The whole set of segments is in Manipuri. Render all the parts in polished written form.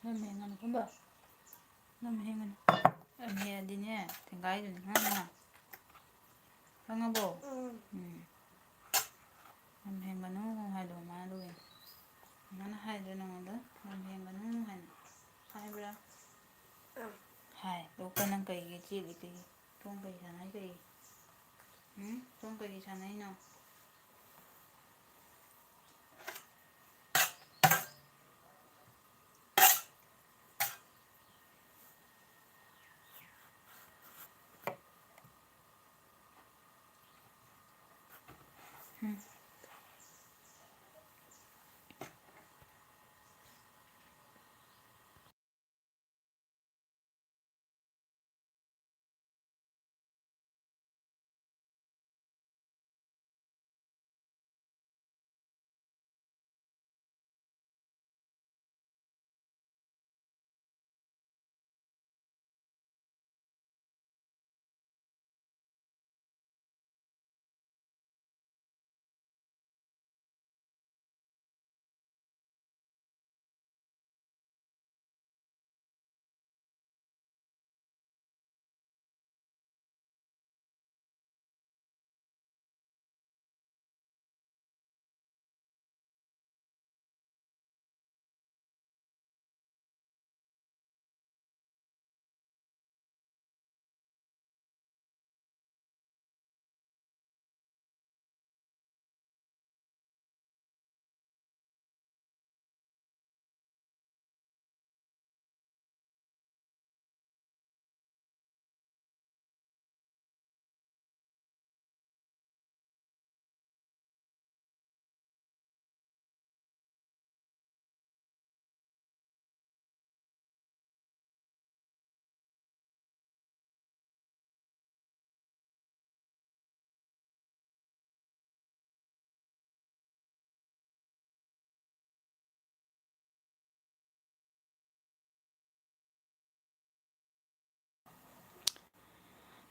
ꯂꯝ ꯍꯦꯟꯒꯅꯨ ꯀꯨꯝꯕ ꯂꯝ ꯍꯦꯟꯒꯅꯨ ꯂꯝ ꯍꯦꯟꯂꯗꯤꯅꯦ ꯊꯦꯡꯒꯥꯏꯗꯨꯅꯤ ꯈꯪꯉꯕꯣ ꯂꯝ ꯍꯦꯟꯒꯅꯨ ꯍꯥꯏꯗꯣ ꯃꯥꯅ ꯑꯗꯨꯒꯤꯅꯤ ꯃꯥꯅ ꯍꯥꯏꯗ꯭ꯔ ꯅꯉꯣꯟꯗ ꯂꯝ ꯍꯦꯟꯒꯅꯨ ꯍꯥꯏꯅ ꯍꯥꯏꯕ꯭ꯔꯥ ꯍꯥꯏ ꯑꯗꯨꯒ ꯅꯪ ꯀꯩꯒꯤ ꯆꯦꯜꯂꯤ ꯀꯩꯒꯤ ꯊꯣꯡ ꯀꯩ ꯁꯥꯟꯅꯩ ꯀꯩꯒꯤ ꯊꯣꯡ ꯀꯩꯒꯤ ꯁꯥꯟꯅꯩꯅꯣ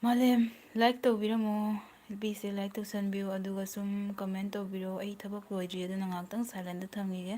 ꯃꯥꯂꯦꯝ ꯂꯥꯏꯛ ꯇꯧꯕꯤꯔꯝꯃꯣ ꯅꯨꯄꯤꯁꯦ ꯂꯥꯏꯛ ꯇꯧꯁꯟꯕꯤꯌꯨ ꯑꯗꯨꯒ ꯁꯨꯝ ꯀꯃꯦꯟ ꯇꯧꯕꯤꯔꯣ ꯑꯩ ꯊꯕꯛ ꯂꯣꯏꯗ꯭ꯔꯤ ꯑꯗꯨꯅ ꯉꯥꯏꯍꯥꯛꯇꯪ ꯁꯥꯏꯂꯦꯟꯗ ꯊꯝꯈꯤꯒꯦ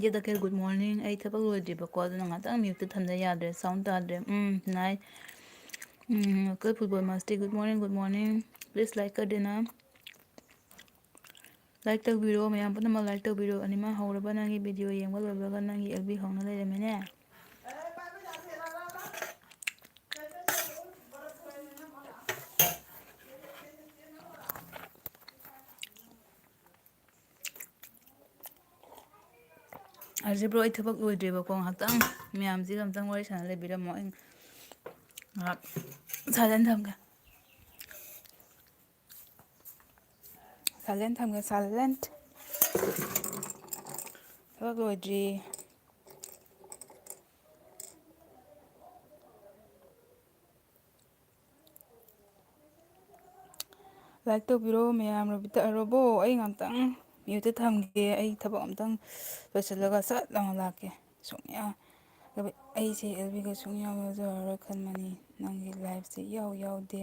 ꯌꯦꯗꯀꯦ ꯒꯨꯗ ꯃꯣꯔꯅꯤꯡ ꯑꯩ ꯊꯕꯛ ꯂꯣꯏꯗ꯭ꯔꯤꯕꯀꯣ ꯑꯗꯨꯅ ꯉꯥꯛꯇꯪ ꯃ꯭ꯌꯨꯠꯇ ꯊꯝꯗ ꯌꯥꯗ꯭ꯔꯦ ꯁꯥꯎꯟ ꯇꯥꯗ꯭ꯔꯦ ꯅꯥꯏꯠ ꯑꯩꯈꯣꯏ ꯐꯨꯠꯕꯣꯜ ꯃꯥꯁꯇꯤ ꯒꯨꯗ ꯃꯣꯔꯅꯤꯡ ꯄ꯭ꯂꯤꯁ ꯂꯥꯏꯛ ꯀꯔ देना ꯂꯥꯏꯛ ꯇꯧꯕꯤꯔꯣ, ꯃꯌꯥꯝ ꯄꯨꯝꯅꯃꯛ ꯂꯥꯏꯛ ꯇꯧꯕꯤꯔꯣ꯫ ꯑꯅꯤꯃꯛ ꯍꯧꯔꯕ ꯅꯪꯒꯤ ꯚꯤꯗꯤꯑꯣ ꯌꯦꯡꯕ ꯂꯣꯏꯕꯒ ꯅꯪꯒꯤ LB ꯍꯧꯅ ꯂꯩꯔꯝꯃꯦꯅꯦ꯫ ꯍꯧꯖꯤꯛꯕ꯭ꯔꯣ ꯑꯩ ꯊꯕꯛ ꯂꯣꯏꯗ꯭ꯔꯦꯕꯀꯣ, ꯉꯥꯏꯍꯥꯛꯇꯪ ꯃꯌꯥꯝꯁꯤꯒ ꯑꯝꯇꯪ ꯋꯥꯔꯤ ꯁꯥꯟꯅ ꯂꯩꯕꯤꯔꯝꯃꯣ, ꯑꯩ ꯉꯥꯏꯍꯥꯛ ꯁꯥꯏꯂꯦꯟ ꯊꯝꯒꯦ꯫ ꯁꯥꯏꯂꯦꯟ ꯊꯝꯒꯦ, ꯁꯥꯏꯂꯦꯟ꯫ ꯊꯕꯛ ꯂꯣꯏꯗ꯭ꯔꯤ꯫ ꯂꯥꯏꯛ ꯇꯧꯕꯤꯔꯣ ꯃꯌꯥꯝ, ꯔꯣꯕꯣ ꯑꯩ ꯉꯥꯛꯇꯪ ꯃ꯭ꯌꯨꯠꯇ ꯊꯝꯒꯦ, ꯑꯩ ꯊꯕꯛ ꯑꯝꯇꯪ ꯂꯣꯏꯁꯤꯜꯂꯒ ꯁꯠ ꯂꯥꯎꯅ ꯂꯥꯛꯀꯦ꯫ ꯑꯩꯁꯦ LBꯒ ꯁꯨꯡꯌꯥꯎ ꯌꯥꯎꯖꯔꯔꯣꯏ ꯈꯟꯕꯅꯤ, ꯅꯪꯒꯤ ꯂꯥꯏꯐꯁꯦ ꯏꯌꯥꯎ ꯌꯥꯎꯗꯦ꯫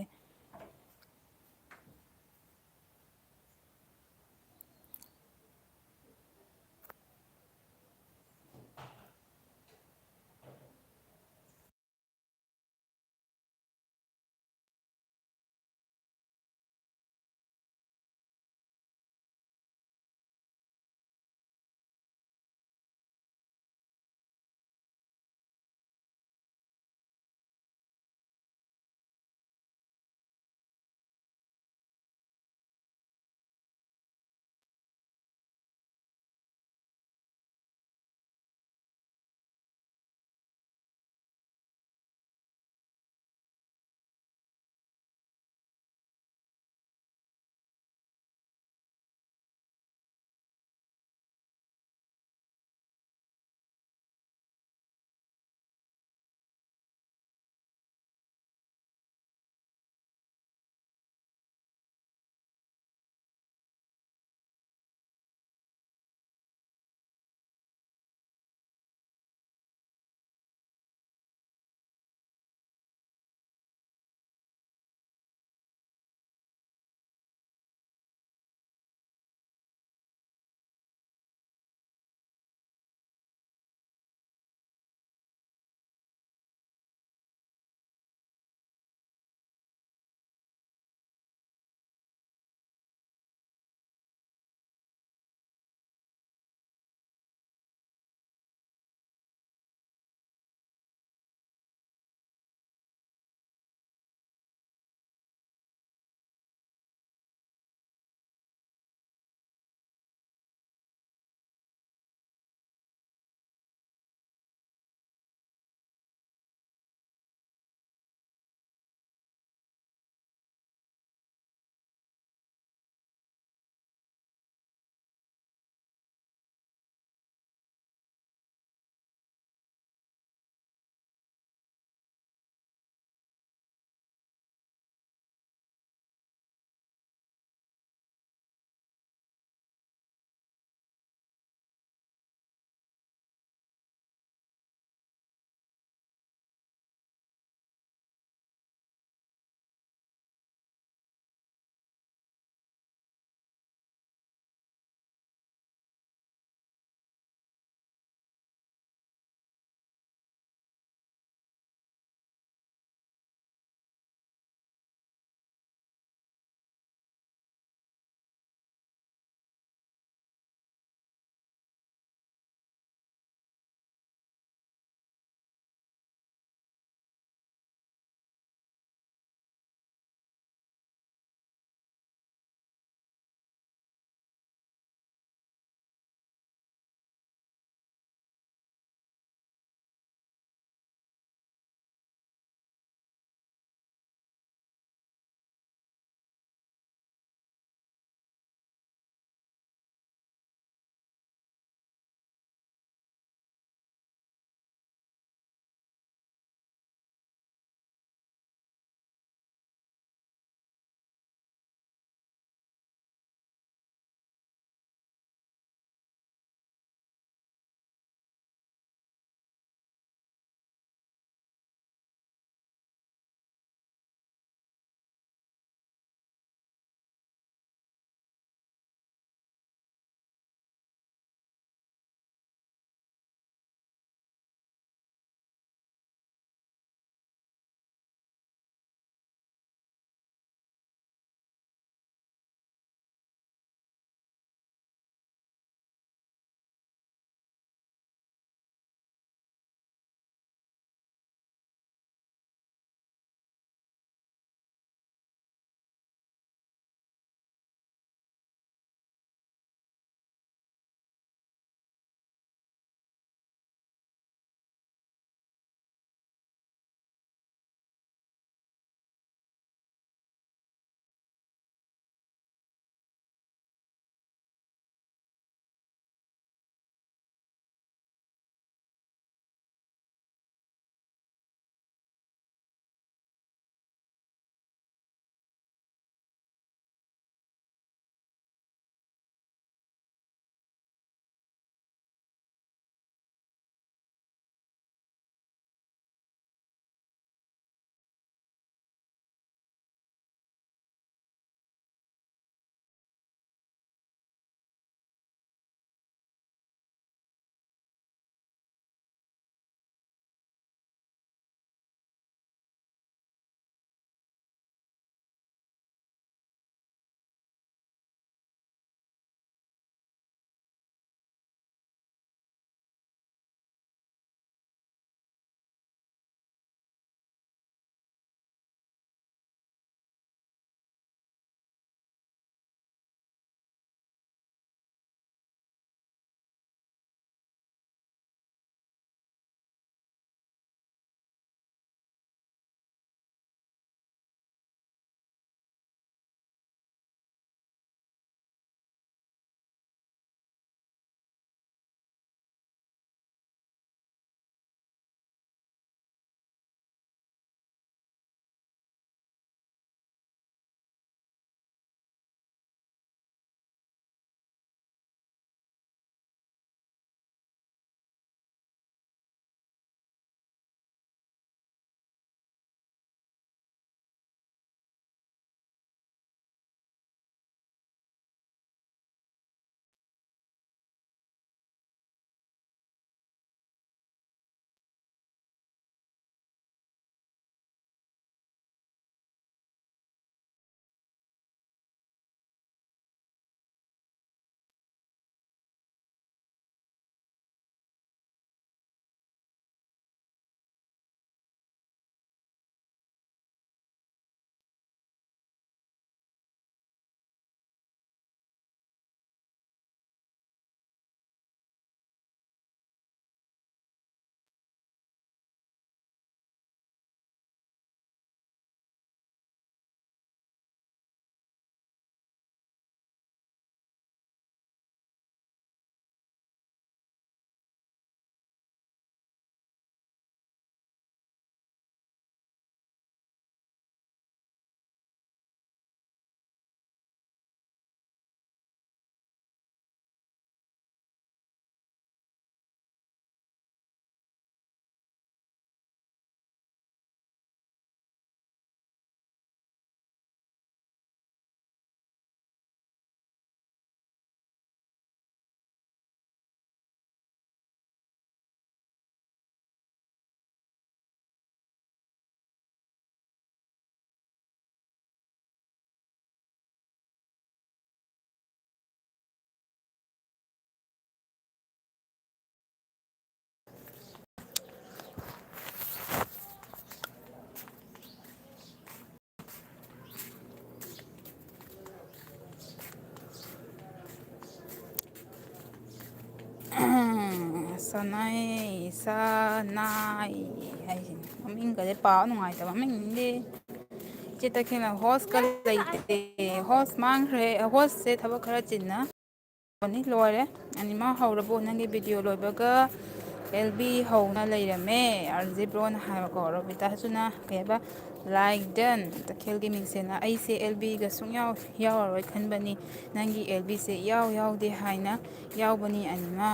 ꯁꯅꯥꯏ ꯁꯅꯥꯏ ꯍꯥꯏꯁꯤꯅꯤ ꯃꯃꯤꯡꯒꯁꯦ ꯄꯥꯕ ꯅꯨꯡꯉꯥꯏꯇꯕ ꯃꯃꯤꯡꯗꯤ ꯏꯆꯦ ꯇꯈꯦꯜꯅ ꯍꯣꯁꯀ ꯂꯩꯇꯦ ꯍꯣꯁ ꯃꯥꯡꯈ꯭ꯔꯦ ꯍꯣꯁꯁꯦ ꯊꯕꯛ ꯈꯔ ꯆꯤꯟꯅ ꯂꯣꯏꯔꯦ ꯑꯅꯤꯃꯛ ꯍꯧꯔꯕꯣ ꯅꯪꯒꯤ ꯚꯤꯗꯤꯑꯣ ꯂꯣꯏꯕꯒ ꯑꯦꯜ ꯕꯤ ꯍꯧꯅ ꯂꯩꯔꯝꯃꯦ ꯑꯥꯔꯖꯦꯕ꯭ꯔꯣꯅ ꯍꯥꯏꯕꯀꯣ ꯔꯣꯕꯤꯇꯥꯁꯨꯅ ꯀꯩ ꯍꯥꯏꯕ ꯂꯥꯏꯛ ꯗꯟ ꯇꯈꯦꯜꯒꯤ ꯃꯤꯡꯁꯦꯅ ꯑꯩꯁꯦ ꯑꯦꯜ ꯕꯤꯒ ꯁꯨꯡꯌꯥꯎ ꯌꯥꯎꯔꯔꯣꯏ ꯈꯟꯕꯅꯤ ꯅꯪꯒꯤ ꯑꯦꯜ ꯕꯤꯁꯦ ꯏꯌꯥꯎ ꯌꯥꯎꯗꯦ ꯍꯥꯏꯅ ꯌꯥꯎꯕꯅꯤ ꯑꯅꯤꯃ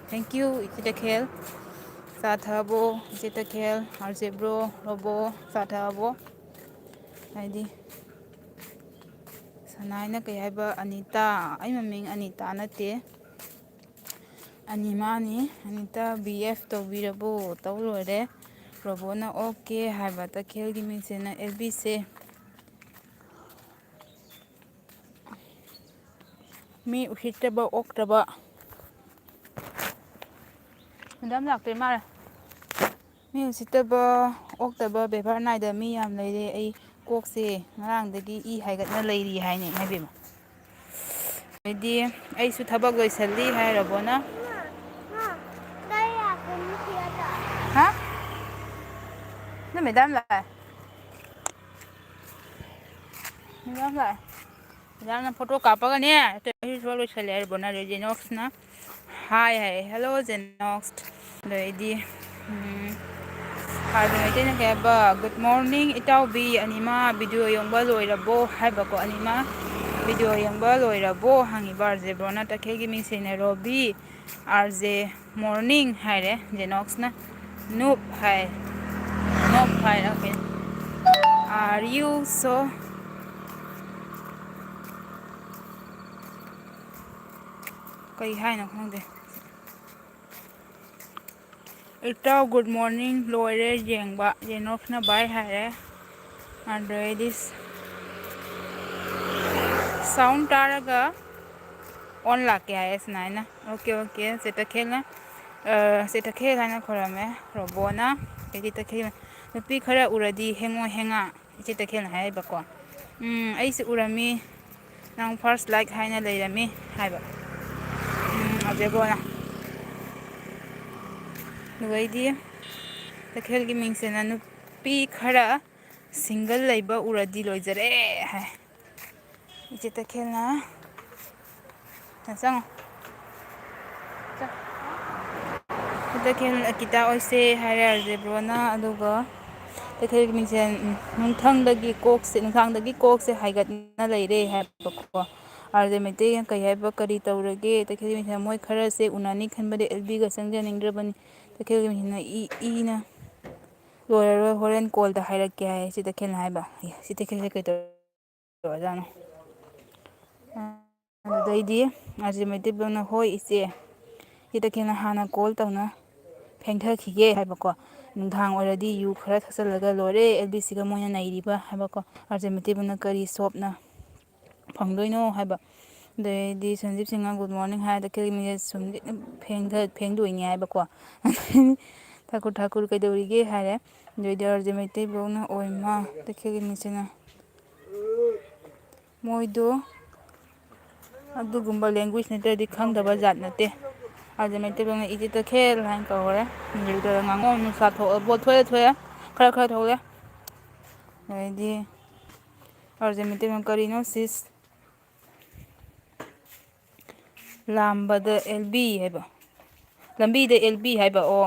ꯊꯦꯡꯀ꯭ꯌꯨ ꯏꯆꯦ ꯇꯈꯦꯜ ꯆꯥ ꯊꯛꯑꯕꯣ ꯏꯆꯦ ꯇꯈꯦꯜ ꯑꯥꯔꯖꯦꯕ꯭ꯔꯣ ꯔꯣꯕꯣ ꯆꯥ ꯊꯛꯑꯕꯣ ꯍꯥꯏꯗꯤ ꯁꯅꯥꯏꯅ ꯀꯩ ꯍꯥꯏꯕ ꯑꯅꯤꯇꯥ ꯑꯩ ꯃꯃꯤꯡ ꯑꯅꯤꯇꯥ ꯅꯠꯇꯦ ꯑꯅꯤꯃꯥꯅꯤ ꯑꯅꯤꯇꯥ ꯕꯤ ꯑꯦꯐ ꯇꯧꯕꯤꯔꯕꯣ ꯇꯧ ꯂꯣꯏꯔꯦ ꯔꯣꯕꯣꯅ ꯑꯣꯀꯦ ꯍꯥꯏꯕ ꯇꯈꯦꯜꯒꯤ ꯃꯤꯡꯁꯦꯅ ꯑꯦꯜ ꯕꯤꯁꯦ ꯃꯤ ꯎꯁꯤꯠꯇꯕ ꯑꯣꯛꯇꯕ ꯃꯦꯗꯥꯝ ꯂꯥꯛꯇꯣꯏ ꯃꯥꯜꯂꯦ ꯃꯤ ꯎꯁꯤꯠꯇꯕ ꯑꯣꯛꯇꯕ ꯕꯦꯕꯥꯔ ꯅꯥꯏꯗꯕ ꯃꯤ ꯌꯥꯝ ꯂꯩꯔꯦ ꯑꯩ ꯀꯣꯛꯁꯦ ꯉꯔꯥꯡꯗꯒꯤ ꯏ ꯍꯥꯏꯒꯠꯅ ꯂꯩꯔꯤ ꯍꯥꯏꯅꯦ ꯍꯥꯏꯕꯤꯃ ꯑꯗꯩꯗꯤ ꯑꯩꯁꯨ ꯊꯕꯛ ꯂꯣꯏꯁꯤꯜꯂꯤ ꯍꯥꯏꯔꯕꯣꯅ ꯍꯥ ꯅꯣꯏ ꯃꯦꯗꯥꯝ ꯂꯥꯛꯑꯦ ꯃꯦꯗꯥꯝ ꯂꯥꯛꯑꯦ ꯃꯦꯗꯥꯝꯅ ꯐꯣꯇꯣ ꯀꯥꯞꯄꯒꯅꯦ ꯑꯩꯁꯨ ꯊꯕꯛ ꯂꯣꯏꯁꯤꯜꯂꯦ ꯍꯥꯏꯔꯕꯣꯅ ꯖꯦꯅꯣꯛꯁꯅ ꯍꯥꯏ ꯍꯥꯏ ꯍꯦꯜꯂꯣ ꯖꯦꯅꯣꯛꯁ ꯑꯗꯩꯗꯤ ꯍꯥꯏꯕ ꯃꯩꯇꯩꯅ ꯀꯩ ꯍꯥꯏꯕ ꯒꯨꯗ ꯃꯣꯔꯅꯤꯡ ꯏꯇꯥꯎꯕꯤ ꯑꯅꯤꯃꯥ ꯚꯤꯗꯤꯑꯣ ꯌꯦꯡꯕ ꯂꯣꯏꯔꯕꯣ ꯍꯥꯏꯕꯀꯣ ꯑꯅꯤꯃ ꯚꯤꯗꯤꯑꯣ ꯌꯦꯡꯕ ꯂꯣꯏꯔꯕꯣ ꯍꯪꯉꯤꯕ ꯑꯥꯔꯖꯦꯕ꯭ꯔꯣꯅ ꯇꯈꯦꯜꯒꯤ ꯃꯤꯡꯁꯦꯅ ꯔꯣꯕꯤ ꯑꯥꯔꯖꯦ ꯃꯣꯔꯅꯤꯡ ꯍꯥꯏꯔꯦ ꯖꯦꯅꯣꯛꯁꯅ ꯅꯨꯞ ꯍꯥꯏ ꯅꯣꯞ ꯍꯥꯏꯔ ꯑꯥꯔ ꯌꯨ ꯁꯣ ꯀꯩ ꯍꯥꯏꯅꯣ ꯈꯪꯗꯦ ꯏꯇꯥꯎ ꯒꯨꯗ ꯃꯣꯔꯅꯤꯡ ꯂꯣꯏꯔꯦ ꯌꯦꯡꯕ ꯖꯦꯅꯣꯛꯁꯅ ꯕꯥꯏ ꯍꯥꯏꯔꯦ ꯑꯗꯩꯗꯤ ꯁꯥꯎꯟ ꯇꯥꯔꯒ ꯑꯣꯟ ꯂꯥꯛꯀꯦ ꯍꯥꯏꯌꯦ ꯁꯨꯃꯥꯏꯅ ꯑꯣꯀꯦ ꯑꯣꯀꯦ ꯆꯦ ꯇꯈꯦꯜꯅ ꯆꯦ ꯇꯈꯦꯜ ꯍꯥꯏꯅ ꯈꯣꯏꯔꯝꯃꯦ ꯔꯣꯕꯣꯅ ꯑꯗꯩꯗꯤ ꯇꯈꯦꯜ ꯅꯨꯄꯤ ꯈꯔ ꯎꯔꯗꯤ ꯍꯦꯡꯉꯣ ꯍꯦꯡꯉꯥ ꯏꯆꯦ ꯇꯈꯦꯜꯅ ꯍꯥꯏꯌꯦꯕꯀꯣ ꯑꯩꯁꯨ ꯎꯔꯝꯃꯤ ꯅꯪ ꯐꯥꯔꯁ ꯂꯥꯏꯛ ꯍꯥꯏꯅ ꯂꯩꯔꯝꯃꯤ ꯍꯥꯏꯕ ꯑꯥꯔꯖꯦꯕ꯭ꯔꯣꯅ ꯑꯗꯨꯒꯩꯗꯤ ꯇꯈꯦꯜꯒꯤ ꯃꯤꯡꯁꯦꯅ ꯅꯨꯄꯤ ꯈꯔ ꯁꯤꯡꯒꯜ ꯂꯩꯕ ꯎꯔꯗꯤ ꯂꯣꯏꯖꯔꯦ ꯍꯥꯏ ꯏꯆꯦ ꯇꯈꯦꯜꯅ ꯆꯪꯉꯣ ꯇꯈꯦꯜ ꯑꯀꯤꯇꯥ ꯑꯣꯏꯁꯦ ꯍꯥꯏꯔꯦ ꯑꯥꯔꯖꯦꯕ꯭ꯔꯣꯅ ꯑꯗꯨꯒ ꯇꯈꯦꯜꯒꯤ ꯃꯤꯡꯁꯦꯟ ꯅꯨꯡꯊꯥꯡꯗꯒꯤ ꯀꯣꯛꯁꯦ ꯍꯥꯏꯒꯠꯅ ꯂꯩꯔꯦ ꯍꯥꯏꯕꯀꯣ ꯑꯥꯔꯖꯦ ꯃꯩꯇꯩꯅ ꯀꯩ ꯍꯥꯏꯕ ꯀꯔꯤ ꯇꯧꯔꯒꯦ ꯇꯈꯦꯜꯒꯤ ꯃꯤꯡꯁꯦꯟ ꯃꯣꯏ ꯈꯔꯁꯦ ꯎꯅꯅꯤ ꯈꯟꯕꯗ ꯑꯦꯜꯕꯤꯒ ꯆꯪꯖꯅꯤꯡꯗ꯭ꯔꯕꯅꯤ ꯇꯈꯦꯜꯒꯤ ꯃꯤꯡꯁꯦꯟꯅ ꯏꯅ ꯂꯣꯏꯔꯔꯣꯏ ꯍꯣꯔꯦꯟ ꯀꯣꯜꯗ ꯍꯥꯏꯔꯛꯀꯦ ꯍꯥꯏ ꯁꯤ ꯇꯈꯦꯜꯅ ꯍꯥꯏꯕ ꯁꯤ ꯇꯈꯦꯜꯁꯦ ꯀꯩꯗꯧꯔꯖꯥꯠꯅꯣ ꯑꯗꯨꯗꯩꯗꯤ ꯑꯥꯔꯖꯦ ꯃꯩꯇꯩꯂꯣꯟꯅ ꯍꯣꯏ ꯏꯆꯦ ꯁꯤ ꯇꯈꯦꯜꯅ ꯍꯥꯟꯅ ꯀꯣꯜ ꯇꯧꯅ ꯐꯦꯡꯊꯈꯤꯒꯦ ꯍꯥꯏꯕꯀꯣ ꯅꯨꯡꯗꯥꯡ ꯑꯣꯏꯔꯗꯤ ꯌꯨ ꯈꯔ ꯊꯛꯆꯜꯂꯒ ꯂꯣꯏꯔꯦ ꯑꯦꯜ ꯕꯤ ꯁꯤꯒ ꯃꯣꯏꯅ ꯅꯩꯔꯤꯕ ꯍꯥꯏꯕꯀꯣ ꯑꯥꯔꯖꯦ ꯃꯩꯇꯩꯂꯣꯟꯅ ꯀꯔꯤ ꯁꯣꯞꯅ ꯐꯪꯗꯣꯏꯅꯣ ꯍꯥꯏꯕ ꯑꯗꯩꯗꯤ ꯁꯟꯖꯤꯞ ꯁꯤꯡꯍ ꯒꯨꯗ ꯃꯣꯔꯅꯤꯡ ꯍꯥꯏ ꯇꯈꯦꯜꯒꯤ ꯃꯤꯡꯁꯦꯟ ꯐꯦꯡꯗꯣꯏꯅꯤ ꯍꯥꯏꯕꯀꯣ ꯊꯥꯀꯨꯔ ꯊꯥꯀꯨꯔ ꯀꯩꯗꯧꯔꯤꯒꯦ ꯍꯥꯏꯔꯦ ꯑꯗꯩꯗꯤ ꯑꯥꯔꯖꯦ ꯃꯩꯇꯩꯂꯣꯟꯅ ꯑꯣꯏꯃꯥ ꯇꯈꯦꯜꯒꯤ ꯃꯤꯡꯁꯦꯟꯅ ꯃꯣꯏꯗꯣ ꯑꯗꯨꯒꯨꯝꯕ ꯂꯦꯡꯒ꯭ꯋꯦꯖ ꯅꯠꯇ꯭ꯔꯗꯤ ꯈꯪꯗꯕ ꯖꯥꯠ ꯅꯠꯇꯦ ꯑꯥꯔꯖꯦ ꯃꯩꯇꯩꯂꯣꯟꯅ ꯏꯆꯦ ꯇꯈꯦꯜ ꯍꯥꯏꯅ ꯀꯧꯔꯦ ꯑꯗꯩꯗ ꯉꯥꯉꯣꯝ ꯅꯨꯡꯁꯥ ꯊꯣꯛꯑꯦ ꯈꯔ ꯊꯣꯛꯂꯦ ꯑꯗꯩꯗꯤ ꯑꯥꯔꯖꯦ ꯃꯩꯇꯩꯂꯣꯟ ꯀꯔꯤꯅꯣ ꯁꯤꯁ ꯂꯥꯝꯕꯗ ꯑꯦꯜꯕꯤ ꯍꯥꯏꯕ ꯂꯝꯕꯤꯗ ꯑꯦꯜꯕꯤ ꯍꯥꯏꯕ ꯑꯣ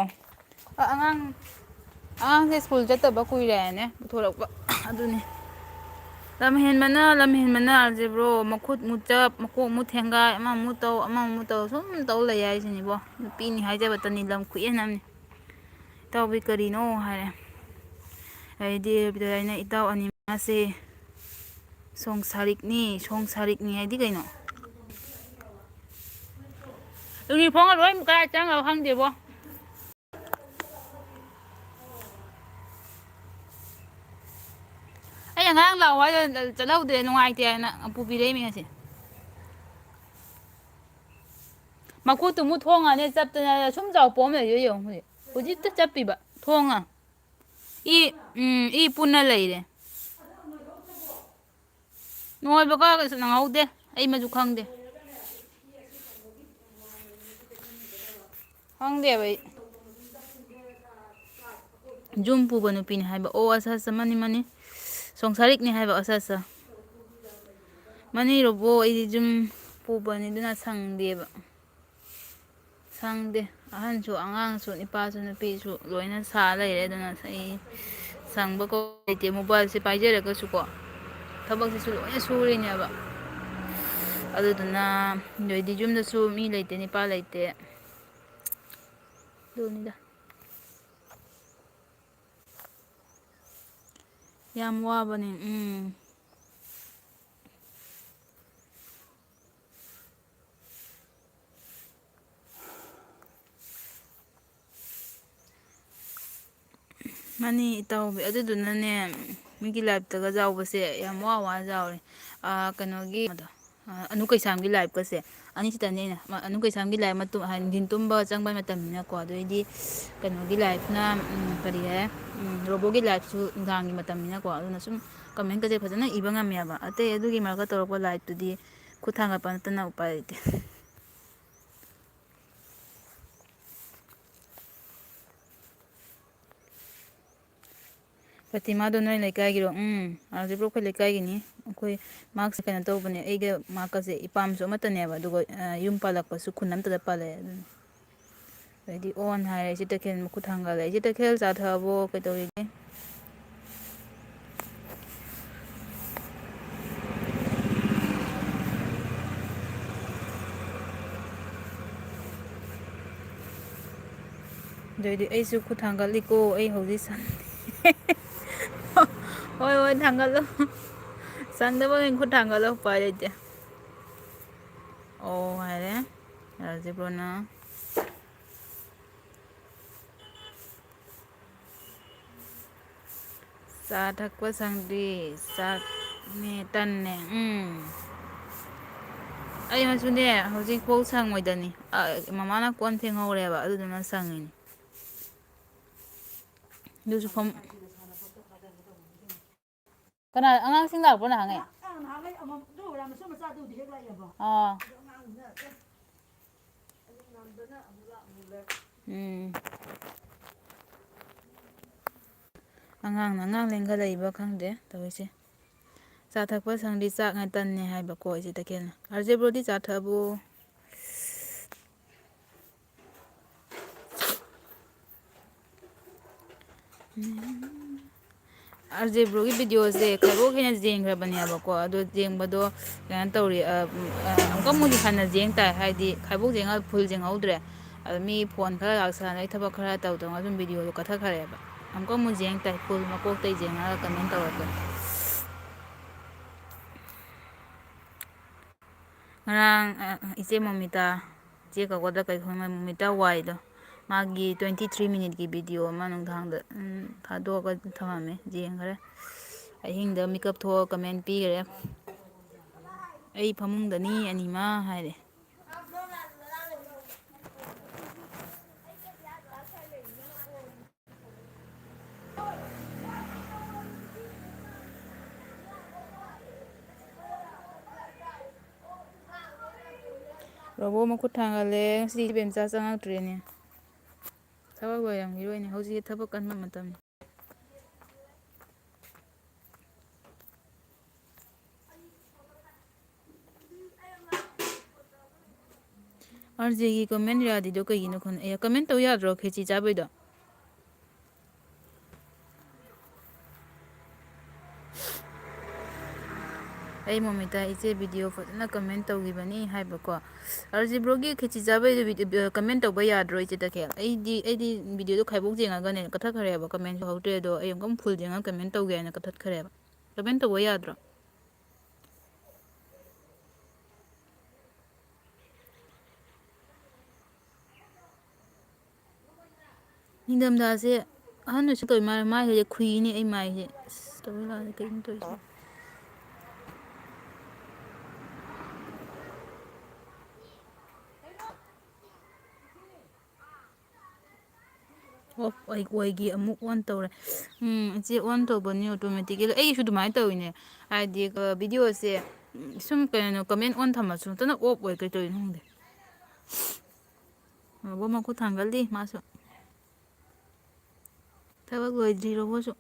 ꯑꯉꯥꯡꯁꯦ ꯁ꯭ꯀꯨꯜ ꯆꯠꯇꯕ ꯀꯨꯏꯔꯦꯅꯦ ꯄꯨꯊꯣꯔꯛꯄ ꯑꯗꯨꯅꯤ ꯂꯝꯍꯦꯟꯕꯅ ꯑꯥꯔꯖꯦꯕ꯭ꯔꯣ ꯃꯈꯨꯠ ꯃꯨꯠꯆꯞ ꯃꯀꯣꯛ ꯃꯨꯠ ꯊꯦꯡꯒꯥꯏ ꯑꯃꯃꯨꯛ ꯇꯧ ꯑꯃꯃꯨꯛ ꯇꯧ ꯁꯨꯝ ꯇꯧ ꯂꯩ ꯍꯥꯏꯁꯤꯅꯤꯕꯣ ꯅꯨꯄꯤꯅꯤ ꯍꯥꯏꯖꯕꯇꯅꯤ ꯂꯝ ꯈꯨꯏꯍꯦꯟ ꯑꯃꯅꯤ ꯏꯇꯥꯎꯕꯤ ꯀꯔꯤꯅꯣ ꯍꯥꯏꯔꯦ ꯑꯗꯩꯗꯤ ꯑꯩꯅ ꯏꯇꯥꯎ ꯑꯅꯤꯃꯥꯁꯦ ꯁꯣꯡꯁꯥꯔꯤꯛꯅꯤ ꯍꯥꯏꯗꯤ ꯀꯩꯅꯣ ꯌꯨꯅꯤꯐꯣꯔꯝꯒ ꯂꯣꯏ ꯀꯗꯥꯏ ꯆꯪꯈ꯭ꯔꯕ ꯈꯪꯗꯦꯕꯣ ꯑꯩꯅ ꯉꯔꯥꯡ ꯂꯥꯛꯑꯣ ꯍꯥꯏꯗ ꯆꯠꯍꯧꯗ꯭ꯔꯦ ꯅꯨꯡꯉꯥꯏꯇꯦ ꯍꯥꯏꯅ ꯄꯨꯕꯤꯔꯛꯏꯃꯤ ꯉꯁꯤ ꯃꯈꯨꯠꯇꯨ ꯃꯨꯠ ꯊꯣꯡꯉꯅꯦ ꯆꯞꯇꯅ ꯁꯨꯝ ꯆꯥꯎ ꯄꯣꯝ ꯂꯩꯗꯣ ꯌꯦꯡꯉꯨ ꯍꯧꯖꯤꯛꯇ ꯆꯞꯄꯤꯕ ꯊꯣꯡꯉ ꯏ ꯄꯨꯟꯅ ꯂꯩꯔꯦ ꯅꯣꯏꯕ ꯀꯁꯨ ꯅꯪꯍꯧꯗꯦ ꯑꯩ ꯃꯁꯨ ꯈꯪꯗꯦ ꯈꯪꯗꯦꯕ ꯑꯩ ꯖꯨꯝ ꯄꯨꯕ ꯅꯨꯄꯤꯅꯤ ꯍꯥꯏꯕ ꯑꯣ ꯑꯁ ꯑꯁ ꯃꯅꯤ ꯃꯅꯤ ꯁꯣꯡꯁꯥꯔꯤꯛꯅꯤ ꯍꯥꯏꯕ ꯑꯁ ꯑꯁ ꯃꯅꯤꯔꯕꯣ ꯑꯩꯗꯤ ꯖꯨꯝ ꯄꯨꯕꯅꯤ ꯑꯗꯨꯅ ꯁꯪꯗꯦꯕ ꯁꯪꯗꯦ ꯑꯍꯟꯁꯨ ꯑꯉꯥꯡꯁꯨ ꯅꯨꯄꯥꯁꯨ ꯅꯨꯄꯤꯁꯨ ꯂꯣꯏꯅ ꯁꯥ ꯂꯩꯔꯦ ꯑꯗꯨꯅ ꯑꯩ ꯁꯪꯕ ꯀꯧ ꯂꯩꯇꯦ ꯃꯣꯕꯥꯏꯜꯁꯦ ꯄꯥꯏꯖꯔꯒꯁꯨꯀꯣ ꯊꯕꯛꯁꯤꯁꯨ ꯂꯣꯏꯅ ꯁꯨꯔꯤꯅꯦꯕ ꯑꯗꯨꯗꯨꯅ ꯑꯗꯩꯗꯤ ꯌꯨꯝꯗꯁꯨ ꯃꯤ ꯂꯩꯇꯦ ꯅꯤꯄꯥ ꯂꯩꯇꯦ ꯗꯨꯅꯤꯗ ꯌꯥꯝ ꯋꯥꯕꯅꯦ ꯃꯥꯅꯤ ꯏꯇꯥꯎꯕꯤ ꯑꯗꯨꯗꯨꯅꯅꯦ ꯃꯤꯒꯤ ꯂꯥꯏꯞꯇꯒ ꯌꯥꯎꯕꯁꯦ ꯌꯥꯝ ꯋꯥ ꯌꯥꯎꯔꯦ ꯀꯩꯅꯣꯒꯤ ꯑꯅꯨ ꯀꯩꯁꯥꯝꯒꯤ ꯂꯥꯏꯐꯀꯁꯦ ꯑꯅꯤꯁꯤꯗꯅꯦ ꯑꯩꯅ ꯑꯅꯨ ꯀꯩꯁꯥꯝꯒꯤ ꯂꯥꯏꯐ ꯃꯇꯨꯡ ꯅꯨꯡꯊꯤꯟ ꯇꯨꯝꯕ ꯆꯪꯕ ꯃꯇꯝꯅꯤꯅꯀꯣ ꯑꯗꯩꯗꯤ ꯀꯩꯅꯣꯒꯤ ꯂꯥꯏꯐꯅ ꯀꯔꯤ ꯍꯥꯏ ꯔꯣꯕꯣꯒꯤ ꯂꯥꯏꯐꯁꯨ ꯅꯨꯡꯗꯥꯡꯒꯤ ꯃꯇꯝꯅꯤꯅꯀꯣ ꯑꯗꯨꯅ ꯁꯨꯝ ꯀꯃꯦꯟꯒꯁꯦ ꯐꯖꯅ ꯏꯕ ꯉꯝꯃꯦꯕ ꯑꯇꯩ ꯑꯗꯨꯒꯤ ꯃꯔꯛꯇ ꯇꯧꯔꯛꯄ ꯂꯥꯏꯐꯇꯨꯗꯤ ꯈꯨꯠ ꯊꯥꯡꯒꯠꯄ ꯅꯠꯇꯅ ꯎꯄꯥꯏ ꯂꯩꯇꯦ ꯐꯇꯤꯃꯥꯗꯣ ꯅꯣꯏ ꯂꯩꯀꯥꯏꯒꯤꯔꯣ ꯍꯧꯖꯤꯛꯐꯥꯎ ꯑꯩꯈꯣꯏ ꯂꯩꯀꯥꯏꯒꯤꯅꯤ ꯑꯩꯈꯣꯏ ꯃꯥꯛꯁꯦ ꯀꯩꯅꯣ ꯇꯧꯕꯅꯦ ꯑꯩꯒ ꯃꯥꯀꯁꯦ ꯏꯄꯥꯝꯁꯨ ꯑꯃꯠꯇꯅꯦꯕ ꯑꯗꯨꯒ ꯌꯨꯝ ꯄꯥꯜꯂꯛꯄꯁꯨ ꯈꯨꯟ ꯑꯃꯠꯇꯗ ꯄꯥꯜꯂꯛꯑꯦ ꯑꯗꯨꯅꯤ ꯑꯗꯩꯗꯤ ꯑꯣꯟ ꯍꯥꯏꯔꯦ ꯏꯆꯦ ꯇꯈꯦꯜ ꯃꯈꯨꯠ ꯊꯥꯡꯒꯠꯂꯦ ꯏꯆꯦ ꯇꯈꯦꯜ ꯆꯥꯊꯛꯑꯕꯣ ꯀꯩꯗꯧꯔꯤꯒꯦ ꯑꯗꯨꯏꯗꯤ ꯑꯩꯁꯨ ꯈꯨꯠ ꯊꯥꯡꯒꯠꯂꯤꯀꯣ ꯑꯩ ꯍꯧꯖꯤꯛ ꯍꯣꯏ ꯍꯣꯏ ꯊꯥꯡꯒꯠꯂꯣ ꯁꯪꯗꯕ ꯃꯤꯅ ꯈꯨꯠ ꯊꯥꯡꯒꯠꯂꯣ ꯎꯄꯥꯏ ꯂꯩꯇꯦ ꯑꯣ ꯍꯥꯏꯔꯦ ꯔꯥꯖꯤꯕ꯭ꯔꯣꯅ ꯆꯥ ꯊꯛꯄ ꯁꯪꯗ꯭ꯔꯤ ꯆꯥꯛꯅꯦ ꯇꯟꯅꯦ ꯑꯩ ꯃꯁꯨꯅꯦ ꯍꯧꯖꯤꯛꯐꯥꯎ ꯁꯪꯉꯣꯏꯗꯅꯤ ꯃꯃꯥꯅ ꯀꯣꯟ ꯐꯦꯡꯍꯧꯔꯦꯕ ꯑꯗꯨꯗꯨꯅ ꯁꯪꯉꯤꯅꯤ ꯑꯗꯨꯁꯨ ꯐꯝ ꯀꯅꯥ ꯑꯉꯥꯡꯁꯤꯡ ꯂꯥꯛꯄ꯭ꯔꯣ ꯅꯍꯥꯟꯉꯩ ꯑꯉꯥꯡꯅ ꯑꯉꯥꯡ ꯂꯦꯡꯒꯠꯂꯛꯏꯕ ꯈꯪꯗꯦ ꯇꯧꯔꯤꯁꯦ ꯆꯥ ꯊꯛꯄ ꯁꯪꯗꯤ ꯆꯥꯛ ꯉꯇꯟꯅꯦ ꯍꯥꯏꯕꯀꯣ ꯏꯆꯦ ꯇꯈꯦꯜꯅ ꯑꯔꯖꯦꯕ꯭ꯔꯣꯗꯤ ꯆꯥ ꯊꯛꯑꯕꯣ ꯑꯔꯖꯦꯕ꯭ꯔꯣꯒꯤ ꯚꯤꯗꯤꯑꯣꯁꯦ ꯈꯔꯣꯛ ꯍꯦꯟꯅ ꯌꯦꯡꯈ꯭ꯔꯕꯅꯦꯕꯀꯣ ꯑꯗꯣ ꯌꯦꯡꯕꯗꯣ ꯀꯩꯅꯣ ꯇꯧꯔꯤ ꯑꯃꯨꯛꯀ ꯃꯨꯗꯤ ꯍꯟꯅ ꯌꯦꯡ ꯇꯥꯏ ꯍꯥꯏꯗꯤ ꯈꯥꯏꯕꯣꯛ ꯌꯦꯡꯉ ꯐꯨꯜ ꯌꯦꯡꯍꯧꯗ꯭ꯔꯦ ꯑꯗꯣ ꯃꯤ ꯐꯣꯟ ꯈꯔ ꯂꯥꯛꯁꯜꯂꯩ ꯊꯕꯛ ꯈꯔ ꯇꯧꯗꯧꯅ ꯑꯗꯨꯝ ꯚꯤꯗꯤꯑꯣꯗꯣ ꯀꯠꯊꯈ꯭ꯔꯦꯕ ꯑꯃꯨꯛꯀ ꯑꯃꯨꯛ ꯌꯦꯡ ꯇꯥꯏ ꯐꯨꯜ ꯃꯀꯣꯛꯇꯩ ꯌꯦꯡꯉꯒ ꯀꯃꯦꯟ ꯇꯧꯔꯛꯀꯦ ꯉꯔꯥꯡ ꯏꯆꯦ ꯃꯣꯃꯤꯇꯥ ꯏꯆꯦ ꯀꯧꯒꯗ꯭ꯔꯥ ꯀꯩ ꯃꯣꯃꯤꯇꯥ ꯋꯥꯏꯗꯣ ꯃꯥꯒꯤ 23 ꯃꯤꯅꯤꯠꯀꯤ ꯚꯤꯗꯤꯑꯣ ꯑꯃ ꯅꯨꯡꯗꯥꯡꯗ ꯊꯥꯗꯣꯛꯑꯒ ꯊꯝꯃꯝꯃꯦ ꯌꯦꯡꯈꯔꯦ ꯑꯍꯤꯡꯗ ꯃꯤꯀꯞ ꯊꯣꯛꯑ ꯀꯃꯦꯟ ꯄꯤꯈꯔꯦ ꯑꯩ ꯐꯃꯨꯡꯗꯅꯤ ꯑꯅꯤꯃ ꯍꯥꯏꯔꯦ ꯔꯣꯕꯣ ꯃꯈꯨꯠ ꯊꯥꯡꯒꯠꯂꯦ ꯉꯁꯤꯗꯤ ꯏꯕꯦꯝꯆꯥ ꯆꯪꯉꯛꯇ꯭ꯔꯦꯅꯦ ꯊꯕꯛ ꯂꯣꯏꯔꯝꯈꯤꯔꯣꯏꯅꯦ ꯍꯧꯖꯤꯛꯇꯤ ꯊꯕꯛ ꯀꯟꯕ ꯃꯇꯝꯅꯤ ꯑꯥꯔꯖꯦꯒꯤ ꯀꯃꯦꯟ ꯌꯥꯗꯤꯗꯣ ꯀꯩꯒꯤꯅꯣ ꯈꯪꯗꯦ ꯀꯃꯦꯟ ꯇꯧ ꯌꯥꯗ꯭ꯔꯣ ꯈꯦꯆꯤ ꯆꯥꯕꯩꯗꯣ ꯑꯩ ꯃꯣꯃꯤꯇꯥ ꯏꯆꯦ ꯚꯤꯗꯤꯑꯣ ꯐꯖꯅ ꯀꯃꯦꯟ ꯇꯧꯈꯤꯕꯅꯤ ꯍꯥꯏꯕꯀꯣ ꯑꯔꯖꯤꯕ꯭ꯔꯣꯒꯤ ꯈꯦꯆꯤ ꯆꯥꯕꯩꯗꯨ ꯀꯃꯦꯟ ꯇꯧꯕ ꯌꯥꯗ꯭ꯔꯣ ꯏꯆꯦ ꯇꯈꯦꯜ ꯑꯩꯗꯤ ꯚꯤꯗꯤꯑꯣꯗꯣ ꯈꯥꯏꯕꯣꯛ ꯌꯦꯡꯉꯒꯅꯦ ꯀꯠꯊꯠꯈ꯭ꯔꯦꯕ ꯀꯃꯦꯟꯁꯨ ꯍꯧꯗ꯭ꯔꯦ ꯑꯗꯣ ꯑꯩ ꯑꯃꯨꯛꯀ ꯐꯨꯜ ꯌꯦꯡꯉꯒ ꯀꯃꯦꯟ ꯇꯧꯒꯦ ꯍꯥꯏꯅ ꯀꯠꯊꯠꯈ꯭ꯔꯦꯕ ꯀꯃꯦꯟ ꯇꯧꯕ ꯌꯥꯗ꯭ꯔꯣ ꯅꯤꯡꯊꯝꯊꯥꯁꯦ ꯑꯍꯟ ꯑꯣꯏꯁꯨ ꯇꯧ ꯃꯥꯜꯂꯦ ꯃꯥꯏꯈꯁꯦ ꯈꯨꯨꯏꯅꯦ ꯑꯩ ꯃꯥꯏꯁꯦ ꯑꯁ ꯇꯧꯕ ꯂꯥꯜꯂꯦ ꯀꯩꯅꯣ ꯇꯧꯔꯤꯁꯦ ꯑꯣꯐ ꯑꯣꯏꯒꯤ ꯑꯃꯨꯛ ꯑꯣꯟ ꯇꯧꯔꯦ ꯏꯆꯦ ꯑꯣꯟ ꯇꯧꯕꯅꯤ ꯑꯣꯇꯣꯃꯦꯇꯤꯀꯦꯂꯤ ꯑꯩꯒꯤꯁꯨ ꯑꯗꯨꯃꯥꯏꯅ ꯇꯧꯋꯤꯅꯦ ꯍꯥꯏꯗꯤ ꯚꯤꯗꯤꯑꯣꯁꯦ ꯁꯨꯝ ꯀꯩꯅꯣ ꯀꯃꯦꯟ ꯑꯣꯟ ꯊꯝꯃꯁꯨ ꯃꯊꯟꯇ ꯑꯣꯐ ꯑꯣꯏ ꯀꯩ ꯇꯧꯔꯤꯅꯣ ꯈꯪꯗꯦ ꯕꯣ ꯃꯈꯨꯠ ꯊꯥꯡꯒꯠꯂꯤ ꯃꯥꯁꯨ ꯊꯕꯛ ꯂꯣꯏꯗ꯭ꯔꯤꯔꯣꯕꯣꯁꯨ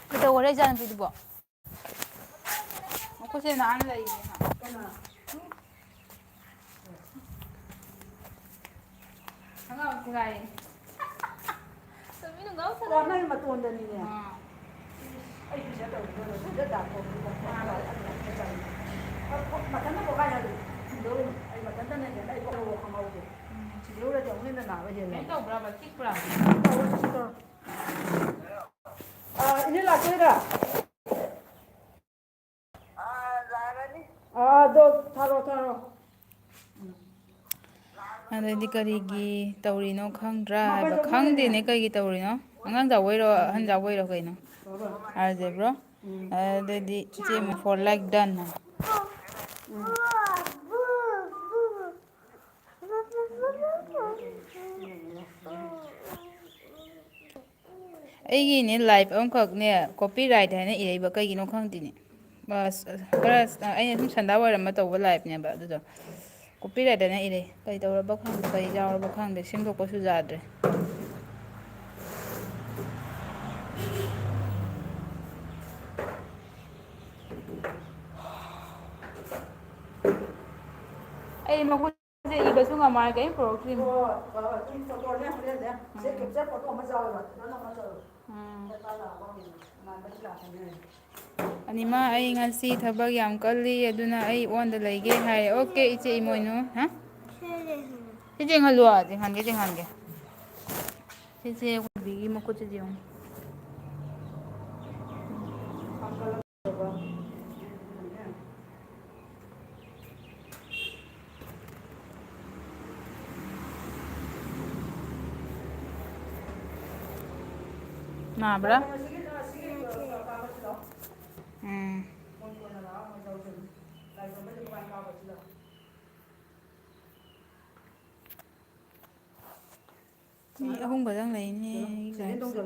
ꯀꯩꯗꯧꯔꯦ ꯏꯆꯥꯅꯨꯄꯤꯗꯨꯕꯣ ꯃꯈꯨꯠꯁꯦ ꯅꯥꯟꯅ ꯂꯩꯔꯤꯅꯦ ꯈꯪꯉꯥꯎ ꯊꯨꯒꯥꯏ ꯅꯪ ꯃꯇꯣꯟꯗꯅꯤꯅꯦ ꯑꯩ ꯄꯩꯁꯥ ꯃꯊꯟꯇ ꯄꯣꯈꯥꯏꯔꯗꯤ ꯑꯩ ꯃꯊꯟꯇꯅ ꯍꯦꯟꯅ ꯑꯩ ꯈꯪꯍꯧꯗꯦ ꯁꯤꯗꯧꯔꯗꯤ ꯑꯃꯨꯛ ꯍꯦꯟꯅ ꯅꯥꯕ ꯍꯦꯜꯂꯦ ꯀꯩꯅꯣ ꯇꯧꯕ꯭ꯔꯕ ꯆꯤꯛꯄ꯭ꯔꯥ ꯏꯅꯦ ꯂꯥꯛꯇꯣꯏꯔꯥ ꯑꯗꯣ ꯊꯥꯔꯣ ꯑꯗꯩꯗꯤ ꯀꯔꯤꯒꯤ ꯇꯧꯔꯤꯅꯣ ꯈꯪꯗ꯭ꯔꯥ ꯍꯥꯏꯕ ꯃꯥꯄꯜ ꯆꯪꯗꯣꯔꯦꯅꯦ ꯈꯪꯗꯦꯅꯦ ꯀꯩꯒꯤ ꯇꯧꯔꯤꯅꯣ ꯑꯉꯥꯡ ꯆꯥꯎꯕꯩꯔꯣ ꯑꯍꯟ ꯆꯥꯎꯕꯩꯔꯣ ꯀꯩꯅꯣ ꯑꯥꯔꯖꯦꯕ꯭ꯔꯣ ꯑꯗꯨꯗꯤ ꯏꯆꯦ ꯐꯣꯔ ꯂꯥꯏꯛ ꯗꯟ ꯑꯩꯒꯤꯅꯦ ꯂꯥꯏꯐ ꯑꯃꯈꯛꯅꯦ ꯀꯣꯄꯤ ꯔꯥꯏꯠ ꯍꯥꯏꯅ ꯏꯔꯛꯏꯕ ꯀꯩꯒꯤꯅꯣ ꯈꯪꯗꯦꯅꯦ ꯕꯁ ꯈꯔ ꯑꯩꯅ ꯁꯨꯝ ꯁꯟꯗꯥ ꯑꯣꯏꯔꯝꯃ ꯇꯧꯕ ꯂꯥꯏꯐꯅꯦꯕ ꯑꯗꯨꯗꯣ ꯀꯣꯄꯤꯔꯥꯏꯠꯅ ꯏꯔꯦ ꯀꯩ ꯇꯧꯔꯕ ꯈꯪꯗꯦ ꯀꯩ ꯌꯥꯎꯔꯕ ꯈꯪꯗꯦ ꯁꯦꯝꯗꯣꯛꯄꯁꯨ ꯌꯥꯗ꯭ꯔꯦ ꯑꯩ ꯃꯈꯣꯏꯁꯦ ꯏꯕꯁꯨ ꯉꯝꯃꯔꯒ ꯀꯔꯤꯝ ꯄꯨꯔꯛꯇ꯭ꯔꯤ ꯑꯅꯤꯃꯥ ꯑꯩ ꯉꯁꯤ ꯊꯕꯛ ꯌꯥꯝ ꯀꯜꯂꯤ ꯑꯗꯨꯅ ꯑꯩ ꯑꯣꯟꯗ ꯂꯩꯒꯦ ꯍꯥꯏꯔꯦ ꯑꯣꯀꯦ ꯏꯆꯦ ꯏꯃꯣꯏꯅꯨ ꯍꯥ ꯁꯤ ꯆꯦꯡꯍꯜꯂꯨ ꯆꯦꯡꯍꯟꯒꯦ ꯁꯤꯁꯦ ꯍꯨꯏꯕꯤꯒꯤ ꯃꯈꯨꯠꯁꯤꯗ ꯌꯦꯡꯉꯨ ꯅꯥꯕ꯭ꯔꯥ ꯃꯤ ꯑꯍꯨꯝ ꯈꯛꯇꯪ ꯂꯩꯅꯦ ꯑꯩꯒꯤ ꯂꯥꯏꯐꯁꯦ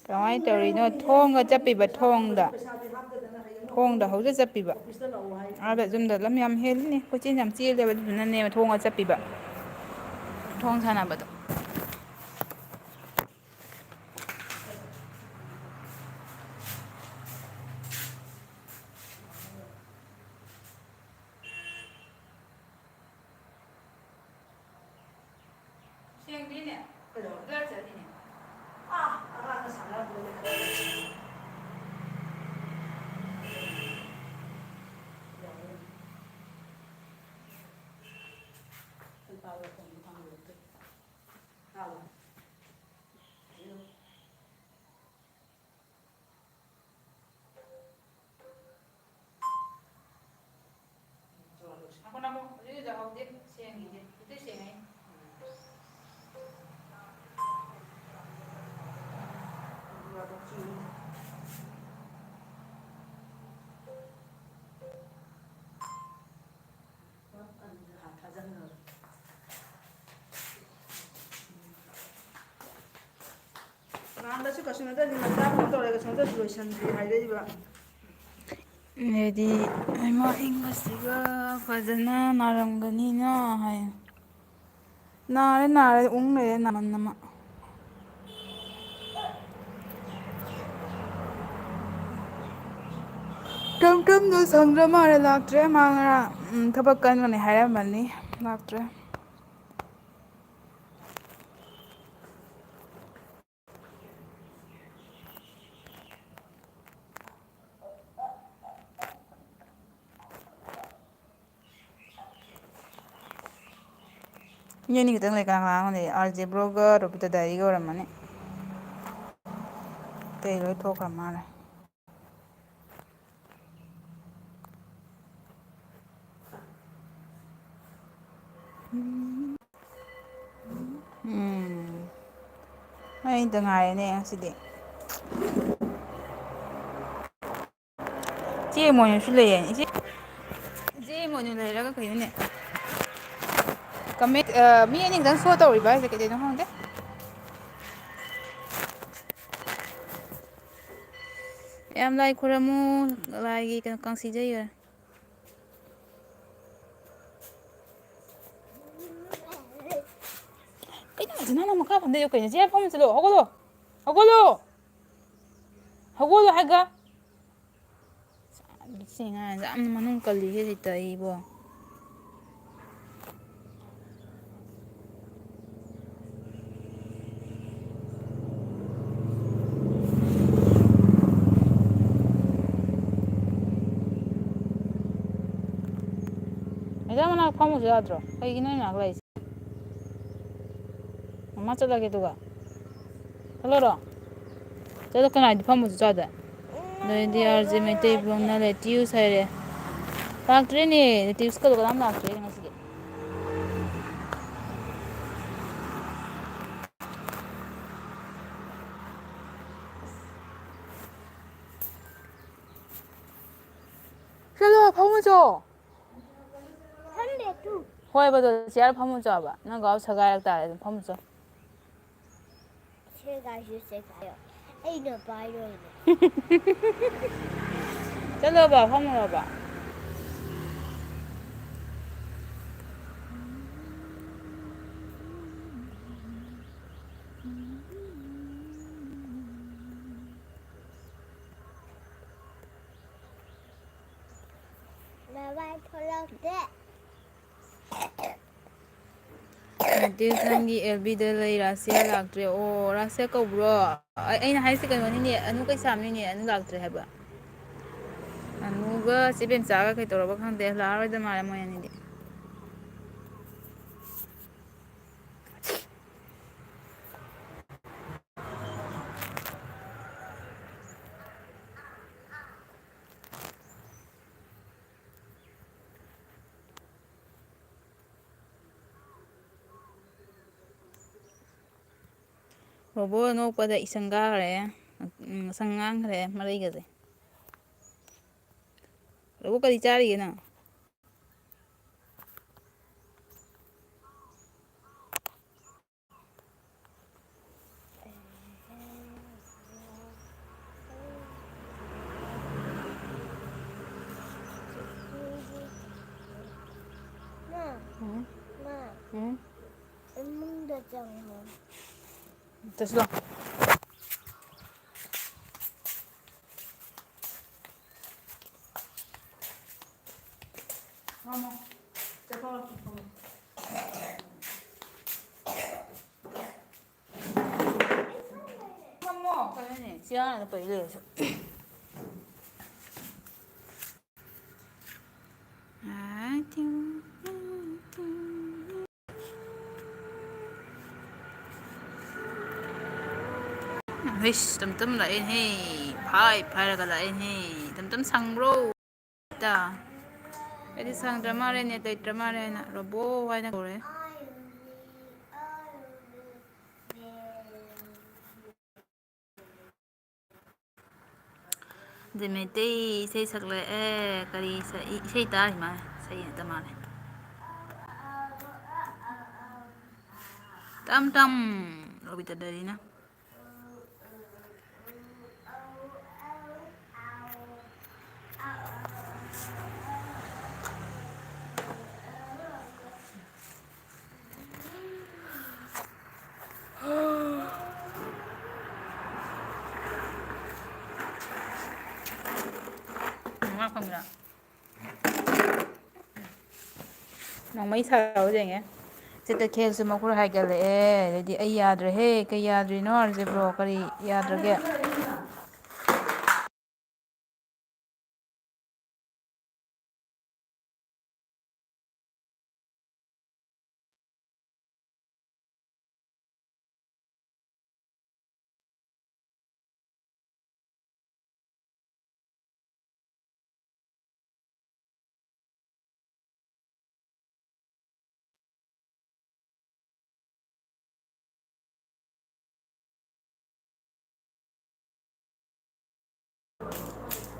ꯀꯃꯥꯏꯅ ꯇꯧꯔꯤꯅꯣ ꯊꯣꯡꯒ ꯆꯠꯄꯤꯕ ꯊꯣꯡꯗ ꯍꯧꯖꯤꯛ ꯆꯠꯄꯤꯕ ꯑꯥꯗ ꯌꯨꯝꯗ ꯂꯝ ꯌꯥꯝ ꯍꯦꯜꯂꯤꯅꯦ ꯀꯣꯏꯆꯦꯟ ꯌꯥꯝ ꯆꯦꯜꯂꯦꯕ ꯑꯗꯨꯗꯨꯅꯅꯦꯕ ꯊꯣꯡꯉ ꯆꯠꯄꯤꯕ ꯊꯣꯡ ꯁꯥꯟꯅꯕꯗꯣ ꯁꯦꯡꯗꯤꯅꯦ ꯕ꯭ꯂꯔ ꯆꯠꯂꯤꯅꯦ ꯁꯦꯡꯉꯤꯁꯦ ꯍꯧꯖꯤꯛ ꯁꯦꯡꯉꯦ ꯅꯍꯥꯟꯗꯁꯨ ꯀꯩꯁꯨ ꯅꯠꯇꯗꯤ ꯃꯆꯥ ꯀꯩꯅꯣ ꯇꯧꯔꯒ ꯁꯣꯝꯗꯁꯨ ꯂꯣꯏꯁꯟꯗ꯭ꯔꯤ ꯍꯥꯏꯔꯛꯏꯕ ꯍꯥꯏꯗꯤ ꯏꯃꯥ ꯏꯪꯕꯁꯤꯒ ꯐꯖꯅ ꯅꯥꯔꯝꯒꯅꯤꯅ ꯍꯥꯏ ꯅꯥꯔꯦ ꯎꯪ ꯂꯩꯔꯦ ꯅꯥꯃꯟꯗꯅ ꯇꯝꯗꯣ ꯁꯪꯗ꯭ꯔ ꯃꯥꯜꯂꯦ ꯂꯥꯛꯇ꯭ꯔꯦ ꯃꯥ ꯉꯔꯥꯡ ꯊꯕꯛ ꯀꯟꯕꯅꯦ ꯍꯥꯏꯔꯝꯕꯅꯤ ꯂꯥꯛꯇ꯭ꯔꯦ ꯃꯤ ꯑꯅꯤ ꯈꯛꯇꯪ ꯂꯩ ꯀꯅꯥ ꯀꯅꯥꯅꯣ ꯂꯩ ꯑꯥꯔꯖꯦꯕ꯭ꯔꯣꯒ ꯔꯣꯕꯤꯇꯥ ꯗꯥꯏꯔꯤꯒ ꯑꯣꯏꯔꯝꯃꯅꯤ ꯑꯇꯩ ꯂꯣꯏ ꯊꯣꯛꯈ꯭ꯔ ꯃꯥꯜꯂꯦ ꯑꯩꯇ ꯉꯥꯏꯔꯦꯅꯦ ꯉꯁꯤꯗꯤ ꯏꯆꯦ ꯏꯃꯣꯏꯅꯨꯁꯨ ꯂꯩꯌꯦ ꯏꯆꯦ ꯏꯃꯣꯏꯅꯨ ꯂꯩꯔꯒ ꯀꯩꯅꯣꯅꯦ ꯃꯤ ꯑꯅꯤ ꯈꯛꯇꯪ ꯁꯣ ꯇꯧꯔꯤꯕ ꯍꯥꯏꯁꯦ ꯀꯩꯗꯩꯅꯣ ꯈꯪꯗꯦ. ꯌꯥꯝ ꯂꯥꯏ ꯈꯣꯏꯔꯝꯃꯨ ꯂꯥꯏꯒꯤ ꯀꯩꯅꯣ ꯀꯥꯡꯁꯤꯖꯩ. ꯀꯩꯅꯣ ꯅꯪꯅ ꯃꯈꯥ ꯐꯝꯗꯣꯏꯗꯣ ꯀꯩꯅꯣ ꯆꯦꯌꯥꯔ ꯐꯝꯃ ꯆꯠꯂꯣ ꯍꯧꯒꯠꯂꯣ ꯍꯧꯒꯠꯂꯣ ꯍꯧꯒꯠꯂꯣ ꯍꯥꯏꯒ. ꯁꯤ ꯑꯉꯥꯡꯁꯦ ꯌꯥꯝꯅ ꯃꯅꯨꯡ ꯀꯜꯂꯤꯍꯦ ꯁꯤꯗ ꯑꯩꯕꯣ. ꯃꯦꯗꯥꯝ ꯃꯅꯥꯛ ꯐꯝꯃꯨꯁꯨ ꯌꯥꯗ꯭ꯔꯣ ꯀꯩꯒꯤꯅꯣ ꯅꯣꯏ ꯃꯅꯥꯛ ꯂꯩꯔꯤꯁꯦ. ꯃꯃꯥ ꯆꯠꯂꯒꯦ ꯑꯗꯨꯒ ꯆꯠꯂꯣꯔꯣ ꯆꯠꯂꯣ ꯀꯅꯥꯏꯗ ꯐꯝꯃꯨꯁꯨ ꯆꯥꯗ. ꯅꯣꯏꯗꯤ ꯑꯥꯔꯖꯦ ꯃꯩꯇꯩꯕ꯭ꯔꯣꯅ ꯂꯦꯇ꯭ꯌꯨꯁ ꯍꯥꯏꯔꯦ. ꯂꯥꯛꯇ꯭ꯔꯦꯅꯦ ꯂꯦꯇ꯭ꯌꯨꯁꯀꯗꯣ ꯀꯅꯥꯝ ꯂꯥꯛꯇ꯭ꯔꯦꯅꯦ ꯉꯁꯤꯗꯤ. ꯆꯠꯂꯣ ꯐꯝꯃꯨ ꯆꯣ. ꯍꯣꯏꯕ ꯑꯗꯣ ꯆꯤꯌꯥꯔ ꯐꯝꯃꯨ ꯆꯣꯕ ꯅꯪꯒꯥꯕꯨ ꯁꯒꯥꯏꯔꯛ ꯇꯥꯔꯦ ꯑꯗꯨꯝ ꯐꯝꯃꯨ ꯆꯣ. ꯁꯦꯒꯥꯏꯁꯨ ꯁꯦꯒꯥꯏꯌꯣ ꯑꯩꯅ ꯄꯥꯏꯔꯣꯏꯅꯦ. ꯆꯠꯂꯣꯕ ꯐꯝꯃꯨꯔꯣꯕ. ꯂꯋꯥꯏ ꯊꯣꯂꯛꯇꯦ. ꯅꯪꯒꯤ ꯑꯦꯜꯕꯤꯗ ꯂꯩ ꯔꯥꯁꯤꯌꯥ ꯂꯥꯛꯇ꯭ꯔꯦ ꯑꯣ ꯔꯥꯁꯤꯌꯥ ꯀꯧꯕ꯭ꯔꯣ ꯑꯩꯅ ꯍꯥꯏꯁꯦ ꯀꯩꯅꯣꯅꯤꯅꯦ ꯑꯅꯨ ꯀꯩꯁꯥꯝꯅꯤꯅꯦ ꯑꯅꯨ ꯂꯥꯛꯇ꯭ꯔꯦ ꯍꯥꯏꯕ. ꯑꯅꯨꯒ ꯆꯦꯕꯦꯝꯆꯥꯒ ꯀꯩꯗꯧꯔꯕ ꯈꯪꯗꯦ ꯂꯥꯛꯑꯔꯣꯏꯗ ꯃꯥꯜꯂꯦ ꯃꯣꯏ ꯑꯅꯤꯗꯤ. ꯕꯣꯕꯣ ꯅꯣꯛꯄꯗ ꯏꯁꯪ ꯀꯥꯈ꯭ꯔꯦ ꯉꯁꯪ ꯉꯥꯡꯈ꯭ꯔꯦ ꯃꯔꯩꯒꯁꯦ. ꯕꯣꯕꯣ ꯀꯔꯤ ꯆꯥꯔꯤꯒꯦ ꯅꯪ. ꯏꯃꯨꯡꯗ ꯆꯪꯉꯣ. ꯆꯠꯁꯤ ꯂꯥꯎ. ꯐꯝꯃꯣ ꯆꯠꯊꯣꯛꯔꯛꯀꯦ ꯐꯝꯃꯣ. ꯐꯝꯃꯣ ꯀꯩꯅꯣꯅꯦ ꯆꯤꯌꯥꯔꯗ ꯄꯩ ꯂꯩꯔꯁꯨ. ꯍꯩꯁ ꯇꯝꯇꯝ ꯂꯥꯛꯑꯦꯅꯦꯍꯦ ꯐꯥꯏꯔꯒ ꯂꯥꯛꯑꯦꯅꯦꯍꯦ ꯇꯝꯇꯝ ꯁꯪꯕ꯭ꯔꯣ. ꯑꯩꯗꯤ ꯁꯪꯗ꯭ꯔ ꯃꯥꯜꯂꯦ ꯅꯦꯠ ꯂꯩꯇ꯭ꯔ ꯃꯥꯜꯂꯦ ꯍꯥꯏꯅ ꯔꯣꯕꯣ ꯍꯥꯏꯅ ꯀꯧꯔꯛꯑꯦ. ꯑꯗꯩ ꯃꯩꯇꯩ ꯏꯁꯩ ꯁꯛꯂꯛꯑꯦ ꯀꯔꯤ ꯏꯁꯩ ꯇꯥꯔꯤ ꯃꯥꯜꯂꯦ ꯏꯁꯩ ꯉꯥꯛꯇ ꯃꯥꯜꯂꯦ. ꯇꯝ ꯇꯝ ꯔꯣꯕꯤꯇꯗꯔꯤꯅ. ꯃꯉꯥ ꯐꯪꯕ꯭ꯔꯥ ꯅꯣꯡꯃꯩ ꯁꯥꯔꯕ ꯌꯦꯡꯉꯦ. ꯁꯤ ꯇꯈꯦꯜꯁꯨ ꯃꯈꯨꯔ ꯍꯥꯏꯒꯠꯂꯛꯑꯦ ꯑꯗꯩꯗꯤ ꯑꯩ ꯌꯥꯗ꯭ꯔꯦꯍꯦ ꯀꯩ ꯌꯥꯗ꯭ꯔꯤꯅꯣ ꯑꯥꯔꯖꯦ ꯕ꯭ꯔꯣ ꯀꯔꯤ ꯌꯥꯗ꯭ꯔꯒꯦ.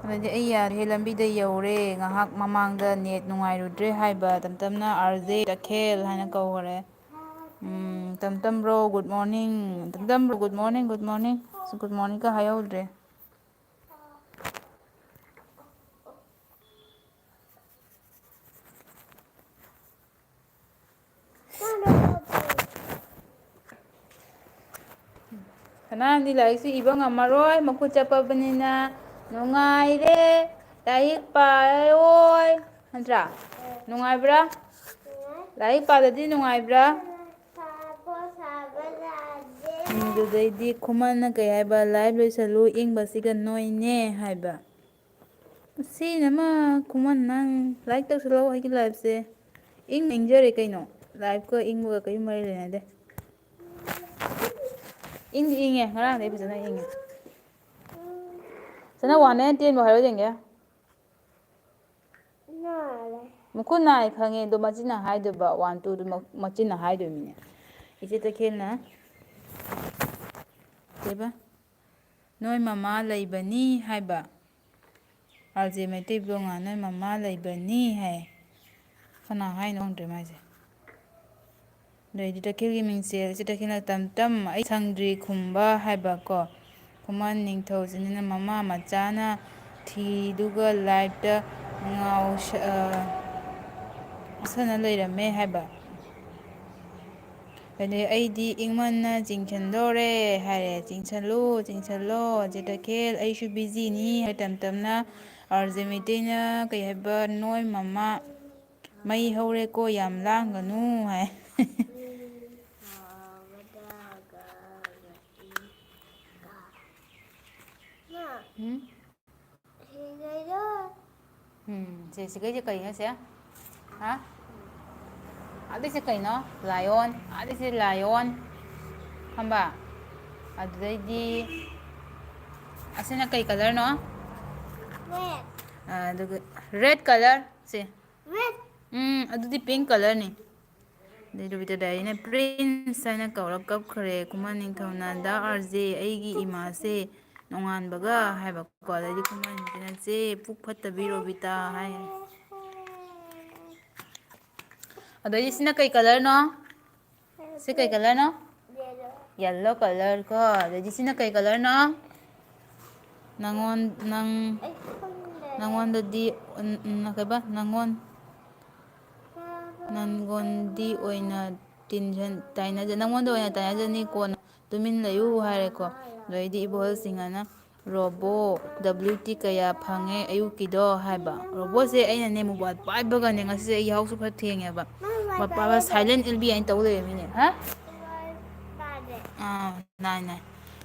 ꯑꯗꯩꯗꯤ ꯑꯩ ꯌꯥꯔꯦ ꯂꯝꯕꯤꯗ ꯌꯧꯔꯦ ꯉꯥꯏꯍꯥꯛ ꯃꯃꯥꯡꯗ ꯅꯦꯠ ꯅꯨꯡꯉꯥꯏꯔꯨꯗ꯭ꯔꯦ ꯍꯥꯏꯕ ꯇꯞꯅ ꯑꯥꯔꯖꯦ ꯇꯈꯦꯜ ꯍꯥꯏꯅ ꯀꯧꯈꯔꯦ ꯇꯝꯇꯝꯕ꯭ꯔꯣ ꯒꯨꯗ ꯃꯣꯔꯅꯤꯡ ꯇꯝꯇꯝꯕ꯭ꯔꯣ good morning good morning good ꯃꯣꯔꯅꯤꯡꯒ ꯍꯥꯏꯍꯧꯗ꯭ꯔꯦ ꯁꯅꯥꯅꯗꯤ ꯂꯥꯏꯔꯤꯛꯁꯤ ꯏꯕ ꯉꯝꯃꯔꯣꯏ ꯃꯈꯨꯠ ꯆꯠꯄꯕꯅꯤꯅ ꯅꯨꯡꯉꯥꯏꯔꯦ ꯂꯥꯏꯔꯤꯛ ꯄꯥꯔꯣꯏ ꯅꯠꯇ꯭ꯔꯥ ꯅꯨꯡꯉꯥꯏꯕ꯭ꯔꯥ ꯂꯥꯏꯔꯤꯛ ꯄꯥꯗꯗꯤ ꯅꯨꯡꯉꯥꯏꯕ꯭ꯔꯥ ꯑꯗꯨꯗꯩꯗꯤ ꯈꯨꯃꯟꯅ ꯀꯩ ꯍꯥꯏꯕ ꯂꯥꯏꯚ ꯂꯣꯏꯁꯜꯂꯨ ꯏꯪꯕꯁꯤꯒ ꯅꯣꯏꯅꯦ ꯍꯥꯏꯕ ꯁꯤꯅꯃ ꯈꯨꯃꯟ ꯅꯪ ꯂꯥꯏꯛ ꯇꯧꯁꯜꯂꯛꯑꯣ ꯑꯩꯒꯤ ꯂꯥꯏꯐꯁꯦ ꯏꯪꯖꯔꯦ ꯀꯩꯅꯣ ꯂꯥꯏꯐꯀ ꯏꯪꯕꯒ ꯀꯔꯤ ꯃꯔꯤ ꯂꯩꯅꯗꯦ ꯏꯪꯗꯤ ꯏꯪꯉꯦ ꯉꯔꯥꯡꯗꯩ ꯐꯖꯅ ꯏꯪꯉꯦ ꯐꯖꯅ 1 ꯗꯩꯅ 10 ꯐꯥꯎ ꯍꯥꯏꯔꯣ ꯌꯦꯡꯒꯦ ꯃꯈꯨꯠ ꯅꯥꯏ ꯈꯪꯉꯦ ꯑꯗꯣ ꯃꯆꯤꯟꯅ ꯍꯥꯏꯗꯣꯏꯕ 1 2 ꯗꯨ ꯃꯆꯤꯟꯅ ꯍꯥꯏꯗꯣꯏꯅꯤꯅꯦ ꯏꯆꯦ ꯇꯈꯦꯜꯅ ꯀꯩꯕ ꯅꯣꯏ ꯃꯃꯥ ꯂꯩꯕꯅꯤ ꯍꯥꯏꯕ ꯑꯥꯔꯖꯦ ꯃꯩꯇꯩꯕ꯭ꯂꯣꯉꯥ ꯅꯣꯏ ꯃꯃꯥ ꯂꯩꯕꯅꯤ ꯍꯥꯏ ꯀꯅꯥ ꯍꯥꯏꯅꯣ ꯈꯪꯗ꯭ꯔꯦ ꯃꯥꯏꯁꯦ ꯑꯗꯩꯗꯤ ꯇꯈꯦꯜꯒꯤ ꯃꯤꯡꯁꯦꯜ ꯏꯆꯦ ꯇꯈꯦꯜꯅ ꯇꯝ ꯑꯩ ꯁꯪꯗ꯭ꯔꯤ ꯈꯨꯝꯕ ꯍꯥꯏꯕꯀꯣ ꯈꯨꯃꯟ ꯅꯤꯡꯊꯧꯁꯤꯅꯤꯅ ꯃꯃꯥ ꯃꯆꯥꯅ ꯊꯤꯗꯨꯒ ꯂꯥꯏꯞꯇ ꯉꯥꯎꯁꯅ ꯂꯩꯔꯝꯃꯦ ꯍꯥꯏꯕ ꯑꯗꯩ ꯑꯩꯗꯤ ꯏꯪꯃꯟꯅ ꯆꯤꯡꯁꯤꯟꯗꯣꯔꯦ ꯍꯥꯏꯔꯦ ꯆꯤꯡꯁꯜꯂꯨ ꯆꯤꯡꯁꯜꯂꯣ ꯆꯦ ꯇꯈꯦꯜ ꯑꯩꯁꯨ ꯕꯤꯖꯤꯅꯤ ꯍꯥꯏ ꯇꯝꯅ ꯑꯥꯔꯖꯦ ꯃꯩꯇꯩꯅ ꯀꯩ ꯍꯥꯏꯕ ꯅꯣꯏ ꯃꯃꯥ ꯃꯩ ꯍꯧꯔꯦꯀꯣ ꯌꯥꯝ ꯂꯥꯡꯒꯅꯨ ꯍꯥꯏ ꯁꯤꯈꯩꯁꯦ ꯀꯩꯅꯣ ꯁꯦ ꯍꯥ ꯑꯗꯩꯁꯦ ꯀꯩꯅꯣ ꯂꯥꯏꯑꯣꯟ ꯑꯗꯩꯁꯦ ꯂꯥꯏꯑꯣꯟ ꯈꯪꯕ ꯑꯗꯨꯗꯩꯗꯤ ꯑꯁꯤꯅ ꯀꯩ ꯀꯂꯔꯅꯣ ꯑꯗꯨꯒ ꯔꯦꯠ ꯀꯂꯔ ꯁꯦ ꯑꯗꯨꯗꯤ ꯄꯤꯡ ꯀꯂꯔꯅꯤ ꯑꯗꯩ ꯔꯨꯕꯤꯇꯥ ꯗꯥꯏꯔꯤꯅ ꯄ꯭ꯔꯤꯟꯁ ꯍꯥꯏꯅ ꯀꯧꯔ ꯀꯞꯈ꯭ꯔꯦ ꯈꯨꯃꯟ ꯅꯤꯡꯊꯧꯅ ꯗꯥ ꯑꯥꯔꯖꯦ ꯑꯩꯒꯤ ꯏꯃꯥꯁꯦ ꯅꯣꯡꯉꯥꯟꯕꯒ ꯍꯥꯏꯕꯀꯣ ꯑꯗꯩꯗꯤ ꯈꯨꯃꯟ ꯅꯤꯡꯊꯧꯅ ꯄꯨꯛ ꯐꯠꯇꯕꯤ ꯔꯣꯕꯤꯇꯥ ꯍꯥꯏ ꯑꯗꯩꯗꯤ ꯁꯤꯅ ꯀꯩ ꯀꯂꯔꯅꯣ ꯁꯤ ꯀꯩ ꯀꯂꯔꯅꯣ ꯌꯦꯜꯂꯣ ꯀꯂꯔ ꯀꯣ ꯑꯗꯩꯗꯤ ꯁꯤꯅ ꯀꯩ ꯀꯂꯔꯅꯣ ꯅꯪꯉꯣꯟꯗꯗꯤ ꯀꯩꯕ ꯅꯪꯉꯣꯟꯗꯤ ꯑꯣꯏꯅ ꯅꯪꯉꯣꯟꯗ ꯑꯣꯏꯅ ꯇꯥꯏꯅꯖꯅꯤ ꯀꯣꯟꯅ ꯇꯨꯃꯤꯟ ꯂꯩꯌꯨ ꯍꯥꯏꯔꯦꯀꯣ ꯑꯗꯩꯗꯤ ꯏꯕꯣꯍꯜꯁꯤꯡꯍꯅ ꯔꯣꯕꯣ WT ꯀꯌꯥ ꯐꯪꯉꯦ ꯑꯌꯨꯛꯀꯤꯗꯣ ꯍꯥꯏꯕ ꯔꯣꯕꯣꯠꯁꯦ ꯑꯩꯅꯅꯦ ꯃꯣꯕꯥꯏꯜ ꯄꯥꯏꯕꯒꯅꯦ ꯉꯁꯤꯁꯦ ꯑꯩ ꯌꯥꯍꯧꯁꯨ ꯈꯔ ꯊꯦꯡꯉꯦꯕ ꯁꯥꯏꯂꯦꯟ LB ꯍꯥꯏꯅ ꯇꯧ ꯂꯩꯔꯝꯃꯤꯅꯦ ꯍꯥ ꯅꯥꯏ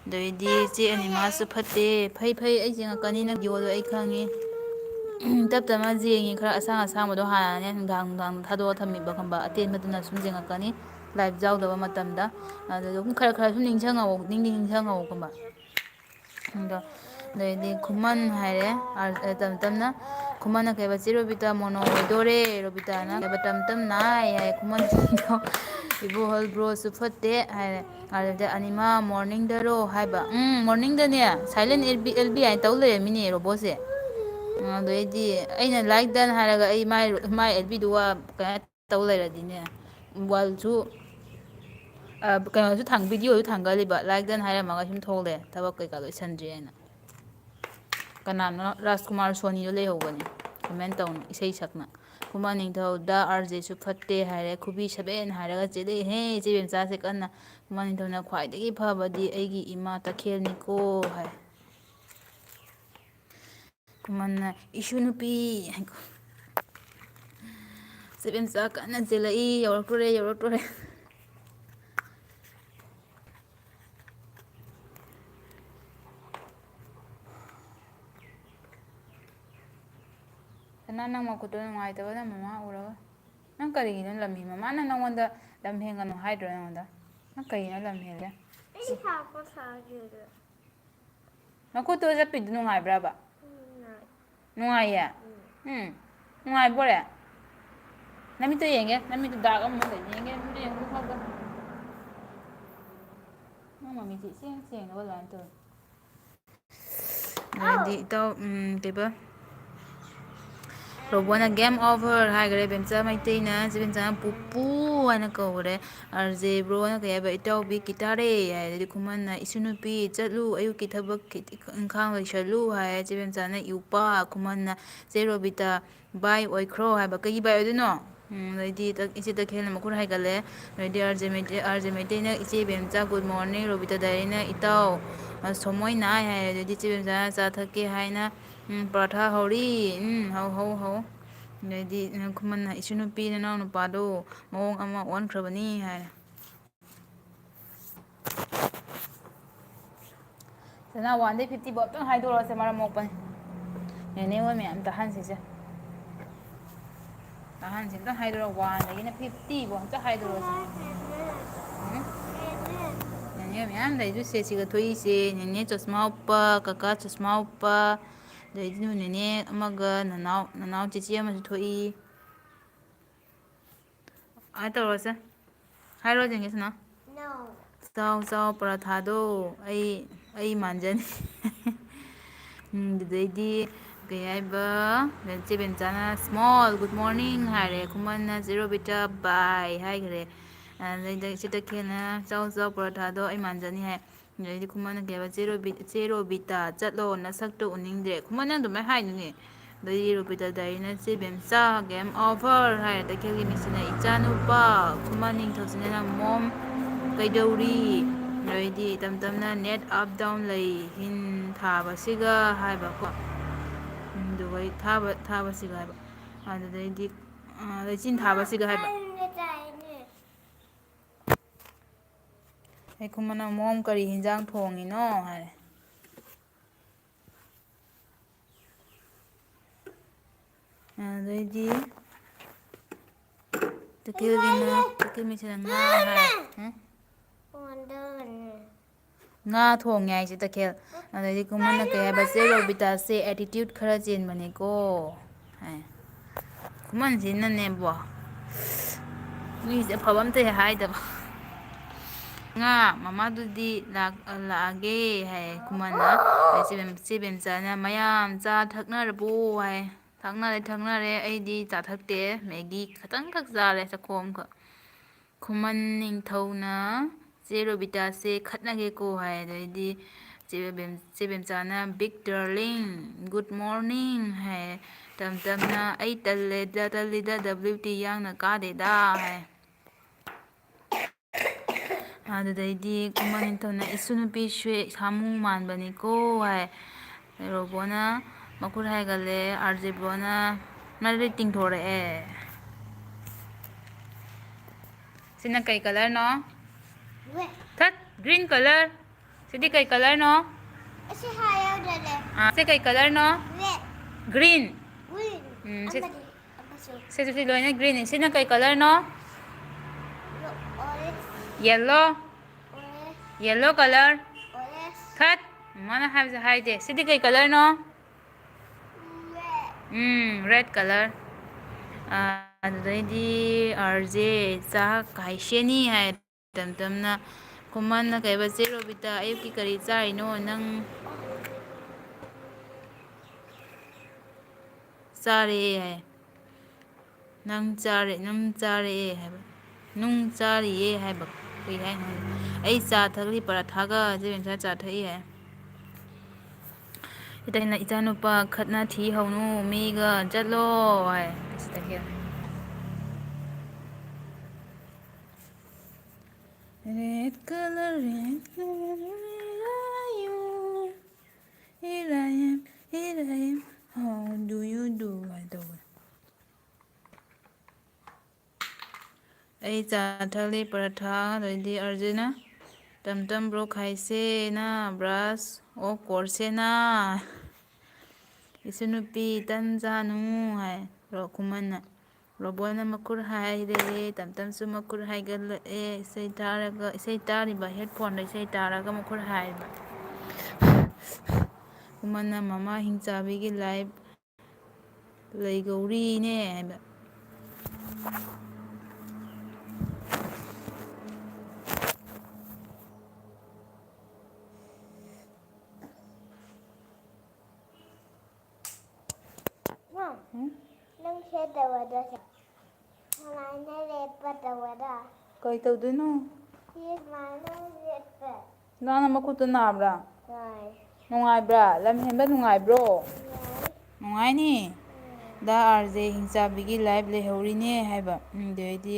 ꯑꯗꯩꯗꯤ ꯆꯦ ꯑꯅꯤꯃꯥꯁꯨ ꯐꯠꯇꯦ ꯐꯩ ꯑꯩ ꯌꯦꯡꯉꯛꯀꯅꯤ ꯅꯪ ꯌꯣꯜꯂꯣ ꯑꯩ ꯈꯪꯉꯤ ꯇꯞꯅ ꯌꯦꯡꯉꯤ ꯈꯔ ꯑꯁꯥꯡꯕꯗꯣ ꯍꯥꯟꯅꯅꯦ ꯅꯨꯡꯗꯥꯡ ꯊꯥꯗꯣꯛꯑ ꯊꯝꯃꯤꯕ ꯈꯪꯕ ꯑꯇꯦꯟꯕꯗꯨꯅ ꯁꯨꯝ ꯌꯦꯡꯉꯛꯀꯅꯤ ꯂꯥꯏꯚ ꯌꯥꯎꯗꯕ ꯃꯇꯝꯗ ꯑꯗꯨꯝ ꯈꯔ ꯁꯨꯝ ꯅꯤꯡꯁꯤꯡꯉꯛꯑꯣꯒꯨꯝꯕ ꯑꯗꯣ ꯑꯗꯩꯗꯤ ꯈꯨꯃꯟ ꯍꯥꯏꯔꯦ ꯇꯞꯅ ꯈꯨꯃꯟꯅ ꯀꯩꯕ ꯆꯦ ꯔꯣꯕꯤꯇꯥ ꯃꯣꯅꯣ ꯑꯣꯏꯗꯣꯔꯦ ꯔꯣꯕꯤꯇꯥꯅ ꯀꯩꯕ ꯇꯝ ꯅꯥꯏ ꯍꯥꯏ ꯈꯨꯃꯟꯗꯣ ꯏꯕꯣꯍꯜ ꯕ꯭ꯔꯣꯁꯨ ꯐꯠꯇꯦ ꯍꯥꯏꯔꯦ ꯑꯗꯨꯗ ꯑꯅꯤꯃꯥ ꯃꯣꯔꯅꯤꯡꯗꯔꯣ ꯍꯥꯏꯕ ꯃꯣꯔꯅꯤꯡꯗꯅꯦ ꯁꯥꯏꯂꯦꯟ LB ꯍꯥꯏꯅ ꯇꯧ ꯂꯩꯔꯝꯃꯤꯅꯦ ꯔꯣꯕꯣꯠꯁꯦ ꯑꯗꯩꯗꯤ ꯑꯩꯅ ꯂꯥꯏꯛ ꯗꯟ ꯍꯥꯏꯔꯒ ꯑꯩ ꯃꯥꯏ LBꯗꯨꯒ ꯀꯩꯅꯣ ꯇꯧ ꯂꯩꯔꯗꯤꯅꯦ ꯋꯥꯜꯁꯨ ꯀꯩꯅꯣꯁꯨ ꯚꯤꯗꯤꯑꯣꯁꯨ ꯊꯥꯡꯒꯠꯜꯂꯤꯕ ꯂꯥꯏꯛ ꯗꯟ ꯍꯥꯏꯔꯝꯃꯒ ꯁꯨꯝ ꯊꯣꯛꯂꯛꯑꯦ ꯊꯕꯛ ꯀꯩꯀꯥ ꯂꯣꯏꯁꯟꯗ꯭ꯔꯤ ꯍꯥꯏꯅ ꯀꯅꯥꯅꯣ ꯔꯥꯖꯀꯨꯃꯥꯔ ꯁꯣꯅꯤꯗꯣ ꯂꯩꯍꯧꯕꯅꯤ ꯀꯃꯦꯟ ꯇꯧꯅ ꯏꯁꯩ ꯁꯛꯅ ꯈꯨꯃꯟ ꯅꯤꯡꯊꯧꯗ ꯑꯥꯔꯖꯦꯁꯨ ꯐꯠꯇꯦ ꯍꯥꯏꯔꯦ ꯈꯨꯕꯤ 7 ꯍꯥꯏꯔꯒ ꯆꯦꯜꯂꯛꯑꯦꯍꯦ ꯆꯦꯕꯦꯝꯆꯥꯁꯦ ꯀꯟꯅ ꯈꯨꯃꯟ ꯅꯤꯡꯊꯧꯅ ꯈ꯭ꯋꯥꯏꯗꯒꯤ ꯐꯕꯗꯤ ꯑꯩꯒꯤ ꯏꯃꯥ ꯇꯈꯦꯜꯅꯤꯀꯣ ꯍꯥꯏ ꯈꯨꯃꯟꯅ ꯏꯁꯨ ꯅꯨꯄꯤ ꯆꯦꯕꯦꯝꯆꯥ ꯀꯟꯅ ꯆꯦꯜꯂꯛꯏ ꯌꯧꯔꯛꯇꯣꯔꯦ ꯅꯪ ꯃꯈꯨꯠꯇꯣ ꯅꯨꯡꯉꯥꯏꯇꯕ ꯅꯪ ꯃꯃꯥ ꯎꯔꯒ ꯅꯪ ꯀꯔꯤꯒꯤꯅꯣ ꯂꯝꯍꯤ ꯃꯃꯥꯅ ꯅꯪꯉꯣꯟꯗ ꯂꯝ ꯍꯦꯟꯒꯅꯨ ꯍꯥꯏꯗ꯭ꯔꯣ ꯅꯪꯉꯣꯟꯗ ꯅꯪ ꯀꯔꯤꯒꯤꯅꯣ ꯂꯝ ꯍꯦꯜꯂꯦ ꯅꯈꯨꯠꯇꯣ ꯆꯠꯄꯤꯗꯣ ꯅꯨꯡꯉꯥꯏꯕ꯭ꯔꯕ ꯅꯨꯡꯉꯥꯏꯌꯦ ꯅꯨꯡꯉꯥꯏꯕꯣꯔꯦ ꯅꯃꯤꯠꯇꯣ ꯌꯦꯡꯒꯦ ꯅꯃꯤꯠꯇꯣ ꯗꯥꯛ ꯑꯃ ꯂꯩ ꯌꯦꯡꯒꯦ ꯅꯃꯤꯠꯇꯣ ꯌꯦꯡꯒꯦ ꯅꯪ ꯃꯃꯤꯠꯁꯦ ꯏꯁꯦꯡ ꯁꯦꯡꯗꯕ ꯑꯗꯨꯃꯥꯏꯅ ꯇꯧꯋꯤ ꯑꯗꯩꯗꯤ ꯏꯇꯥꯎ ꯀꯩꯕ ꯔꯣꯕꯣꯅ ꯒꯦꯝ ꯑꯣꯚꯔ ꯍꯥꯏꯈꯔꯦ, ꯕꯦꯝꯆꯥ ꯃꯩꯇꯩꯅ ꯆꯦꯕꯦꯝꯆꯥꯅ ꯄꯨꯄꯨ ꯍꯥꯏꯅ ꯀꯧꯈꯔꯦ, ꯑꯥꯔꯖꯦ ꯕ꯭ꯔꯣꯅ ꯀꯩ ꯍꯥꯏꯕ ꯏꯇꯥꯎꯕꯤ ꯀꯤꯇꯥꯔꯦ ꯍꯥꯏ, ꯑꯗꯩꯗꯤ ꯈꯨꯃꯟꯅ ꯏꯁꯨ ꯅꯨꯄꯤ ꯆꯠꯂꯨ ꯑꯌꯨꯛꯀꯤ ꯊꯕꯛ ꯏꯪꯈꯥꯡ ꯂꯣꯏꯁꯜꯂꯨ ꯍꯥꯏ, ꯆꯦꯕꯦꯝꯆꯥꯅ ꯏꯎꯄꯥ, ꯈꯨꯃꯟꯅ ꯆꯦ ꯔꯣꯕꯤꯇꯥ ꯕꯥꯏ ꯑꯣꯏꯈ꯭ꯔꯣ ꯍꯥꯏꯕ, ꯀꯩꯒꯤ ꯕꯥꯏ ꯑꯣꯏꯗꯣꯏꯅꯣ? ꯑꯗꯩꯗꯤ ꯏꯆꯦ ꯇꯈꯦꯜꯅ ꯃꯈꯨꯠ ꯍꯥꯏꯒꯠꯂꯦ, ꯑꯗꯩꯗꯤ ꯑꯥꯔꯖꯦ ꯃꯩꯇꯩꯅ ꯏꯆꯦ ꯕꯦꯝꯆꯥ ꯒꯨꯗ ꯃꯣꯔꯅꯤꯡ, ꯔꯣꯕꯤꯇꯥ ꯗꯥꯏꯔꯤꯅ ꯏꯇꯥꯎ ꯁꯣꯃꯣꯏ ꯅꯥꯏ ꯍꯥꯏ, ꯑꯗꯩꯗꯤ ꯆꯦ ꯕꯦꯝꯆꯥꯅ ꯆꯥ ꯊꯛꯀꯦ ꯍꯥꯏꯅ ꯄꯔꯥꯊꯥ ꯍꯧꯔꯤ, ꯍꯧ ꯍꯧ ꯍꯧ, ꯑꯗꯩꯗꯤ ꯈꯨꯃꯟꯅ ꯏꯁꯨ ꯅꯨꯄꯤ ꯅꯅꯥꯎ ꯅꯨꯄꯥꯗꯣ ꯃꯑꯣꯡ ꯑꯃ ꯑꯣꯟꯈ꯭ꯔꯕꯅꯤ ꯍꯥꯏ꯫ ꯁꯅꯥ 1 ꯗꯩ 50 ꯐꯥꯎ ꯑꯝꯇꯪ ꯍꯥꯏꯗꯣꯔꯛꯑꯣꯁꯦ, ꯃꯔꯝ ꯃꯣꯛꯄꯅꯤ, ꯅꯦꯅꯦ ꯍꯣꯏ ꯃꯌꯥꯝ ꯇꯥꯍꯟꯁꯤꯁꯦ, ꯇꯥꯍꯟꯁꯤ ꯑꯝꯇꯪ ꯍꯥꯏꯗꯣꯔꯛꯑꯣ, 1 ꯗꯒꯤꯅ 50 ꯐꯥꯎ ꯑꯝꯇ ꯍꯥꯏꯗꯣꯔꯛꯑꯣꯁꯦ, ꯅꯦꯅꯦ ꯃꯌꯥꯝ ꯂꯩꯗꯨꯁꯦ, ꯁꯤꯒ ꯊꯣꯛꯏꯁꯦ ꯅꯦꯅꯦ ꯆꯣꯁꯃꯥ ꯎꯞꯄ, ꯀꯀꯥ ꯆꯣꯁꯃꯥ ꯎꯞꯄ, ꯑꯗꯩꯗꯤ ꯅꯦꯅꯦ ꯑꯃꯒ ꯅꯅꯥꯎ ꯆꯤꯆꯦ ꯑꯃꯁꯨ ꯊꯣꯛꯏ, ꯑꯗꯨꯃꯥꯏꯅ ꯇꯧꯔꯁꯦ, ꯍꯥꯏꯔꯣ ꯖꯦꯡꯒꯤꯁꯅꯥ, ꯆꯥꯎ ꯆꯥꯎ ꯄꯔꯥꯊꯥꯗꯣ ꯑꯩ ꯃꯥꯟꯖꯅꯤ, ꯑꯗꯨꯗꯩꯗꯤ ꯀꯩ ꯍꯥꯏꯕ ꯆꯦ ꯕꯦꯝꯆꯥꯅ ꯁ꯭ꯃꯣꯜ ꯒꯨꯗ ꯃꯣꯔꯅꯤꯡ ꯍꯥꯏꯔꯦ, ꯈꯨꯃꯟꯅ ꯆꯦ ꯔꯣꯕꯤꯇꯥ ꯕꯥꯏ ꯍꯥꯏꯈꯔꯦ, ꯑꯗꯩꯗ ꯏꯆꯦ ꯇꯈꯦꯜꯅ ꯆꯥꯎ ꯆꯥꯎ ꯄꯔꯥꯊꯥꯗꯣ ꯑꯩ ꯃꯥꯟꯖꯅꯤ ꯍꯥꯏ, ꯑꯗꯩꯗꯤ ꯈꯨꯃꯟꯅ ꯀꯩ ꯍꯥꯏꯕ ꯆꯦ ꯔꯣꯕꯤꯇꯥ ꯆꯠꯂꯣ ꯅꯁꯛꯇꯣ ꯎꯅꯤꯡꯗ꯭ꯔꯦ, ꯈꯨꯃꯟ ꯅꯪ ꯑꯗꯨꯃꯥꯏꯅ ꯍꯥꯏꯅꯨꯅꯦ, ꯑꯗꯩꯗꯤ ꯔꯣꯕꯤꯇꯥ ꯗꯥꯏꯔꯤꯅ ꯆꯦ ꯕꯦꯝꯆꯥ ꯒꯦꯝ ꯑꯣꯚꯔ ꯍꯥꯏꯔꯦ, ꯇꯈꯦꯜꯒꯤ ꯃꯤꯁꯤꯅ ꯏꯆꯥꯅꯨꯄꯥ, ꯈꯨꯃꯟ ꯅꯤꯡꯊꯧꯁꯤꯅ ꯃꯣꯝ ꯀꯩꯗꯧꯔꯤ, ꯑꯗꯩꯗꯤ ꯇꯞ ꯇꯞꯅ ꯅꯦꯠ ꯑꯞ ꯗꯥꯎꯟ ꯂꯩ, ꯍꯤꯟ ꯊꯥꯕꯁꯤꯒ ꯍꯥꯏꯕꯀꯣ, ꯑꯗꯨꯒ ꯊꯥꯕꯁꯤꯒ ꯍꯥꯏꯕ, ꯑꯗꯨꯗꯩꯗꯤ ꯂꯩꯆꯤꯟ ꯊꯥꯕꯁꯤꯒ ꯍꯥꯏꯕ, ꯑꯩ ꯈꯨꯃꯟꯅ ꯃꯣꯝ ꯀꯔꯤ ꯍꯤꯟꯖꯥꯡ ꯊꯣꯡꯉꯤꯅꯣ ꯍꯥꯏꯔꯦ, ꯑꯗꯩꯗꯤ ꯇꯈꯦꯜ ꯃꯤꯁꯤꯅ ꯉꯥ ꯍꯥꯏ, ꯉꯥ ꯊꯣꯡꯉꯦ ꯍꯥꯏ ꯆꯦ ꯇꯈꯦꯜ, ꯑꯗꯩꯗꯤ ꯈꯨꯃꯟꯅ ꯀꯩ ꯍꯥꯏꯕ ꯆꯦ ꯔꯣꯕꯤꯇꯥꯁꯦ ꯑꯦꯇꯤꯇ꯭ꯌꯨꯠ ꯈꯔ ꯆꯦꯟꯕꯅꯤꯀꯣ ꯍꯥꯏ, ꯈꯨꯃꯟꯁꯤꯅꯅꯦꯕꯣ ꯃꯤꯁꯦ ꯑꯐꯕ ꯑꯝꯇ ꯍꯦꯛ ꯍꯥꯏꯗꯕ, ꯉꯥ ꯃꯃꯥꯗꯨꯗꯤ ꯂꯥꯛꯑꯒꯦ ꯍꯥꯏ, ꯈꯨꯃꯟꯅ ꯆꯦ ꯕꯦꯝꯆꯥꯅ ꯃꯌꯥꯝ ꯆꯥ ꯊꯛꯅꯔꯕꯣ ꯍꯥꯏ, ꯊꯛꯅꯔꯦ ꯑꯩꯗꯤ ꯆꯥ ꯊꯛꯇꯦ, ꯃꯦꯒꯤ ꯈꯛꯇꯪꯈꯛ ꯆꯥꯔꯦ ꯆꯈꯣꯝ ꯑꯃꯈꯛ, ꯈꯨꯃꯟ ꯅꯤꯡꯊꯧꯅ ꯆꯦ ꯔꯣꯕꯤꯇꯥꯁꯦ ꯈꯠꯅꯒꯦꯀꯣ ꯍꯥꯏ, ꯑꯗꯩꯗꯤ ꯆꯦ ꯕꯦꯝꯆꯥꯅ ꯕꯤꯛ ꯗꯔꯂꯤꯡ ꯒꯨꯗ ꯃꯣꯔꯅꯤꯡ ꯍꯥꯏ, ꯇꯞ ꯇꯞꯅ ꯑꯩ ꯇꯜꯂꯤꯗ WT ꯌꯥꯡꯅ ꯀꯥꯗꯦꯗ ꯍꯥꯏ, ꯑꯗꯨꯗꯩꯗꯤ ꯈꯨꯃꯟ ꯅꯤꯡꯊꯧꯅ ꯏꯁꯨ ꯅꯨꯄꯤ ꯁꯥꯃꯨ ꯃꯥꯟꯕꯅꯤꯀꯣ ꯍꯥꯏ, ꯔꯣꯕꯣꯅ ꯃꯈꯨꯠ ꯍꯥꯏꯒꯠꯂꯦ, ꯑꯥꯔꯖꯦ ꯕ꯭ꯔꯣꯅ ꯃꯔꯩ ꯇꯤꯡꯊꯣꯔꯛꯑꯦ, ꯁꯤꯅ ꯀꯩ ꯀꯂꯔꯅꯣ? ꯊꯠ ꯒ꯭ꯔꯤꯟ ꯀꯂꯔ, ꯁꯤꯗꯤ ꯀꯩ ꯀꯂꯔꯅꯣ? ꯁꯤ ꯀꯩ ꯀꯂꯔꯅꯣ? ꯒ꯭ꯔꯤꯟ, ꯁꯤ ꯂꯣꯏꯅ ꯒ꯭ꯔꯤꯟꯅꯤ, ꯁꯤꯅ ꯀꯩ ꯀꯂꯔꯅꯣ? ꯌꯦꯜꯂꯣ, ꯌꯦꯜꯂꯣ ꯀꯂꯔ, ꯊꯠ ꯃꯃꯥꯅ ꯍꯥꯏꯕꯁꯦ ꯍꯥꯏꯗꯦ, ꯁꯤꯗꯤ ꯀꯩ ꯀꯂꯔꯅꯣ? ꯔꯦꯗ ꯀꯂꯔ, ꯑꯗꯨꯗꯩꯗꯤ ꯑꯥꯔꯖꯦ ꯆꯥꯛ ꯀꯥꯏꯁꯦꯅꯤ ꯍꯥꯏ, ꯇꯞ ꯇꯞꯅ ꯈꯨꯃꯟꯅ ꯀꯩꯕ ꯆꯦ ꯔꯣꯕꯤꯇꯥ ꯑꯌꯨꯛꯀꯤ ꯀꯔꯤ ꯆꯥꯔꯤꯅꯣ ꯅꯪ? ꯆꯥꯔꯦ ꯍꯥꯏ, ꯅꯪ ꯆꯥꯔꯦ ꯍꯥꯏꯕ, ꯅꯨꯡ ꯆꯥꯔꯤꯌꯦ ꯍꯥꯏꯕ, ꯀꯩ ꯍꯥꯏꯅꯣ ꯑꯩ ꯆꯥ ꯊꯛꯂꯤ ꯄꯔꯥꯊꯥꯒ ꯆꯦ ꯕꯦꯝꯆꯥ ꯆꯥ ꯊꯛꯏ ꯍꯥꯏ, ꯏꯆꯥꯅꯨꯄꯥ ꯈꯠꯅ ꯊꯤ ꯍꯧꯅꯨ ꯃꯤꯒ ꯆꯠꯂꯣ ꯍꯥꯏ, red colour here I am how do you do ꯍꯥꯏ ꯇꯧꯕꯅꯦ, ꯑꯩ ꯆꯥ ꯊꯛꯂꯤ ꯄꯔꯥꯊꯥ, ꯑꯗꯩꯗꯤ ꯑꯥꯔꯖꯦꯅ ꯇꯝ ꯇꯝ ꯕ꯭ꯔꯣ ꯈꯥꯏꯁꯦꯅ ꯕ꯭ꯔꯥꯁ ꯑꯣ ꯀꯣꯔꯁꯦꯅ, ꯏꯁꯨ ꯅꯨꯄꯤ ꯇꯟ ꯆꯥꯅꯨ ꯍꯥꯏ, ꯈꯨꯃꯟꯅ, ꯔꯣꯕꯣꯠꯅ ꯃꯈꯨꯠ ꯍꯥꯏꯔꯦ, ꯇꯞ ꯇꯞꯁꯨ ꯃꯈꯨꯠ ꯍꯥꯏꯒꯠꯂꯛꯑꯦ, ꯏꯁꯩ ꯇꯥꯔꯤꯕ ꯍꯦꯠꯐꯣꯟꯗ ꯏꯁꯩ ꯇꯥꯔꯒ ꯃꯈꯨꯠ ꯍꯥꯏꯕ, ꯈꯨꯃꯟꯅ ꯃꯃꯥ ꯍꯤꯡꯆꯥꯕꯤꯒꯤ ꯂꯥꯏꯐ ꯂꯩꯒꯧꯔꯤꯅꯦ ꯍꯥꯏꯕ, Kꯩ tꯧꯗꯣꯏꯅꯣ? ꯅꯪꯅ ꯃꯈꯨꯠꯇꯣ ꯅꯥꯕ꯭ꯔꯥ? ꯅꯨꯡꯉꯥꯏꯕ꯭ꯔꯥ? ꯂꯝ ꯍꯦꯟꯕ ꯅꯨꯡꯉꯥꯏꯕ꯭ꯔꯣ? ꯅꯨꯡꯉꯥꯏꯅꯤ. ꯗ ꯑꯥꯔꯖꯦ ꯍꯤꯡꯆꯥꯕꯤꯒꯤ ꯂꯥꯏꯐ ꯂꯩꯍꯧꯔꯤꯅꯦ ꯍꯥꯏꯕ꯫ ꯑꯗꯩꯗꯤ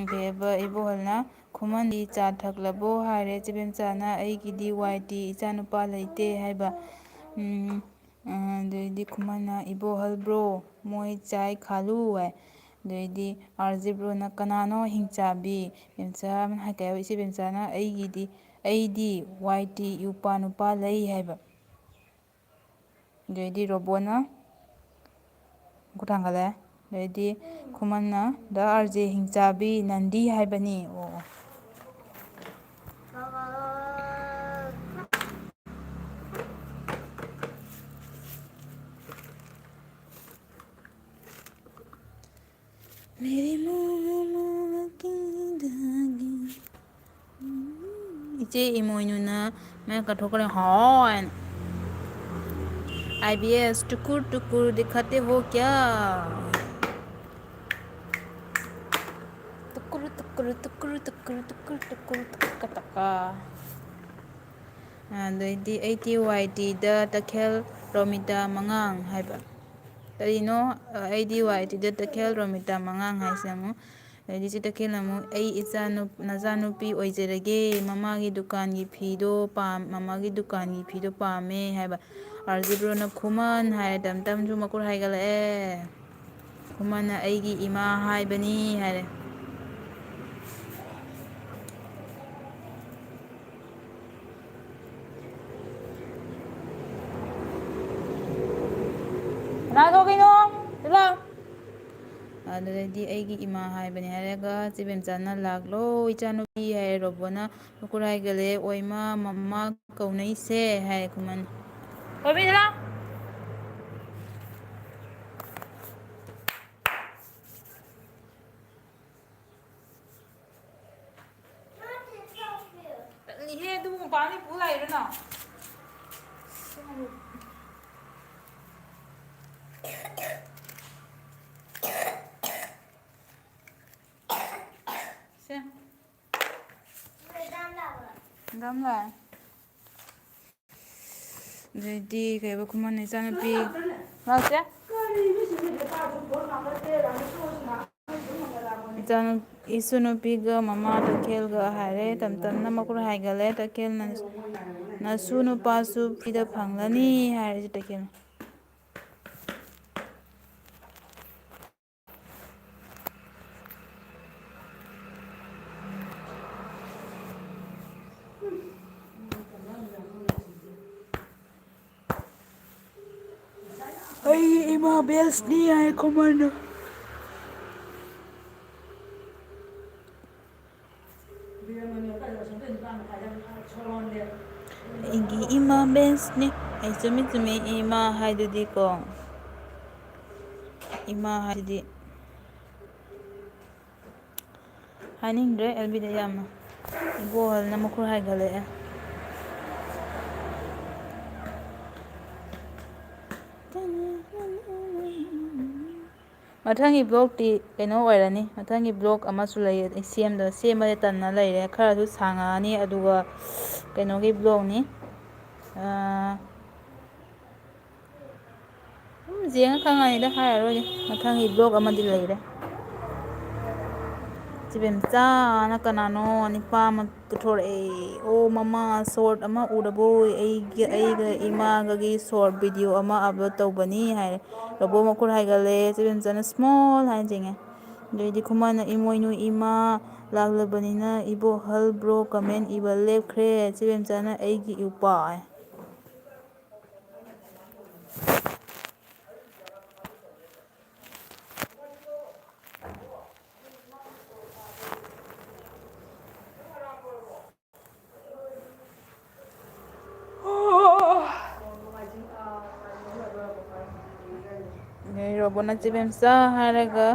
ꯀꯩꯕ ꯏꯕꯣꯍꯜꯅ ꯈꯨꯃꯟꯗꯤ ꯆꯥ ꯊꯛꯂꯕꯣ ꯍꯥꯏꯔꯦ ꯆꯦꯕꯦꯝꯆꯥꯅ ꯑꯩꯒꯤꯗꯤ ꯋꯥꯏꯇꯤ ꯏꯆꯥꯅꯨꯄꯥ ꯂꯩꯇꯦ ꯍꯥꯏꯕ꯫ ꯑꯗꯩꯗꯤ ꯈꯨꯃꯟꯅ ꯏꯕꯣꯍꯜ ꯕ꯭ꯔꯣ ꯃꯣꯏ ꯆꯥꯏ ꯈꯥꯂꯨ ꯍꯥꯏ꯫ ꯑꯗꯩꯗꯤ ꯑꯥꯔꯖꯦ ꯕ꯭ꯔꯣꯅ ꯀꯅꯥꯅꯣ ꯍꯤꯡꯆꯥꯕꯤ? ꯏꯆꯦꯕꯦꯝꯆꯥꯅ ꯑꯩꯗꯤ ꯋꯥꯏꯇꯤ ꯏꯎꯄꯥ ꯅꯨꯄꯥ ꯂꯩ ꯍꯥꯏꯕ꯫ ꯑꯗꯩꯗꯤ ꯔꯣꯕꯣꯠꯅ ꯃꯈꯨꯠ ꯊꯥꯡꯒꯠꯂꯦ꯫ ꯑꯗꯩꯗꯤ ꯈꯨꯃꯟꯅ ꯗ ꯑꯥꯔꯖꯦ ꯍꯤꯡꯆꯥꯕꯤ ꯅꯟꯗꯤ ꯍꯥꯏꯕꯅꯤ꯫ ꯑꯣ ꯏꯆꯦ ꯏꯃꯣꯏꯅꯨꯅ ꯃꯌꯥ ꯀꯠꯊꯣꯛꯈ꯭ꯔꯦ ꯍꯥꯏꯅ꯫ IBS टुकुर टुकुर दिखाते हो क्या? टुकुर टुकुर टुकुर टुकुर टुकुर टुकुर टुकुर टका। ꯑꯗꯩꯗꯤ ATYTꯗ ꯇꯈꯦꯜ ꯔꯣꯃꯤꯇꯥ ꯃꯉꯥꯡ ꯍꯥꯏꯕ꯫ ꯀꯔꯤꯅꯣ ATYTꯗ ꯇꯈꯦꯜ ꯔꯣꯃꯤꯇꯥ ꯃꯉꯥꯡ ꯍꯥꯏꯁꯦ ꯑꯃꯨꯛ? ꯑꯗꯩꯗꯤ ꯏꯆꯦ ꯇꯈꯦꯜꯅ ꯑꯃꯨꯛ ꯑꯩ ꯅꯆꯥꯅꯨꯄꯤ ꯑꯣꯏꯖꯔꯒꯦ ꯃꯃꯥꯒꯤ ꯗꯨꯀꯥꯟꯒꯤ ꯐꯤꯗꯣ ꯄꯥꯝꯃꯦ ꯍꯥꯏꯕ꯫ ꯑꯥꯔꯖꯦ ꯕ꯭ꯔꯣꯅ ꯈꯨꯃꯟ ꯍꯥꯏꯔꯦ ꯇꯝꯇꯝꯁꯨ ꯃꯈꯨꯠ ꯍꯥꯏꯒꯠꯂꯛꯑꯦ꯫ ꯈꯨꯃꯟꯅ ꯑꯩꯒꯤ ꯏꯃꯥ ꯍꯥꯏꯕꯅꯤ ꯍꯥꯏꯔꯦ꯫ ꯀꯅꯥ ꯊꯣꯛꯏꯅꯣ? ꯂꯥꯎ꯫ ꯑꯗꯨꯗꯩꯗꯤ ꯑꯩꯒꯤ ꯏꯃꯥ ꯍꯥꯏꯕꯅꯤ ꯍꯥꯏꯔꯒ ꯆꯦꯕꯦꯝꯆꯥꯅ ꯂꯥꯛꯂꯣ ꯏꯆꯥꯅꯨꯄꯤ ꯍꯥꯏꯔꯦ꯫ ꯔꯣꯕꯣꯠꯅ ꯃꯈꯨꯠ ꯍꯥꯏꯒꯠꯂꯦ ꯑꯣꯏꯃꯥ ꯃꯃꯥ ꯀꯧꯅꯩꯁꯦ ꯍꯥꯏꯔꯦ ꯈꯨꯃꯟ꯫ ꯊꯣꯏꯕꯤ ꯂꯥꯎ꯫ ꯇꯠꯂꯤꯍꯦ ꯑꯗꯨꯕꯨ ꯃꯄꯥꯟꯗꯩ ꯄꯨ ꯂꯥꯛꯏꯔꯣ ꯅꯪ? ꯁꯦ ꯗꯝ ꯂꯥꯛꯑꯦ꯫ ꯑꯗꯩꯗꯤ ꯀꯩꯕ ꯈꯨꯃꯟꯅ ꯏꯆꯥꯅꯨꯄꯤ ꯂꯥꯛꯇꯦ? ꯏꯁꯨꯅꯨꯄꯤꯒ ꯃꯃꯥ ꯇꯈꯦꯜꯒ ꯍꯥꯏꯔꯦ꯫ ꯇꯝꯇꯝꯅ ꯃꯈꯨꯠ ꯍꯥꯏꯒꯠꯂꯦ꯫ ꯇꯈꯦꯜꯅ ꯅꯁꯨ ꯅꯨꯄꯥꯁꯨ ꯐ꯭ꯔꯤꯗ ꯐꯪꯂꯅꯤ ꯍꯥꯏꯔꯦ ꯇꯈꯦꯜꯅ꯫ ꯑꯩꯒꯤ ꯏꯃꯥ ꯕꯦꯁꯅꯤ ꯍꯥꯏ ꯈꯨꯃꯟꯅ꯫ ꯑꯩꯒꯤ ꯏꯃꯥ ꯕꯦꯁꯅꯤ ꯑꯩ ꯆꯨꯝꯃꯤ ꯆꯨꯝꯃꯤ ꯏꯃꯥ ꯍꯥꯏꯗꯨꯗꯤꯀꯣ ꯏꯃꯥ ꯍꯥꯏꯗꯨꯗꯤ ꯍꯥꯏꯅꯤꯡꯗ꯭ꯔꯦ ꯑꯦꯜꯕꯤꯗ ꯌꯥꯝꯅ꯫ ꯏꯕꯣꯍꯜꯅ ꯃꯈꯨꯠ ꯍꯥꯏꯒꯠꯂꯛꯑꯦ꯫ ꯃꯊꯪꯒꯤ ꯕ꯭ꯂꯣꯛꯇꯤ ꯀꯩꯅꯣ ꯑꯣꯏꯔꯅꯤ꯫ ꯃꯊꯪꯒꯤ ꯕ꯭ꯂꯣꯛ ꯑꯃꯁꯨ ꯂꯩ ꯑꯩ ꯁꯦꯝꯕꯗ ꯇꯟꯅ ꯂꯩꯔꯦ꯫ ꯈꯔꯁꯨ ꯁꯥꯡꯉꯛꯑꯅꯤ ꯑꯗꯨꯒ ꯀꯩꯅꯣꯒꯤ ꯕ꯭ꯂꯣꯛꯅꯤ꯫ ꯌꯦꯡꯉ ꯈꯪꯉꯅꯤꯗ ꯍꯥꯏꯔꯔꯣꯏꯒꯦ꯫ ꯃꯊꯪꯒꯤ ꯕ꯭ꯂꯣꯛ ꯑꯃꯗꯤ ꯂꯩꯔꯦ꯫ ꯆꯦꯕꯦꯝꯆꯥꯅ ꯀꯅꯥꯅꯣ ꯅꯤꯄꯥ ꯑꯃ ꯄꯨꯊꯣꯔꯛꯑꯦ꯫ ꯑꯣ ꯃꯃꯥ ꯁꯣꯔꯠ ꯑꯃ ꯎꯔꯕꯣ? ꯑꯩꯒ ꯏꯃꯥꯒꯒꯤ ꯁꯣꯔꯠ ꯚꯤꯗꯤꯑꯣ ꯑꯃ ꯑꯞꯂꯣꯗ ꯇꯧꯕꯅꯤ ꯍꯥꯏꯔꯦ꯫ ꯔꯣꯕꯣꯠ ꯃꯈꯨꯠ ꯍꯥꯏꯒꯠꯂꯦ꯫ ꯆꯦꯕꯦꯝꯆꯥꯅ ꯁ꯭ꯃꯣꯜ ꯍꯥꯏꯅ ꯆꯤꯡꯉꯦ꯫ ꯑꯗꯩꯗꯤ ꯈꯨꯃꯟꯅ ꯏꯃꯣꯏꯅꯨ ꯏꯃꯥ ꯂꯥꯛꯂꯕꯅꯤꯅ ꯏꯕꯣꯍꯜ ꯕ꯭ꯔꯣ ꯀꯃꯦꯟ ꯏꯕ ꯂꯦꯞꯈ꯭ꯔꯦ꯫ ꯆꯦꯕꯦꯝꯆꯥꯅ ꯑꯩꯒꯤ ꯏꯎꯄꯥ꯫ ꯔꯣꯕꯣꯠꯅ ꯆꯦꯕꯦꯝꯆꯥ ꯍꯥꯏꯔꯒ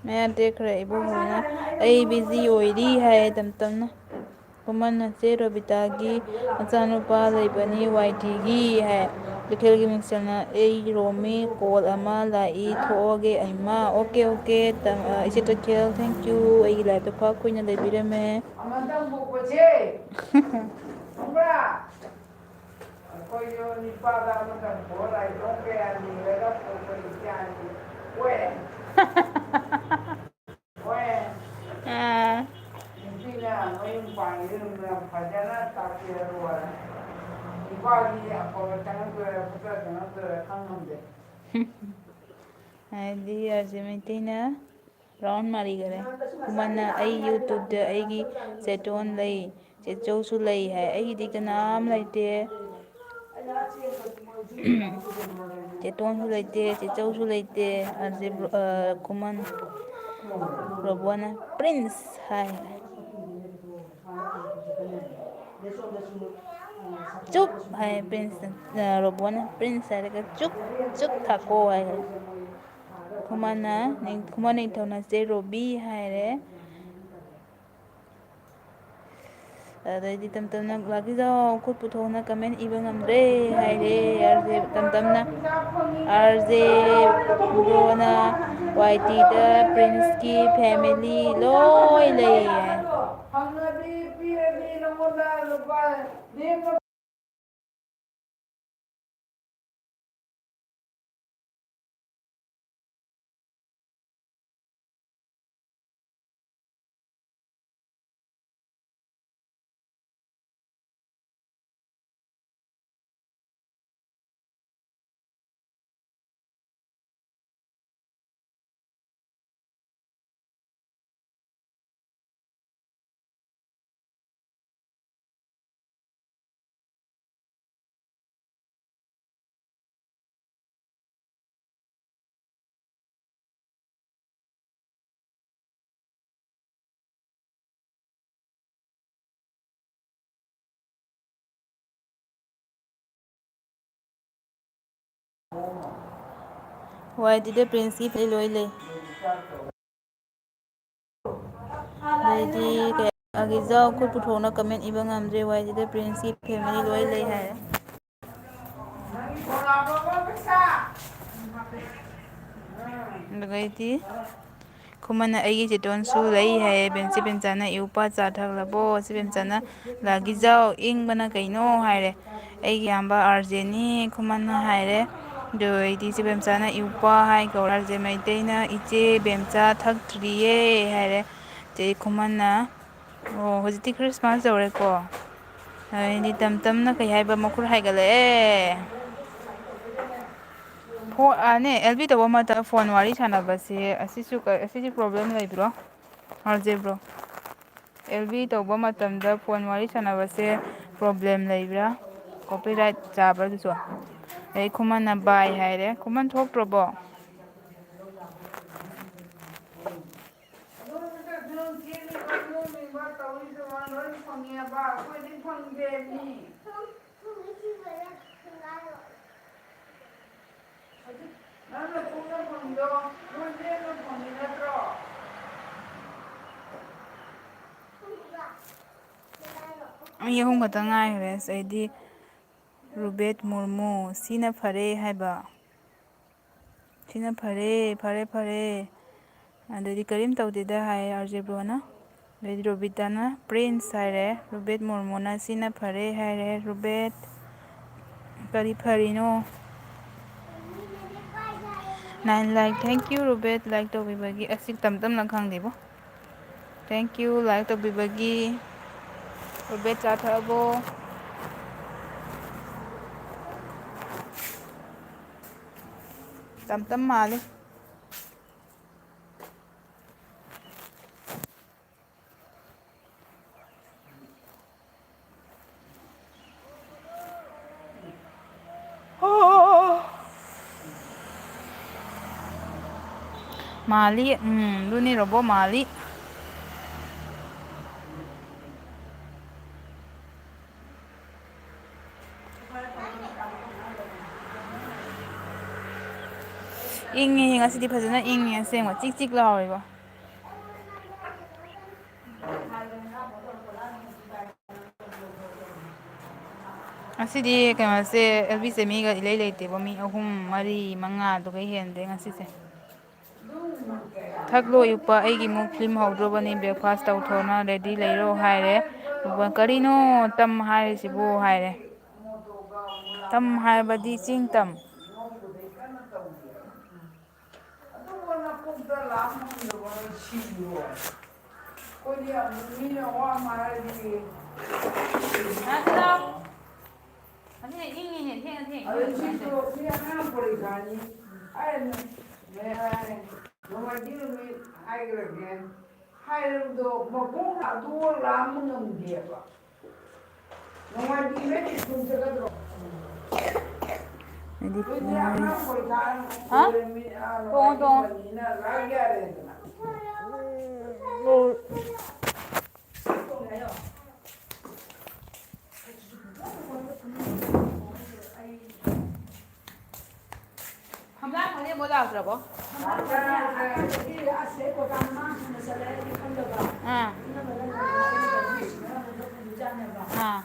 ꯃꯌꯥ ꯇꯦꯛꯈ꯭ꯔꯦ꯫ ꯏꯕꯣꯍꯜꯅ ꯑꯩ ꯕꯤꯖꯤ ꯑꯣꯏꯔꯤ ꯍꯥꯏꯌꯦ ꯇꯝꯇꯝꯅ꯫ ꯈꯨꯃꯟꯅ ꯆꯦ ꯔꯣꯕꯤꯇꯥꯒꯤ ꯃꯆꯥꯅꯨꯄꯥ ꯂꯩꯕꯅꯤ ꯋꯥꯏꯇꯤꯒꯤ ꯍꯥꯏ꯫ ꯂꯤꯈꯦꯜꯒꯤ ꯃꯤꯡꯁꯦꯜꯅ ꯑꯩ ꯔꯣꯃꯤ ꯀꯣꯜ ꯑꯃ ꯂꯥꯛꯏ ꯊꯣꯛꯑꯒꯦ ꯑꯩꯃ ꯑꯣꯀꯦ ꯑꯣꯀꯦ ꯏꯆꯦ ꯇꯈꯦꯜ ꯊꯦꯡꯀ꯭ꯌꯨ ꯑꯩꯒꯤ ꯂꯥꯏꯐꯇ ꯐ ꯀꯨꯏꯅ ꯂꯩꯕꯤꯔꯝꯃꯦ ꯑꯃꯇꯪ ꯄꯣꯛꯄꯁꯦ ꯈꯪꯕ꯭ꯔꯥ ꯑꯩꯈꯣꯏꯁꯨ ꯅꯤꯄꯥꯗ ꯑꯃꯇꯪ ꯄꯣꯛꯑ ꯂꯥꯏꯔꯤꯛ ꯀꯌꯥ ꯂꯤꯔꯒ ꯄꯣꯛꯄꯅꯤ ꯒ꯭ꯌꯥꯅꯤ ꯑꯣꯏꯔꯦ ꯑꯣꯏꯔꯦ ꯅꯨꯄꯤꯅ ꯃꯌꯨꯝ ꯄꯥꯟꯒꯤꯕꯗꯨꯅ ꯐꯖꯅ ꯇꯥꯛꯄꯤꯔ ꯂꯣꯏꯔꯦ ꯅꯨꯄꯥꯗꯤ ꯑꯐꯕ ꯆꯪꯉꯛꯇꯣꯏꯔꯥ ꯐꯠꯇꯕ ꯆꯪꯉꯛꯇꯣꯏꯔꯥ ꯈꯪ ꯉꯝꯗꯦ ꯍꯥꯏꯗꯤ ꯑꯔꯖꯦ ꯃꯩꯇꯩꯅ ꯔꯥꯎꯟ ꯃꯥꯔꯤꯈꯔꯦ ꯈꯨꯃꯟꯅ ꯑꯩ ꯌꯨꯇꯨꯕꯇ ꯑꯩꯒꯤ ꯆꯦꯇꯣꯟ ꯂꯩ ꯆꯦꯆꯧꯁꯨ ꯂꯩ ꯍꯥꯏ ꯑꯩꯒꯤꯗꯤ ꯀꯅꯥꯝ ꯂꯩꯇꯦ ꯆꯦꯇꯣꯟꯁꯨ ꯂꯩꯇꯦ ꯆꯦꯆꯧꯁꯨ ꯂꯩꯇꯦ ꯈꯨꯃꯟ ꯔꯣꯕꯣꯅ ꯄ꯭ꯔꯤꯟꯁ ꯍꯥꯏ ꯆꯨꯞ ꯍꯥꯏ ꯄ꯭ꯔꯤꯟꯁ ꯔꯣꯕꯣꯅ ꯄ꯭ꯔꯤꯟꯁ ꯍꯥꯏꯔꯒ ꯆꯨꯞ ꯆꯨꯞ ꯊꯥꯀꯣ ꯍꯥꯏꯈ꯭ꯔꯦ ꯈꯨꯃꯟ ꯅꯤꯡꯊꯧꯅ ꯔꯣꯕꯤ ꯍꯥꯏꯔꯦ ꯑꯗꯩꯗꯤ ꯇꯝ ꯇꯝꯅ ꯂꯥꯛꯀꯤꯖꯧ ꯈꯨꯠ ꯄꯨꯊꯣꯛꯅ ꯀꯃꯦꯟ ꯏꯕ ꯉꯝꯗ꯭ꯔꯦ ꯍꯥꯏꯔꯦ ꯇꯝ ꯇꯝꯅ ꯑꯥꯔꯖꯦ ꯕ꯭ꯔꯣꯅ ꯋꯥꯏ ꯇꯤꯗ ꯄ꯭ꯔꯤꯟꯁꯀꯤ ꯐꯦꯃꯤꯂꯤ ꯂꯣꯏ ꯂꯩ ꯍꯥꯏ ꯐꯪꯉꯗꯤ ꯄꯤꯔꯗꯤ ꯅꯉꯣꯟꯗ ꯂꯨꯄꯥ ꯂꯦꯝꯅ ꯋꯥꯏꯗꯤꯗ ꯄ꯭ꯔꯤꯟꯁꯀꯤ ꯐꯦꯃꯤꯂꯤ ꯂꯣꯏ ꯂꯩ ꯑꯗꯩꯗꯤ ꯑꯒꯤꯖꯥꯎ ꯈꯨꯠ ꯄꯨꯊꯣꯛꯅ ꯀꯃꯦꯟ ꯏꯕ ꯉꯝꯗ꯭ꯔꯦ ꯋꯥꯏꯗꯤꯗ ꯄ꯭ꯔꯤꯟꯁꯀꯤ ꯐꯦꯃꯤꯂꯤ ꯂꯣꯏ ꯂꯩ ꯍꯥꯏꯔꯦ ꯑꯗꯨꯒꯩꯗꯤ ꯈꯨꯃꯟꯅ ꯑꯩꯒꯤ ꯆꯦꯇꯣꯟꯁꯨ ꯂꯩ ꯍꯥꯏꯌꯦ ꯕꯦꯟꯁꯤ ꯕꯦꯟꯆꯥꯅ ꯏꯌꯨꯄꯥ ꯆꯥ ꯊꯛꯂꯕꯣ ꯁꯤ ꯕꯦꯟꯆꯥꯅ ꯂꯥꯒꯤꯖꯥꯎ ꯏꯪꯕꯅ ꯀꯩꯅꯣ ꯍꯥꯏꯔꯦ ꯑꯩꯒꯤ ꯏꯌꯥꯝꯕ ꯑꯥꯔꯖꯦꯅꯤ ꯈꯨꯃꯟꯅ ꯍꯥꯏꯔꯦ ꯑꯗꯨ ꯑꯩꯗꯤ ꯏꯆꯦ ꯕꯦꯝꯆꯥꯅ ꯏꯌꯨꯄꯥ ꯍꯥꯏꯈꯣ ꯑꯥꯔꯖꯦ ꯃꯩꯇꯩꯅ ꯏꯆꯦ ꯕꯦꯝꯆꯥ ꯊꯛꯇ꯭ꯔꯤꯌꯦ ꯍꯥꯏꯔꯦ ꯑꯗꯩ ꯈꯨꯃꯟꯅ ꯑꯣ ꯍꯧꯖꯤꯛꯇꯤ ꯈ꯭ꯔꯤꯁꯃꯥꯁ ꯌꯧꯔꯦꯀꯣ ꯑꯗꯩꯗꯤ ꯇꯝ ꯇꯝꯅ ꯀꯩ ꯍꯥꯏꯕ ꯃꯈꯨꯠ ꯍꯥꯏꯒꯠꯂꯛꯑꯦ ꯑꯦꯜ ꯕꯤ ꯇꯧꯕ ꯃꯇꯝꯗ ꯐꯣꯟ ꯋꯥꯔꯤ ꯁꯥꯟꯅꯕꯁꯦ ꯑꯁꯤꯁꯨ ꯄ꯭ꯔꯣꯕ꯭ꯂꯦꯝ ꯂꯩꯕ꯭ꯔꯣ ꯑꯥꯔꯖꯦ ꯕ꯭ꯔꯣ ꯑꯦꯜ ꯕꯤ ꯇꯧꯕ ꯃꯇꯝꯗ ꯐꯣꯟ ꯋꯥꯔꯤ ꯁꯥꯟꯅꯕꯁꯦ ꯄ꯭ꯔꯣꯕ꯭ꯂꯦꯝ ꯂꯩꯕ꯭ꯔꯥ ꯀꯣꯄꯤꯔꯥꯏꯠ ꯆꯥꯕ꯭ꯔꯥ ꯑꯗꯨꯁꯨ ꯑꯗꯩ ꯈꯨꯃꯟꯅ ꯕꯥꯏ ꯍꯥꯏꯔꯦ ꯈꯨꯃꯟ ꯊꯣꯛꯇ꯭ꯔꯕꯣ ꯂꯣꯏ ꯐꯪꯉꯦꯕ ꯑꯩꯈꯣꯏꯗꯤ ꯐꯪꯗꯦꯃꯤ ꯅꯪꯅ ꯄꯨꯟꯅ ꯐꯪꯉꯤꯗꯣ ꯅꯣꯏ ꯂꯦꯝꯅ ꯐꯪꯉꯤ ꯅꯠꯇ꯭ꯔꯣ ꯃꯤ ꯑꯍꯨꯝ ꯈꯛꯇ ꯉꯥꯏꯈ꯭ꯔꯦ ꯑꯩꯗꯤ ꯔꯨꯕꯦꯠ ꯃꯨꯔꯃꯨ ꯁꯤꯅ ꯐꯔꯦ ꯍꯥꯏꯕ ꯁꯤꯅ ꯐꯔꯦ ꯐꯔꯦ ꯐꯔꯦ ꯑꯗꯩꯗꯤ ꯀꯔꯤꯝ ꯇꯧꯗꯦꯗ ꯍꯥꯏꯌꯦ ꯑꯥꯔꯖꯦ ꯕ꯭ꯔꯣꯅ ꯑꯗꯩꯗꯤ ꯔꯣꯕꯤꯇꯥꯅ ꯄ꯭ꯔꯤꯟꯁ ꯍꯥꯏꯔꯦ ꯔꯨꯕꯦꯠ ꯃꯨꯔꯃꯨꯅ ꯁꯤꯅ ꯐꯔꯦ ꯍꯥꯏꯔꯦ ꯔꯨꯕꯦꯠ ꯀꯔꯤ ꯐꯔꯤꯅꯣ 9 ꯂꯥꯏꯛ ꯊꯦꯡꯀ꯭ꯌꯨ ꯔꯨꯕꯦꯠ ꯂꯥꯏꯛ ꯇꯧꯕꯤꯕꯒꯤ ꯑꯁꯤ ꯇꯝ ꯇꯝꯅ ꯈꯪꯗꯦꯕꯣ ꯊꯦꯡꯀ꯭ꯌꯨ ꯂꯥꯏꯛ ꯇꯧꯕꯤꯕꯒꯤ ꯔꯨꯕꯦꯠ ꯆꯥ ꯊꯛꯑꯕꯣ ꯇꯝ ꯇꯝ ꯃꯥꯜꯂꯤ ꯃꯥꯜꯂꯤ ꯑꯗꯨꯅꯤ ꯔꯣꯕꯣ ꯃꯥꯜꯂꯤ ꯏꯪꯉꯤ ꯉꯁꯤꯗꯤ ꯐꯖꯅ ꯏꯪꯉꯤ ꯑꯁꯦꯡꯕ ꯆꯤꯛ ꯆꯤꯛ ꯂꯥꯎꯔꯤꯕ ꯉꯁꯤꯗꯤ ꯀꯩꯅꯣꯁꯦ ꯑꯦꯜꯕꯤꯁꯦ ꯃꯤꯒ ꯏꯂꯩ ꯂꯩꯇꯦꯕ ꯃꯤ 3, 4, 5 ꯑꯗꯨꯒ ꯍꯦꯟꯗꯦ ꯉꯁꯤꯁꯦ ꯊꯛꯂꯣ ꯏꯌꯨꯄꯥ ꯑꯩꯒꯤꯃꯨꯛ ꯐꯤꯂꯝ ꯍꯧꯗ꯭ꯔꯣꯕꯅꯤ ꯕ꯭ꯔꯦꯛꯐꯥꯁ ꯇꯧꯊꯣꯛꯅ ꯔꯦꯗꯤ ꯂꯩꯔꯣ ꯍꯥꯏꯔꯦ ꯀꯔꯤꯅꯣ ꯇꯝ ꯍꯥꯏꯔꯤꯁꯤꯕꯨ ꯍꯥꯏꯔꯦ ꯇꯝ ꯍꯥꯏꯕꯗꯤ ꯆꯤꯡ ꯇꯝ ꯅꯣꯡꯃꯥꯏꯖꯤꯡ ꯅꯨꯃꯤꯠ ꯍꯥꯏꯈ꯭ꯔꯒꯦ ꯍꯥꯏꯔꯕꯗꯣ ꯃꯈꯣꯡ ꯍꯥꯛꯇꯣꯛꯑ ꯂꯥꯝꯕ ꯉꯝꯗꯦꯕ ꯅꯣꯡꯃꯥꯏꯖꯤꯡꯗꯗꯤ ꯁ꯭ꯀꯨꯜ ꯆꯠꯀꯗ꯭ꯔꯣ ꯍꯥꯏꯗꯤ ꯅꯣꯏꯗꯤ ꯑꯉꯥꯡ ꯄꯔꯤꯈꯥ ꯍꯥ ꯑꯣꯏꯔꯕꯅꯤꯅ ꯇꯣꯡꯉꯣ ꯇꯣꯡꯉꯣ ꯅꯣꯡꯃꯥꯏꯖꯤꯡꯅꯤꯅ ꯂꯥꯛ ꯌꯥꯔꯦꯗꯅ ꯑꯥ ꯑꯥ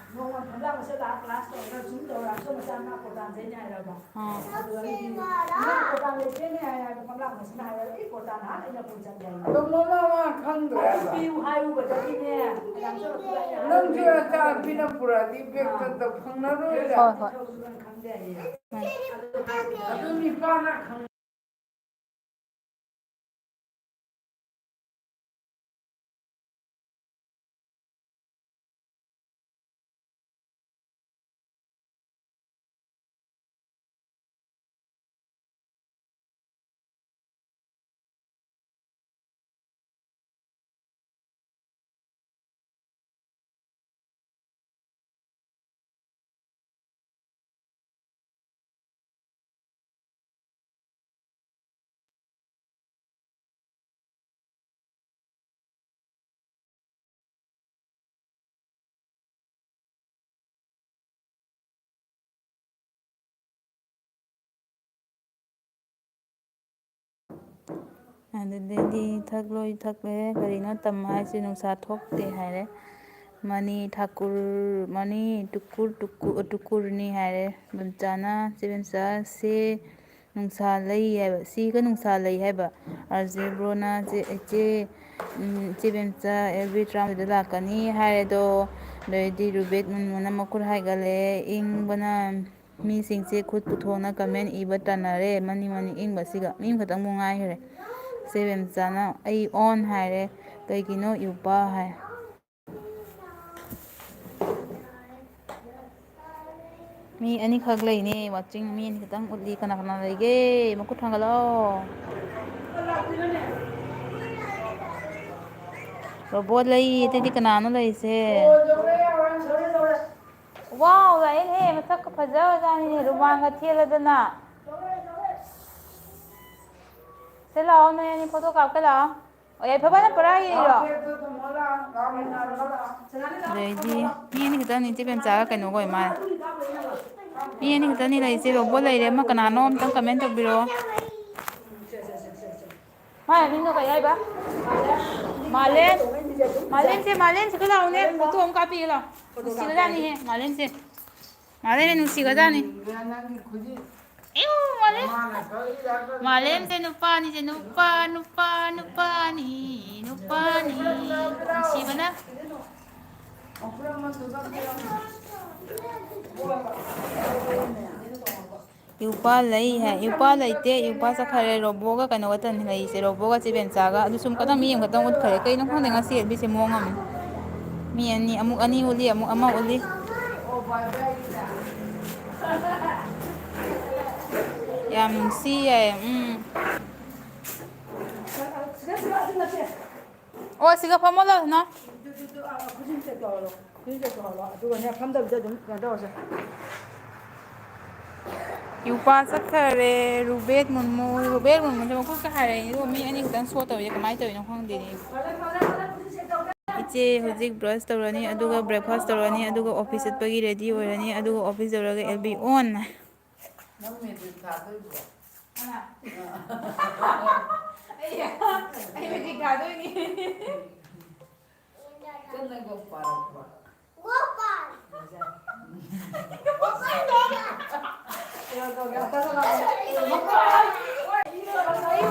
ꯅꯪꯁꯨ ꯑꯆꯥ ꯑꯄꯤꯅ ꯄꯨꯔꯛꯑꯗꯤ ꯕꯦꯛꯇ ꯐꯪꯅꯔꯣꯏꯗ ꯍꯣꯏ ꯍꯣꯏ ꯑꯗꯨ ꯅꯤꯄꯥꯅ ꯑꯗꯨꯗꯩꯗꯤ ꯊꯛꯂꯣꯏ ꯊꯛꯂꯦ ꯀꯔꯤꯅꯣ ꯇꯝ ꯍꯥꯏꯁꯤ ꯅꯨꯡꯁꯥ ꯊꯣꯛꯇꯦ ꯍꯥꯏꯔꯦ ꯃꯅꯤ ꯊꯥꯀꯨꯔ ꯃꯅꯤ ꯇꯨꯀꯨꯔꯅꯤ ꯍꯥꯏꯔꯦ ꯕꯟꯆꯥꯅ ꯆꯦꯕꯦꯟꯆꯥ ꯁꯤ ꯅꯨꯡꯁꯥ ꯂꯩ ꯍꯥꯏꯕ ꯁꯤꯒ ꯅꯨꯡꯁꯥ ꯂꯩ ꯍꯥꯏꯕ ꯑꯥꯔꯖꯦꯕ꯭ꯔꯣꯅ ꯆꯦꯕꯦꯝꯆꯥ ꯑꯦꯜꯕꯤ 12ꯗ ꯂꯥꯛꯀꯅꯤ ꯍꯥꯏꯔꯦꯗꯣ ꯑꯗꯩꯗꯤ ꯔꯨꯕꯦꯠ ꯃꯨꯟꯃꯨꯅ ꯃꯈꯨꯠ ꯍꯥꯏꯒꯠꯂꯦ ꯏꯪꯕꯅ ꯃꯤꯁꯤꯡꯁꯦ ꯈꯨꯠ ꯄꯨꯊꯣꯛꯅ ꯀꯃꯦꯟ ꯏꯕ ꯇꯥꯟꯅꯔꯦ ꯃꯅꯤ ꯏꯪꯕꯁꯤꯒ ꯃꯤ ꯑꯃꯈꯛꯇꯪꯕꯨ ꯉꯥꯏꯈ꯭ꯔꯦ ꯆꯦꯕꯦꯝꯆꯥꯅ ꯑꯩ ꯑꯣꯟ ꯍꯥꯏꯔꯦ ꯀꯩꯒꯤꯅꯣ ꯏꯎꯄꯥ ꯍꯥꯏ ꯃꯤ ꯑꯅꯤꯈꯛ ꯂꯩꯅꯦ ꯋꯥꯆꯤꯡ ꯃꯤ ꯑꯅꯤꯈꯛꯇꯪ ꯎꯠꯂꯤ ꯀꯅꯥ ꯀꯅꯥ ꯂꯩꯒꯦ ꯃꯈꯨꯠ ꯊꯥꯡꯒꯠꯂꯛꯑꯣ ꯔꯣꯕꯣꯠ ꯂꯩ ꯑꯇꯩꯗꯤ ꯀꯅꯥꯅꯣ ꯂꯩꯔꯤꯁꯦ ꯋꯥꯎ ꯂꯥꯛꯑꯦꯅꯦꯍꯦ ꯃꯁꯛꯀ ꯐꯖꯕꯖꯥꯠꯅꯤꯅꯦ ꯔꯨꯃꯥꯡꯒ ꯊꯦꯜꯂꯗꯅ ꯁꯤ ꯂꯥꯛꯑꯣ ꯅꯣꯏ ꯑꯅꯤ ꯐꯣꯇꯣ ꯀꯥꯞꯀꯦ ꯂꯥꯛꯑꯣ ꯌꯥꯏꯐꯕꯅ ꯄꯨꯔꯥ ꯏꯔꯤꯔꯣ ꯑꯗꯩꯗꯤ ꯃꯤ ꯑꯅꯤ ꯈꯛꯇꯅꯤ ꯆꯦꯕꯦꯝꯆꯥꯒ ꯀꯩꯅꯣꯒ ꯑꯣꯏ ꯃꯥꯜꯂꯦ ꯃꯤ ꯑꯅꯤ ꯈꯛꯇꯅꯤ ꯂꯩꯔꯤꯁꯦ ꯔꯣꯕꯣꯠ ꯂꯩꯔꯦ ꯑꯃ ꯀꯅꯥꯅꯣ ꯑꯝꯇꯪ ꯀꯃꯦꯟ ꯇꯧꯕꯤꯔꯛꯑꯣ ꯃꯥꯏ ꯃꯃꯤꯡꯗꯣ ꯀꯩ ꯍꯥꯏꯕ ꯃꯥꯂꯦꯝ ꯃꯥꯂꯦꯝꯁꯦ ꯈꯔ ꯂꯥꯛꯎꯅꯦ ꯐꯣꯇꯣ ꯑꯃ ꯀꯥꯞꯄꯤꯒꯦ ꯂꯥꯛꯑꯣ ꯅꯨꯡꯁꯤꯒ꯭ꯔꯖꯥꯠꯅꯤꯍꯦ ꯃꯥꯂꯦꯝꯁꯦ ꯅꯨꯡꯁꯤꯒ꯭ꯔꯖꯥꯠꯅꯤ ꯃꯥꯂꯦꯝꯁꯦ ꯅꯨꯄꯥꯅꯤꯁꯦ ꯅꯨꯄꯥꯅꯤ ꯅꯨꯡꯁꯤꯕꯅ ꯏꯎꯄꯥ ꯂꯩ ꯍꯥꯏ ꯏꯎꯄꯥ ꯂꯩꯇꯦ ꯏꯎꯄꯥ ꯆꯠꯈ꯭ꯔꯦ ꯔꯣꯕꯣꯒ ꯀꯩꯅꯣꯒꯇꯅꯤ ꯂꯩꯔꯤꯁꯦ ꯔꯣꯕꯣꯒ ꯆꯦꯕꯦꯟꯆꯥꯒ ꯑꯗꯨ ꯁꯨꯝ ꯃꯤ ꯑꯃꯈꯛꯇꯪ ꯎꯠꯈ꯭ꯔꯦ ꯀꯩꯅꯣ ꯈꯪꯗꯦ ꯉꯁꯤ ꯑꯦꯜꯕꯤꯁꯦ ꯃꯑꯣꯡ ꯑꯃꯅꯤ ꯃꯤ ꯑꯅꯤ ꯑꯃꯨꯛ ꯑꯅꯤ ꯎꯠꯂꯤ ꯑꯃꯨꯛ ꯑꯃ ꯎꯠꯂꯤ ꯌꯥꯝ ꯅꯨꯡꯁꯤ ꯌꯥꯏ ꯑꯣ ꯁꯤꯒ ꯐꯝꯃꯣ ꯂꯥꯎ ꯁꯤꯅ ꯑꯗꯨꯒꯅꯦ ꯐꯝꯗꯕꯤꯗ ꯑꯗꯨꯝ ꯀꯩꯅꯣ ꯇꯧꯔꯁꯦ ꯏꯎꯄꯥ ꯆꯠꯈꯔꯦ ꯔꯨꯕꯦꯠ ꯃꯨꯟꯃꯨꯁꯦ ꯃꯈꯨꯠꯀ ꯍꯥꯏꯔꯛꯏ ꯑꯗꯨꯒ ꯃꯤ ꯑꯅꯤ ꯈꯛꯇꯪ ꯁꯣ ꯇꯧꯔꯤꯁꯦ ꯀꯃꯥꯏꯅ ꯇꯧꯔꯤꯅꯣ ꯈꯪꯗꯦꯅꯦ ꯏꯆꯦ ꯍꯧꯖꯤꯛ ꯕ꯭ꯔꯁ ꯇꯧꯔꯅꯤ ꯑꯗꯨꯒ ꯕ꯭ꯔꯦꯛꯐꯥꯁט ꯇꯧꯔꯅꯤ ꯑꯗꯨꯒ ꯑꯣꯐꯤꯁ ꯆꯠꯄꯒꯤ ꯔꯦꯗꯤ ꯑꯣꯏꯔꯅꯤ ꯑꯗꯨꯒ ꯑꯣꯐꯤꯁ ꯌꯧꯔꯒ ꯑꯦꯜꯕꯤ ꯑꯣꯟ ꯑꯩ matric ꯊꯥꯗꯣꯏꯅꯤ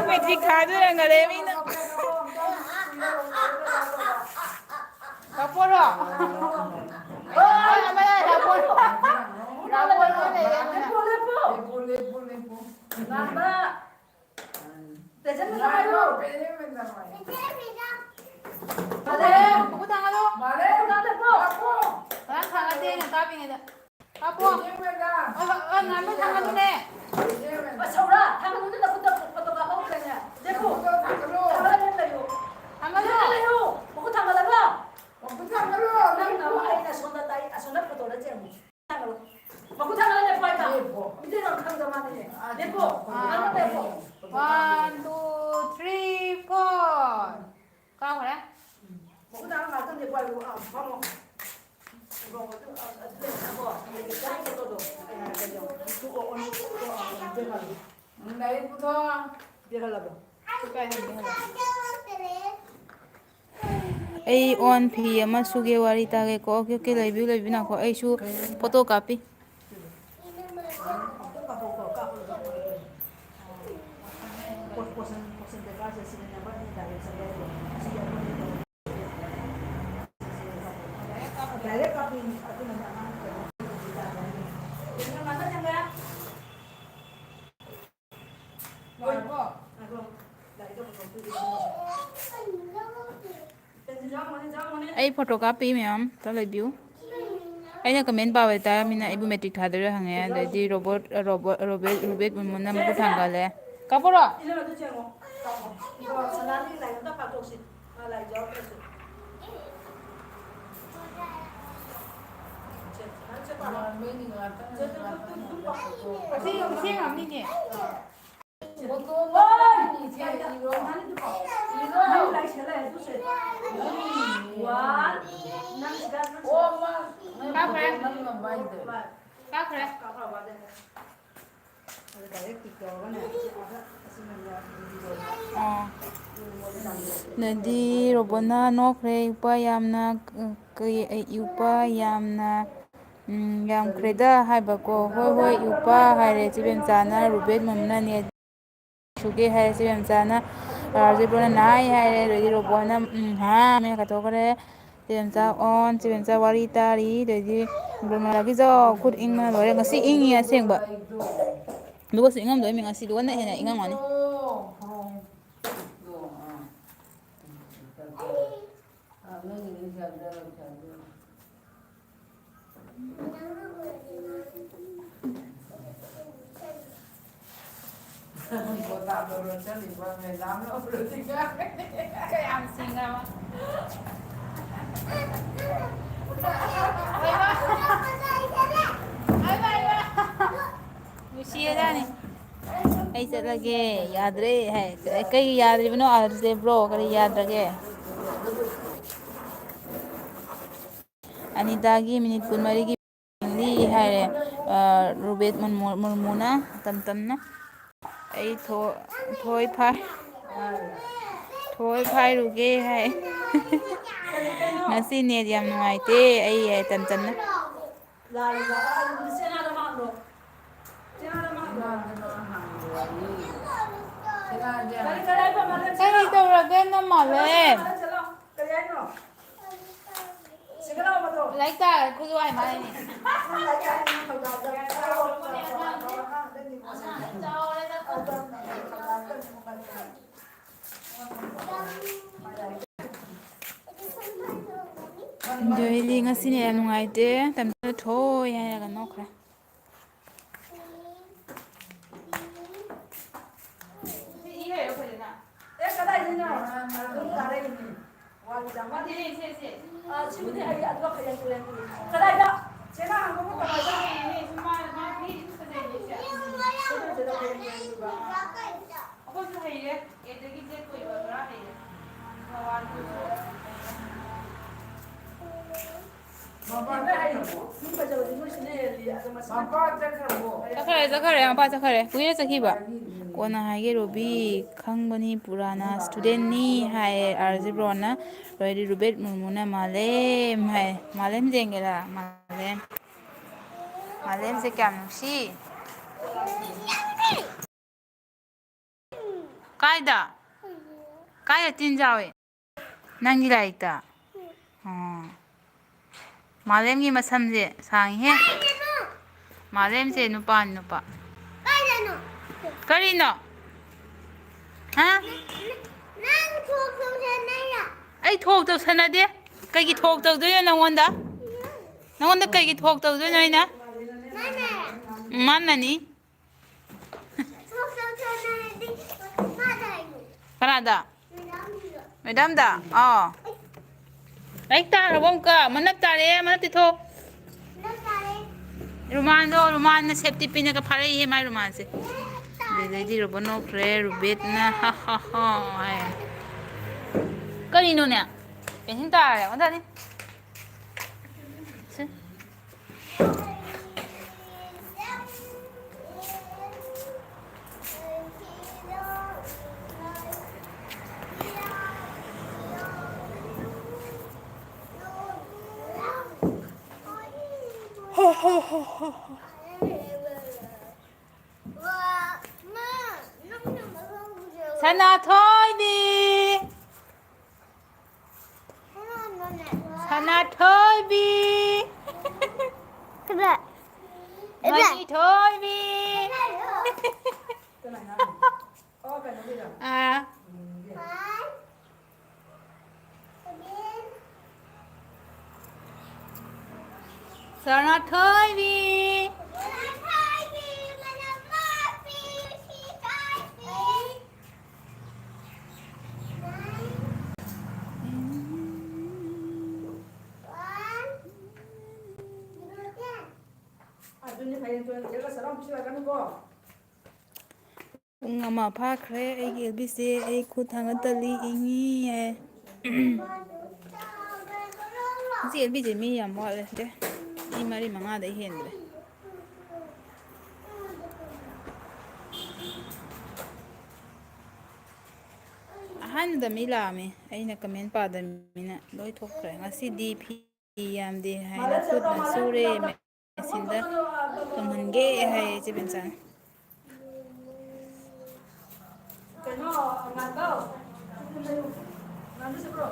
매트릭 가드랑가래 미는 라포로 아마나 라포로 라포로 레포. Namba. Tejan na tayo. Mare buku tangan lo Mare, Nanda po. Apo. Orang tangan dia nak taping ada apa ngambil tangan tu deh Masura. Tama mo na punta pa ka ako kanya. Deko. Tama na tayo. tangan Tama lo tayo. Buku tama na ba? Magputangalo. Nang nawa ay nasunda tayo. Asunda po to na dyan. Buku tama na po ita. Hindi na kang zaman niya. Deko. Ano tayo? 1 2 3 4 cao rồi đấy Buku tama na ito. Deko. Vamos. Vamos. Deko. Deko. Naiputo. ai on phi ama suge wari ta ge ko ke lebi na ko ai su photo copy ai photo copy ma'am ta lebi aina comment ba ta mina ibu metric thadre hange de robot munna mu thangale kaporo Sing amni ni Nadi robona nokre upa yamna upa yamna yam kreda haibako hoi upa haire chiben chana rubet mamna ne shuge haire chiben chana rajibona nai haire redi robona ha me kato kare chiben cha on chiben cha wari tari redi robona lagi jo khut ingna lore ngasi ingi asengba dugo singam doi mi ngasi dugo na hena ingang wani Kaya singa Lucia ai sẽ là ghê yaad re hai cái yaad ri bano arze bro cái yaad ra ghê Anitagi minute kun mari gi li hai rubet murmuna tam na ai thoi phai ruge hai ngasi net yam nuai te ai tam na Ay tawragan na malen like that kudu ai mai ni Joy li ngasi ne yam nuai te tam thoi hai ga nokra Zakare apa zakare punya sakiba kona hage robi khangbani purana student ni hai arzibrona roi rubet murmuna malem jengela malem se kya nusi ꯀꯥꯏꯗ ꯀꯥꯏꯗ ꯇꯤꯟ ꯆꯥꯎꯋꯤ ꯅꯪꯒꯤ ꯂꯥꯏꯔꯤꯛꯇ ꯃꯥꯂꯦꯝꯒꯤ ꯃꯁꯝꯁꯦ ꯁꯥꯡꯉꯤꯍꯦ ꯃꯥꯂꯦꯝꯁꯦ ꯅꯨꯄꯥꯅꯤ ꯅꯨꯄꯥ ꯀꯔꯤꯅꯣ ꯍꯥ ꯑꯩ ꯊꯣꯛ ꯇꯧꯁꯟꯅꯗꯦ ꯀꯩꯒꯤ ꯊꯣꯛ ꯇꯧꯗꯣꯏꯅꯣ ꯅꯪꯉꯣꯟꯗ ꯀꯩꯒꯤ ꯊꯣꯛ ꯇꯧꯗꯣꯏꯅꯣ ꯑꯩꯅ ꯃꯥꯅꯅꯤ ꯀꯅꯥꯗ ꯃꯦꯗꯥꯝꯗ ꯂꯥꯏꯔꯤꯛ ꯇꯥꯔꯕꯣ ꯑꯃꯨꯛꯀ ꯃꯅꯞ ꯇꯥꯔꯛꯑꯦ ꯃꯅꯞ ꯇꯤꯊꯣꯛ ꯔꯨꯃꯥꯟꯅ ꯁꯦꯞꯇꯤ ꯄꯤꯟꯅꯒ ꯐꯥꯔꯛꯏꯍꯦ ꯃꯥꯏ ꯔꯨꯃꯥꯟꯁꯦ ꯑꯗꯨꯗꯩꯗꯤ ꯔꯣꯕꯣꯠ ꯅꯣꯛꯈ꯭ꯔꯦ ꯔꯨꯕꯦꯠꯅ ꯍꯥꯏ ꯀꯔꯤꯅꯣꯅꯦ ꯄꯦꯟꯁꯤꯜ ꯇꯥꯔꯦ ꯑꯣꯟꯊꯅꯤ ꯁꯅꯥꯊꯣꯏꯕꯤ ꯁꯅꯥꯊꯣꯏꯕꯤ ꯃꯅꯤꯊꯣꯏꯕꯤ Sanathoi Pung ama phakre aigi elbise ai khut hangatali ingi hai si elbise mi yam wale de mi mari manga da hendre ahanda mi lame aina comment padamina loi thokre ngasidi phi yamde haina khutna sure mesinda kamhange hai chibensan Kano ngado ngado sebro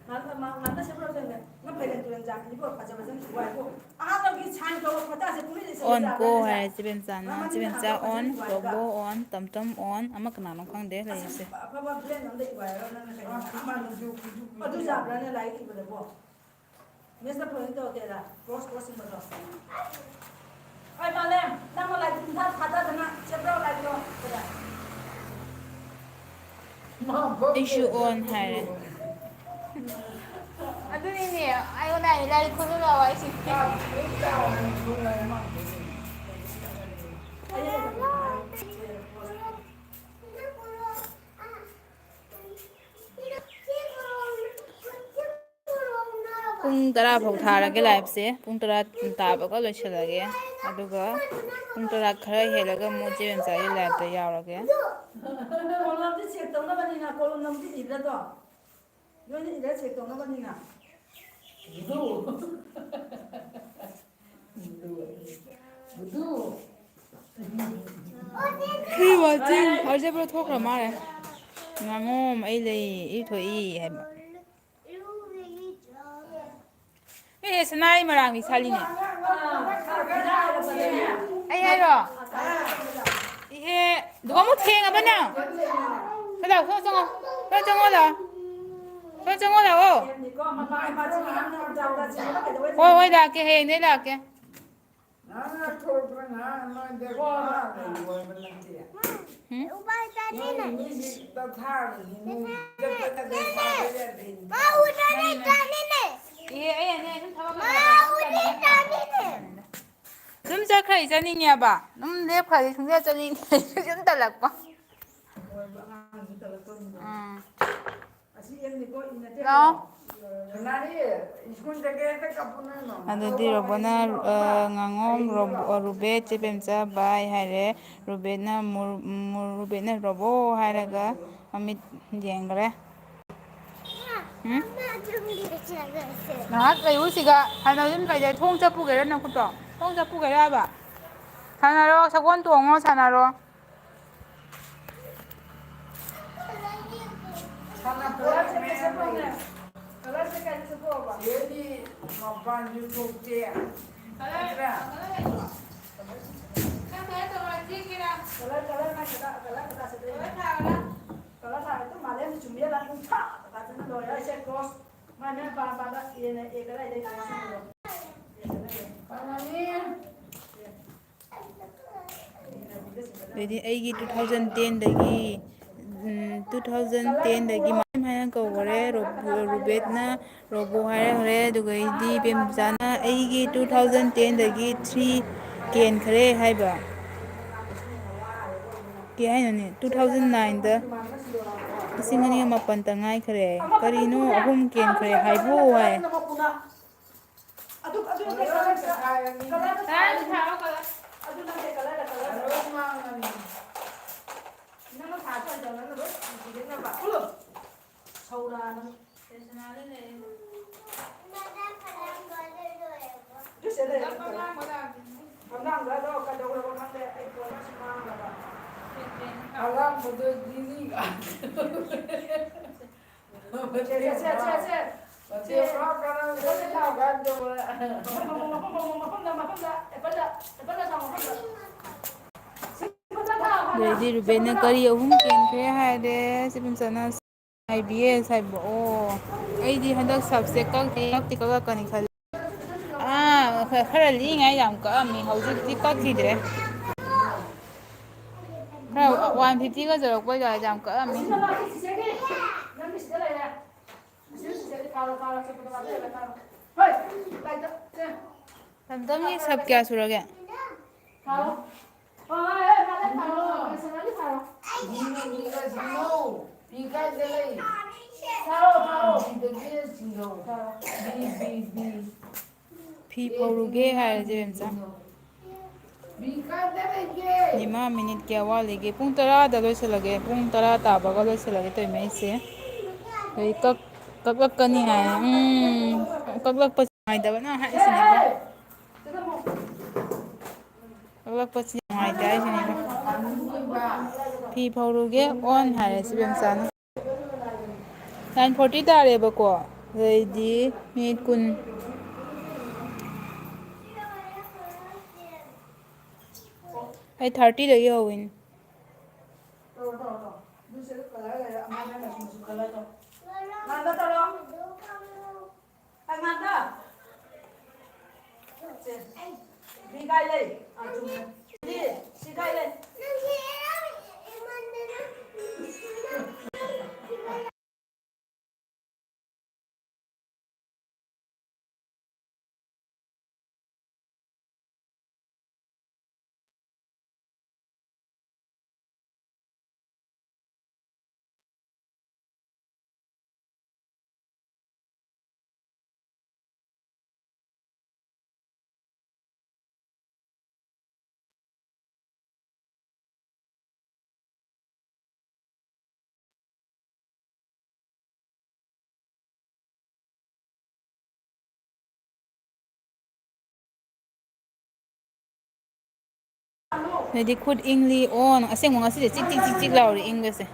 ngado sebro tene ngapelen tulen jak ni bo paja paja suai ko ahalo ki chan ko pata se puri se on ko hai chibensan on robo on tamtam on ama kana no khang de lai se baba blend on de wai ro na ka ama no ju adu zabra ne lai ki bo nesta point to te la cross crossing bo ai malem nang lai tum tha phata dana sebro lai ko issue on hai adunine ayona lai khulu la wai si Pung tara phau tharage live se pung tara tabaga loisalage aduga pung tara khara helaga mo jeven sai live ta yaurage kolom ti check tong na bani na kolom nam ti dibla to yo ni ida check tong na bani na budu He watching algebra thokra mare ngangom ai lei I thoi heba sanai marang mi saline ai ai ro ihe duga mo thenga bana kada ho jango la o hoi da ke he ne da ke Dum chakrai chaning ba dum lepkhari sungja chaning dum talakpa adadi robona ngangom rubet chepemcha bai haire rubetna robo hairaga amit jengre ꯎꯝ ꯉꯥꯏꯍꯥꯛ ꯂꯩꯔꯨꯁꯤꯒ ꯍꯥꯟꯅꯖꯤꯟ ꯀꯩꯗꯩ ꯊꯣꯡ ꯆꯠꯄꯨꯒꯦꯔ ꯅꯈꯨꯠꯇꯣ ꯊꯣꯡ ꯆꯠꯄꯨꯒꯦꯔꯥ ꯍꯥꯏꯕ ꯁꯥꯟꯅꯔꯣ ꯁꯒꯣꯜ ꯇꯣꯡꯉꯣ ꯁꯥꯟꯅꯔꯣ ꯀꯂꯔ ꯁꯥꯟꯅꯄꯣꯠ ꯁꯦꯠꯀꯦ ꯃꯌꯥꯝ ꯁꯦꯠꯄ꯭ꯔꯣꯅꯦ ꯂꯩ ꯀꯂꯔ ꯁꯦꯠꯀꯦ ꯁꯦꯠꯄ꯭ꯔꯣꯕ ꯆꯦꯗꯤ ꯃꯄꯥꯟꯁꯨ ꯊꯣꯛꯇꯦ ꯅꯠꯇ꯭ꯔꯥ ꯀꯂꯔ ꯊꯥꯔꯦ ꯇꯨ ꯃꯥꯜꯂꯦ ꯆꯨꯝꯕꯤꯔ ꯊꯥꯗꯅ ꯂꯣꯏꯔꯦ ꯑꯩꯁꯦ ꯀ꯭ꯔꯣꯁ ꯃꯥꯏ ꯃꯥꯏ ꯄꯥꯝꯕ ꯑꯦꯅ ꯑꯦ ꯀꯗꯥꯏꯗꯩ ꯐꯪꯉꯅꯤ ꯑꯗꯩꯗꯤ ꯑꯩꯒꯤ 2010ꯗꯒꯤ 2010ꯗꯒꯤ ꯍꯥꯏꯅ ꯀꯧꯈꯔꯦ ꯔꯨꯕꯦꯠꯅ ꯔꯣꯕꯣ ꯍꯥꯏꯔꯈ꯭ꯔꯦ ꯑꯗꯨꯒꯩꯗꯤ ꯕꯦꯝꯆꯥꯅ ꯑꯩꯒꯤ 2010ꯗꯒꯤ 3 ꯀꯦꯟꯈꯔꯦ ꯍꯥꯏꯕ ꯀꯦ ꯍꯥꯏꯅꯣꯅꯦ 2009ꯗ 2004 ꯉꯥꯏꯈꯔꯦ ꯀꯔꯤꯅꯣ ꯑꯍꯨꯝ ꯀꯦꯟꯈ꯭ꯔꯦ ꯍꯥꯏꯕꯣ ꯍꯥꯏ ꯑꯗꯨ ꯅꯠꯇꯦ ꯀꯂꯔꯗ ꯂꯣꯏ ꯃꯥꯡꯉꯅꯤ ꯅꯪꯅ ꯊꯥꯁꯨ ꯍꯩꯇꯕ ꯅꯪꯅ ꯂꯣꯏ ꯄꯨꯈꯤꯗꯣꯏꯅꯦꯕ ꯁꯧꯔꯥꯅ ꯑꯉꯥꯡꯒꯗꯣ ꯀꯩꯗꯧꯔꯕ ꯈꯪꯗꯦ ꯑꯩ ꯐꯣꯟꯒꯁꯤ ꯃꯥꯡꯉꯒ ꯑꯉꯥꯡꯕꯗꯣ ꯖꯤꯅꯤꯒ ꯑꯗꯩꯗꯤ ꯔꯨꯕꯦꯠꯅ ꯀꯔꯤ ꯑꯍꯨꯝ ꯀꯦꯟꯈ꯭ꯔꯦ ꯍꯥꯏꯔꯦ ꯆꯅ IBS ꯍꯥꯏꯕ ꯑꯣ ꯑꯩꯗꯤ ꯍꯟꯗꯛ ꯁꯕꯁꯦ ꯀꯛꯇꯤ ꯀꯛꯂꯛꯀꯅꯤ ꯈꯜꯂꯤ ꯈꯔ ꯂꯤꯉꯥꯏ ꯌꯥꯝ ꯀꯛꯑꯝꯃꯤ ꯍꯧꯖꯤꯛꯇꯤ ꯀꯛꯈꯤꯗ꯭ꯔꯦ ꯈꯔ 150ꯒ ꯌꯧꯔꯛꯄ ꯑꯗꯨꯋꯥꯏꯗ ꯌꯥꯝ ꯀꯛꯑꯝꯃꯤ ꯇꯝꯇꯝꯒꯤ ꯁꯕ ꯀꯌꯥ ꯁꯨꯔꯒꯦ ꯐꯤ ꯀꯥꯏꯗ ꯂꯩ ꯐꯤ ꯐꯧꯔꯨꯒꯦ ꯍꯥꯏꯔꯁꯦ ꯕꯦꯝꯆꯥ ꯐꯤ ꯀꯥꯏꯗ ꯂꯩꯒꯦ ꯅꯤꯃꯥ ꯃꯤꯅꯤꯠ ꯀꯌꯥ ꯋꯥꯠꯂꯤꯒꯦ ꯄꯨꯡ 10ꯗ ꯂꯣꯏꯁꯤꯜꯂꯒꯦ ꯄꯨꯡ 10 ꯇꯥꯕꯒ ꯂꯣꯏꯁꯤꯜꯂꯒꯦ ꯇꯧꯏꯃꯦ ꯑꯩꯁꯦ ꯑꯩ ꯀꯛꯂꯛꯀꯅꯤ ꯍꯥꯏ ꯀꯛꯂꯛꯄꯁꯤ ꯅꯨꯡꯉꯥꯏꯇꯕꯅ ꯍꯥꯏꯔꯤꯁꯤꯅꯦꯕ ꯀꯛꯂꯛꯄꯁꯤ ꯅꯨꯡꯉꯥꯏꯇꯦ ꯍꯥꯏꯁꯤꯅꯦꯕ ꯐꯤ ꯐꯧꯔꯨꯒꯦ ꯑꯣꯟ ꯍꯥꯏꯔꯁꯤ ꯕꯦꯝꯆꯥꯅ 9:40 ꯇꯥꯔꯦꯕꯀꯣ ꯑꯗꯩꯗꯤ ꯃꯤꯅꯤꯠ 10 ꯑꯩ 30ꯗꯒꯤ ꯍꯧꯋꯤꯅꯦ ꯑꯗꯩꯗꯤ ꯈꯨꯠ ꯏꯪꯂꯤ ꯑꯣꯟ ꯑꯁꯦꯡꯕ ꯉꯁꯤꯁꯦ ꯆꯤꯛ ꯆꯤꯛ ꯆꯤꯛ ꯆꯤꯛ ꯂꯥꯎꯔꯤ ꯏꯪꯕꯁꯦ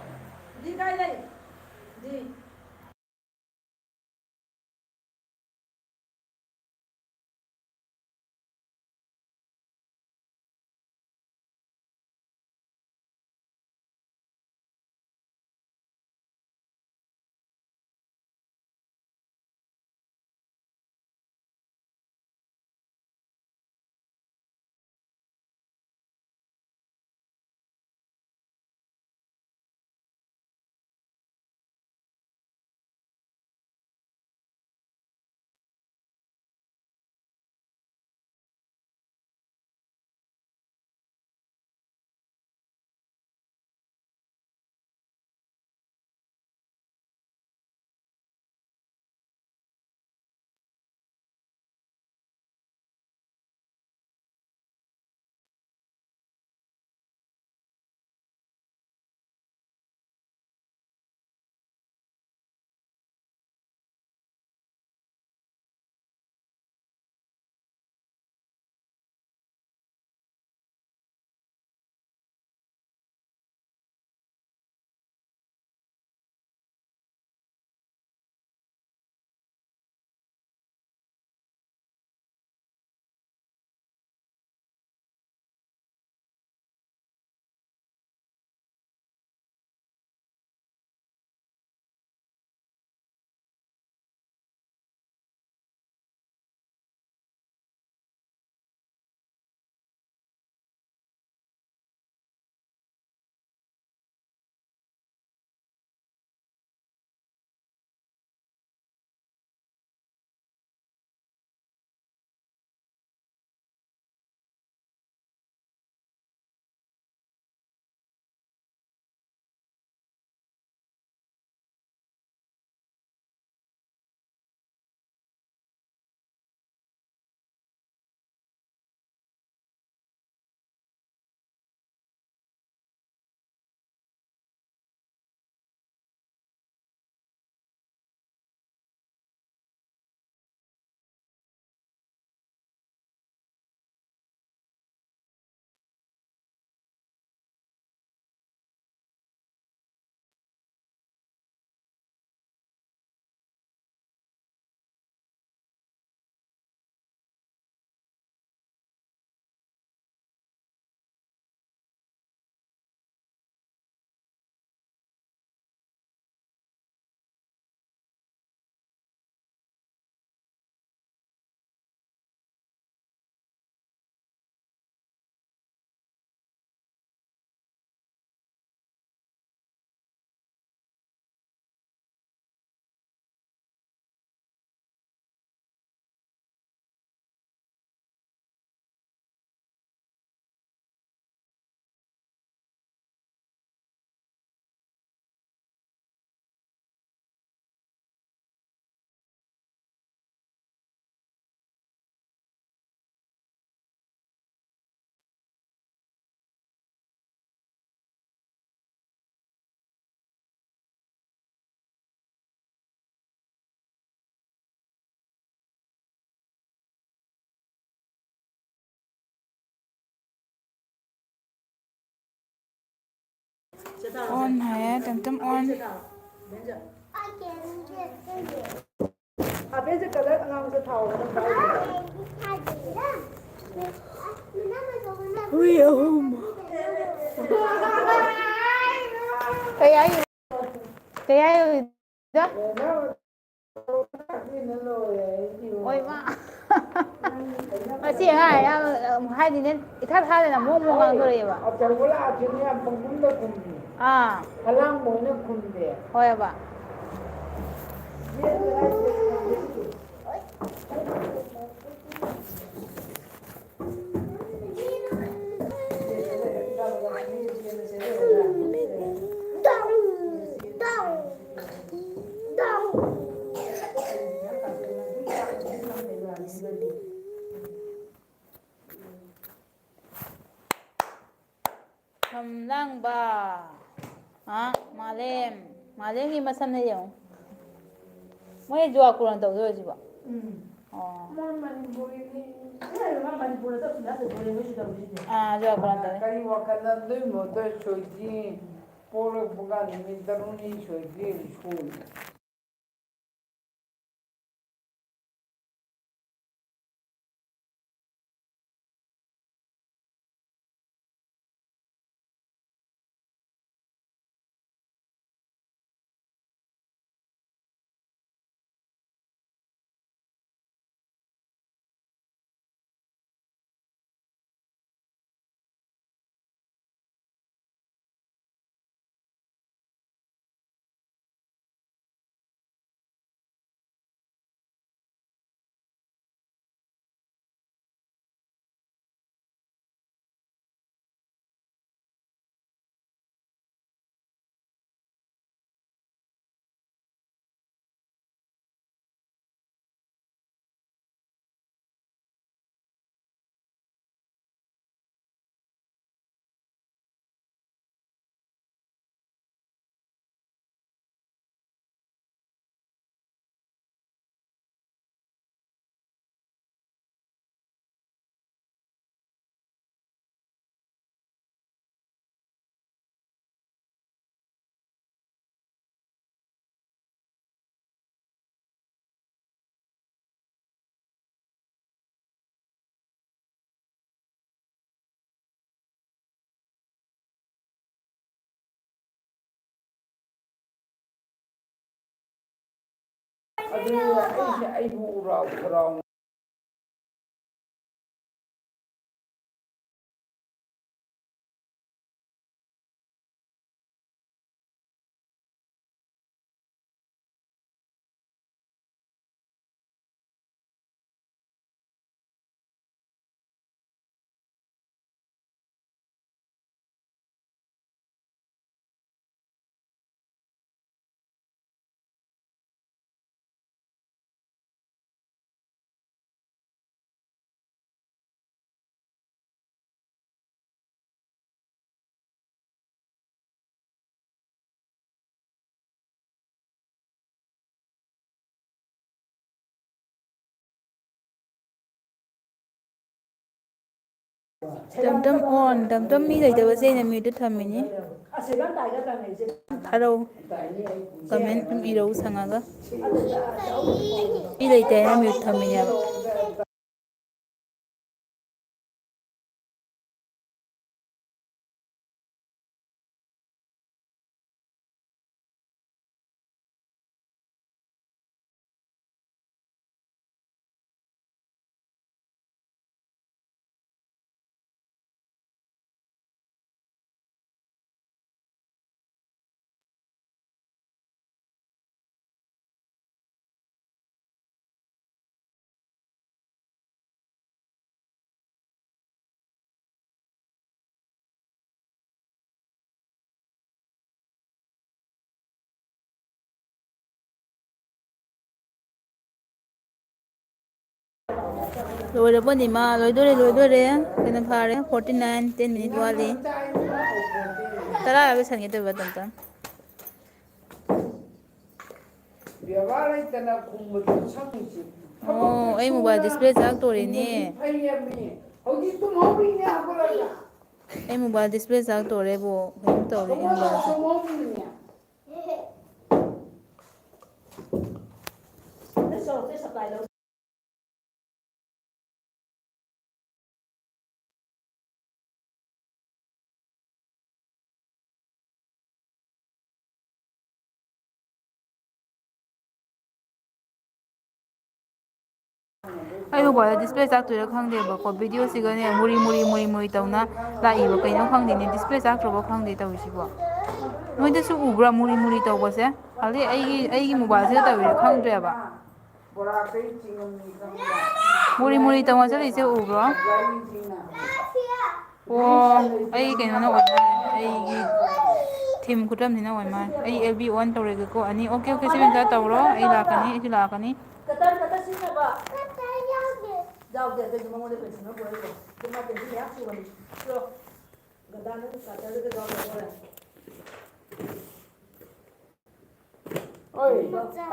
ꯑꯣꯟ ꯍꯥꯏꯌꯦ ꯇꯝꯇꯝ ꯑꯣꯟ ꯍꯥꯄꯦꯟꯁꯦ ꯀꯂꯔ ꯑꯉꯥꯡꯕꯗ ꯊꯥꯎꯑꯣ ꯅꯪ ꯄꯥꯏꯔꯤꯗꯣ ꯍꯨꯏ ꯑꯍꯨꯝ ꯀꯌꯥ ꯍꯣꯏ ꯃꯥ ꯃꯁꯤ ꯑꯉꯥꯡ ꯌꯥꯝ ꯍꯥꯏꯗꯤꯅꯦ ꯏꯊꯥ ꯊꯥꯗꯅ ꯃꯑꯣꯡ ꯃꯑꯣꯡ ꯉꯥꯡꯊꯣꯔꯛꯑꯦꯕ ꯑꯆꯧꯕ ꯂꯥꯛꯑꯁꯨꯅꯦ ꯄꯪꯈꯨꯝꯗ ꯈꯨꯝꯃꯤ ꯑꯂꯥꯡꯕ ꯑꯣꯏꯅ ꯈꯨꯝꯗꯦ ꯍꯣꯏꯕ ꯁꯝꯂꯥꯡꯕ ꯃꯥꯂꯦꯝꯒꯤ ꯃꯁꯝꯅ ꯌꯦꯡꯉꯨ ꯃꯣꯏ ꯖꯨꯋꯥ ꯇꯧꯗꯣꯏꯔꯣ ꯁꯤꯕꯣ ꯑꯣ ꯖꯨꯋꯥ ꯀꯔꯤ ꯋꯥꯈꯜꯗ ꯅꯣꯏ ꯃꯣꯠꯇ ꯁꯣꯏꯗ꯭ꯔꯤ ꯄꯣꯛꯂꯛꯄ ꯀꯥꯟ ꯅꯨꯃꯤꯠ ꯇꯔꯨꯛꯅꯤ ꯁꯣꯏꯗ꯭ꯔꯤ ꯁꯣꯏ ꯑꯗꯨ ꯑꯩꯕꯨ ꯎꯔꯥꯎ ꯇꯝꯇꯝ ꯑꯣꯟ ꯇꯝꯇꯝ ꯃꯤ ꯂꯩꯇꯕꯁꯦ ꯑꯩꯅ ꯃ꯭ꯌꯨꯠꯇ ꯊꯝꯃꯤꯅꯤ ꯊꯥꯔꯛꯎ ꯀꯃꯦꯟ ꯑꯗꯨꯝ ꯏꯔꯧ ꯁꯪꯉꯒ ꯃꯤ ꯂꯩꯇꯦ ꯍꯥꯏꯅ ꯃ꯭ꯌꯨꯠ ꯊꯝꯃꯤꯅꯦꯕ ꯂꯣꯏꯔꯕꯅꯤ ꯃꯥ ꯂꯣꯏꯗꯣꯔꯦ ꯀꯩꯅꯣ ꯐꯥꯔꯦ 49 10 ꯃꯤꯅꯤꯠ ꯋꯥꯠꯂꯤ ꯇꯔꯥ ꯂꯣꯏꯁꯟꯒꯦ ꯇꯧꯕ ꯇꯝꯇꯝ ꯕꯦꯕꯥꯔ ꯂꯩꯇꯅ ꯈꯨꯝꯕꯗꯨ ꯁꯛꯅꯨꯁꯤ ꯊꯕꯛꯇꯨ ꯑꯣ ꯑꯩ ꯃꯣꯕꯥꯏꯜ ꯁꯨꯅ ꯗꯤꯁꯄ꯭ꯂꯦ ꯆꯥꯛꯇꯣꯔꯤꯅꯦ ꯈꯨꯝꯕꯗꯤ ꯐꯩ ꯍꯥꯏꯕꯅꯤ ꯍꯧꯖꯤꯛ ꯇꯨꯝꯍꯧꯔꯤꯅꯦ ꯍꯧꯒꯠꯂꯒ ꯑꯩ ꯃꯣꯕꯥꯏꯜ ꯗꯤꯁꯄ꯭ꯂꯦ ꯆꯥꯛꯇꯣꯔꯦꯕꯣ ꯀꯩꯅꯣꯝ ꯇꯧꯔꯦ ꯑꯩ ꯃꯣꯕꯥꯏꯜꯁꯦ ꯑꯩ ꯃꯣꯕꯥꯏꯜꯗ ꯗꯤꯁꯄ꯭ꯂꯦ ꯆꯥꯛꯇꯣꯏꯔꯥ ꯈꯪꯗꯦꯕꯀꯣ ꯚꯤꯗꯤꯑꯣꯁꯤꯒꯅꯦ ꯃꯨꯔꯤ ꯇꯧꯅ ꯂꯥꯛꯏꯕ ꯀꯩꯅꯣ ꯈꯪꯗꯦꯅꯦ ꯗꯤꯁꯄ꯭ꯂꯦ ꯆꯥꯛꯇ꯭ꯔꯕ ꯈꯪꯗꯦ ꯇꯧꯔꯤꯁꯤꯕꯣ ꯅꯣꯏꯗꯁꯨ ꯎꯕ꯭ꯔꯥ ꯃꯨꯔꯤ ꯇꯧꯕꯁꯦ ꯍꯧꯖꯤꯛ ꯑꯩꯒꯤ ꯃꯣꯕꯥꯏꯜꯁꯤꯗ ꯇꯧꯔꯤꯔꯥ ꯈꯪꯗ꯭ꯔꯦꯕ ꯃꯨꯔꯤ ꯇꯧꯅ ꯆꯠꯂꯤꯁꯦ ꯎꯕ꯭ꯔꯣ ꯑꯣ ꯑꯩ ꯀꯩꯅꯣꯅ ꯑꯣꯏ ꯑꯩꯒꯤ ꯊꯤꯝ ꯈꯨꯠꯇꯝꯁꯤꯅ ꯑꯣꯏ ꯃꯥꯜꯂꯦ ꯑꯩ ꯑꯦꯜ ꯕꯤ ꯑꯣꯟ ꯇꯧꯔꯦꯒꯦꯀꯣ ꯑꯅꯤ ꯑꯣꯀꯦ ꯁꯤꯃꯇ ꯇꯧꯔꯣ ꯑꯩ ꯂꯥꯛꯀꯅꯤ ꯑꯩꯁꯨ ꯂꯥꯛꯀꯅꯤ ꯀꯇꯔ ꯁꯤꯖꯤꯟꯅꯕ ꯌꯥꯎꯗꯦ ꯑꯗꯨꯏꯁꯨ ꯃꯉꯣꯟꯗ ꯄꯦꯟꯁꯤꯜ ꯑꯃ ꯄꯨꯔꯛꯏꯕꯣ ꯃꯥ ꯄꯦꯟꯁꯤꯜ ꯃꯌꯥꯝ ꯁꯨꯕꯅꯤ ꯒꯗꯥꯅ ꯀꯇꯔꯗꯨ ꯌꯥꯎꯗꯕ ꯍꯣꯏ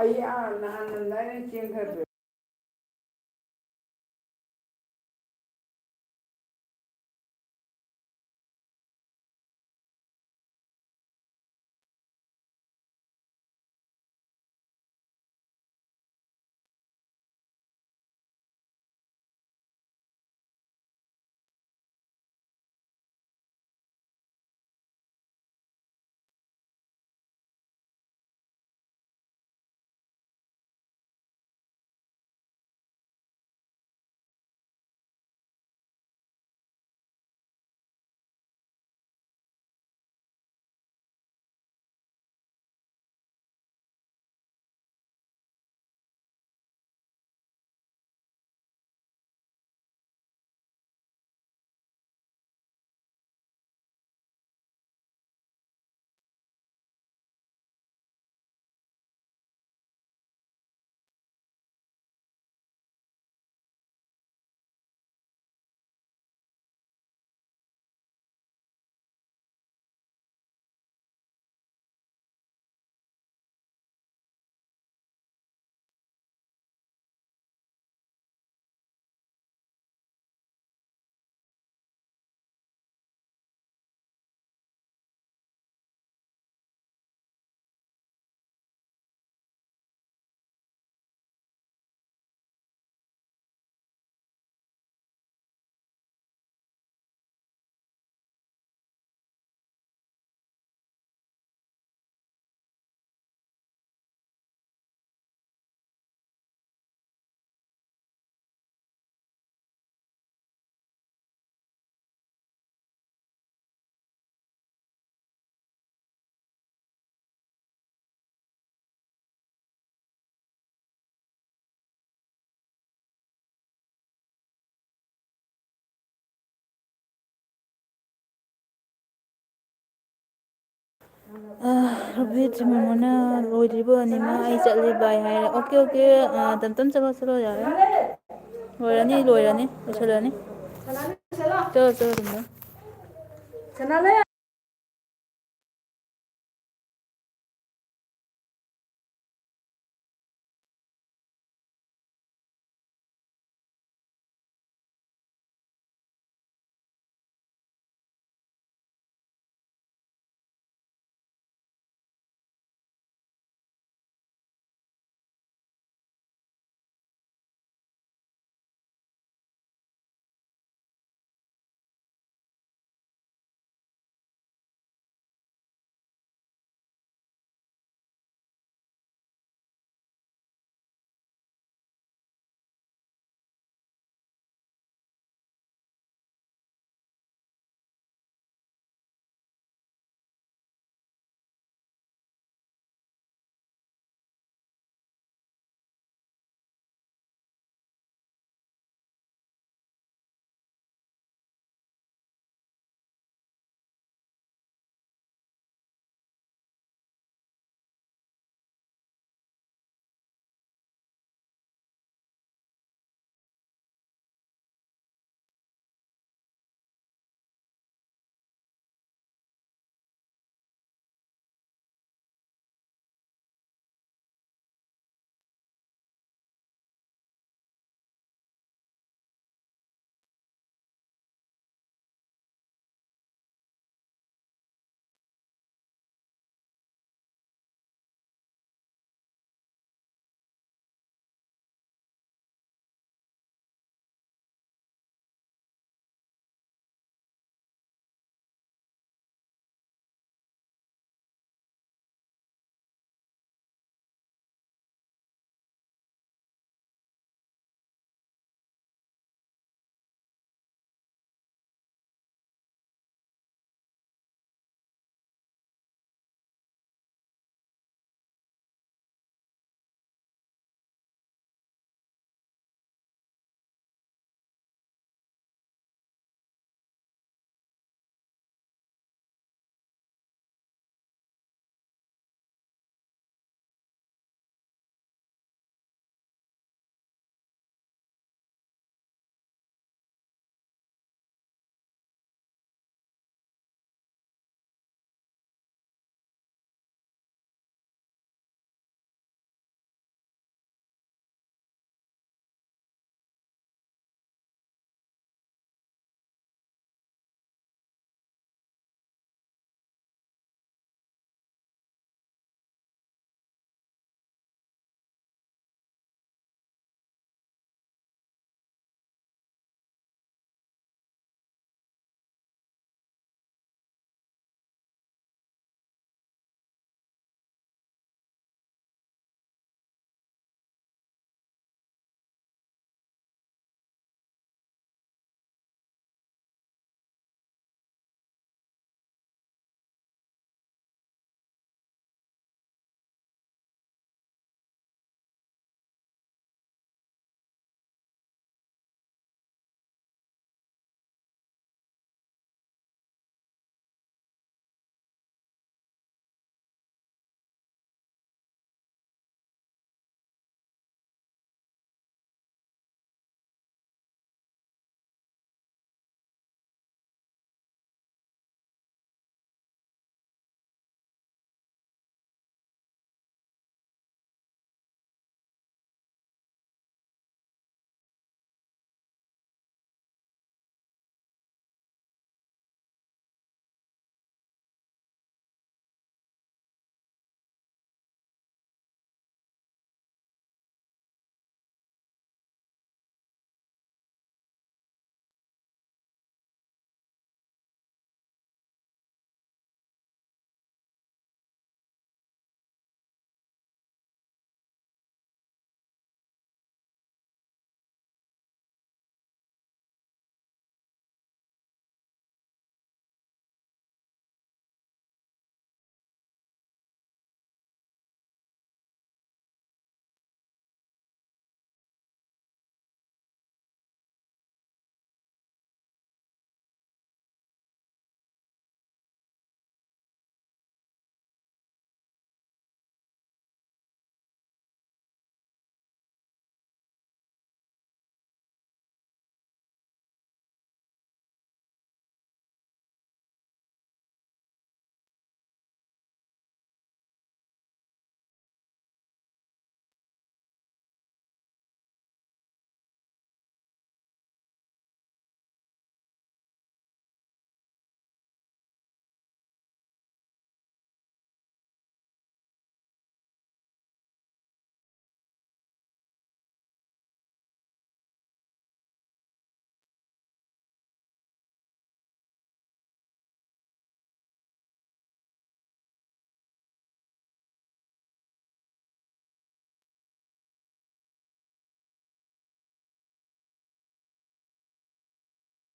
ꯑꯩ ꯅꯍꯥꯟ ꯑꯩꯅ ꯆꯦꯟꯈ꯭ꯔꯗꯣꯏ ꯔꯣꯕꯤꯠ ꯃꯣꯃꯣꯅ ꯂꯣꯏꯗ꯭ꯔꯤꯕ ꯑꯅꯤꯃ ꯑꯩ ꯆꯠꯂꯤ ꯕꯥꯏ ꯍꯥꯏꯔꯦ ꯑꯣꯀꯦ ꯇꯝ ꯆꯠꯂꯣ ꯌꯥꯔꯦ ꯂꯣꯏꯔꯅꯤ ꯂꯣꯏꯁꯤꯜꯂꯅꯤ ꯁꯅꯥ ꯆꯠꯂꯣ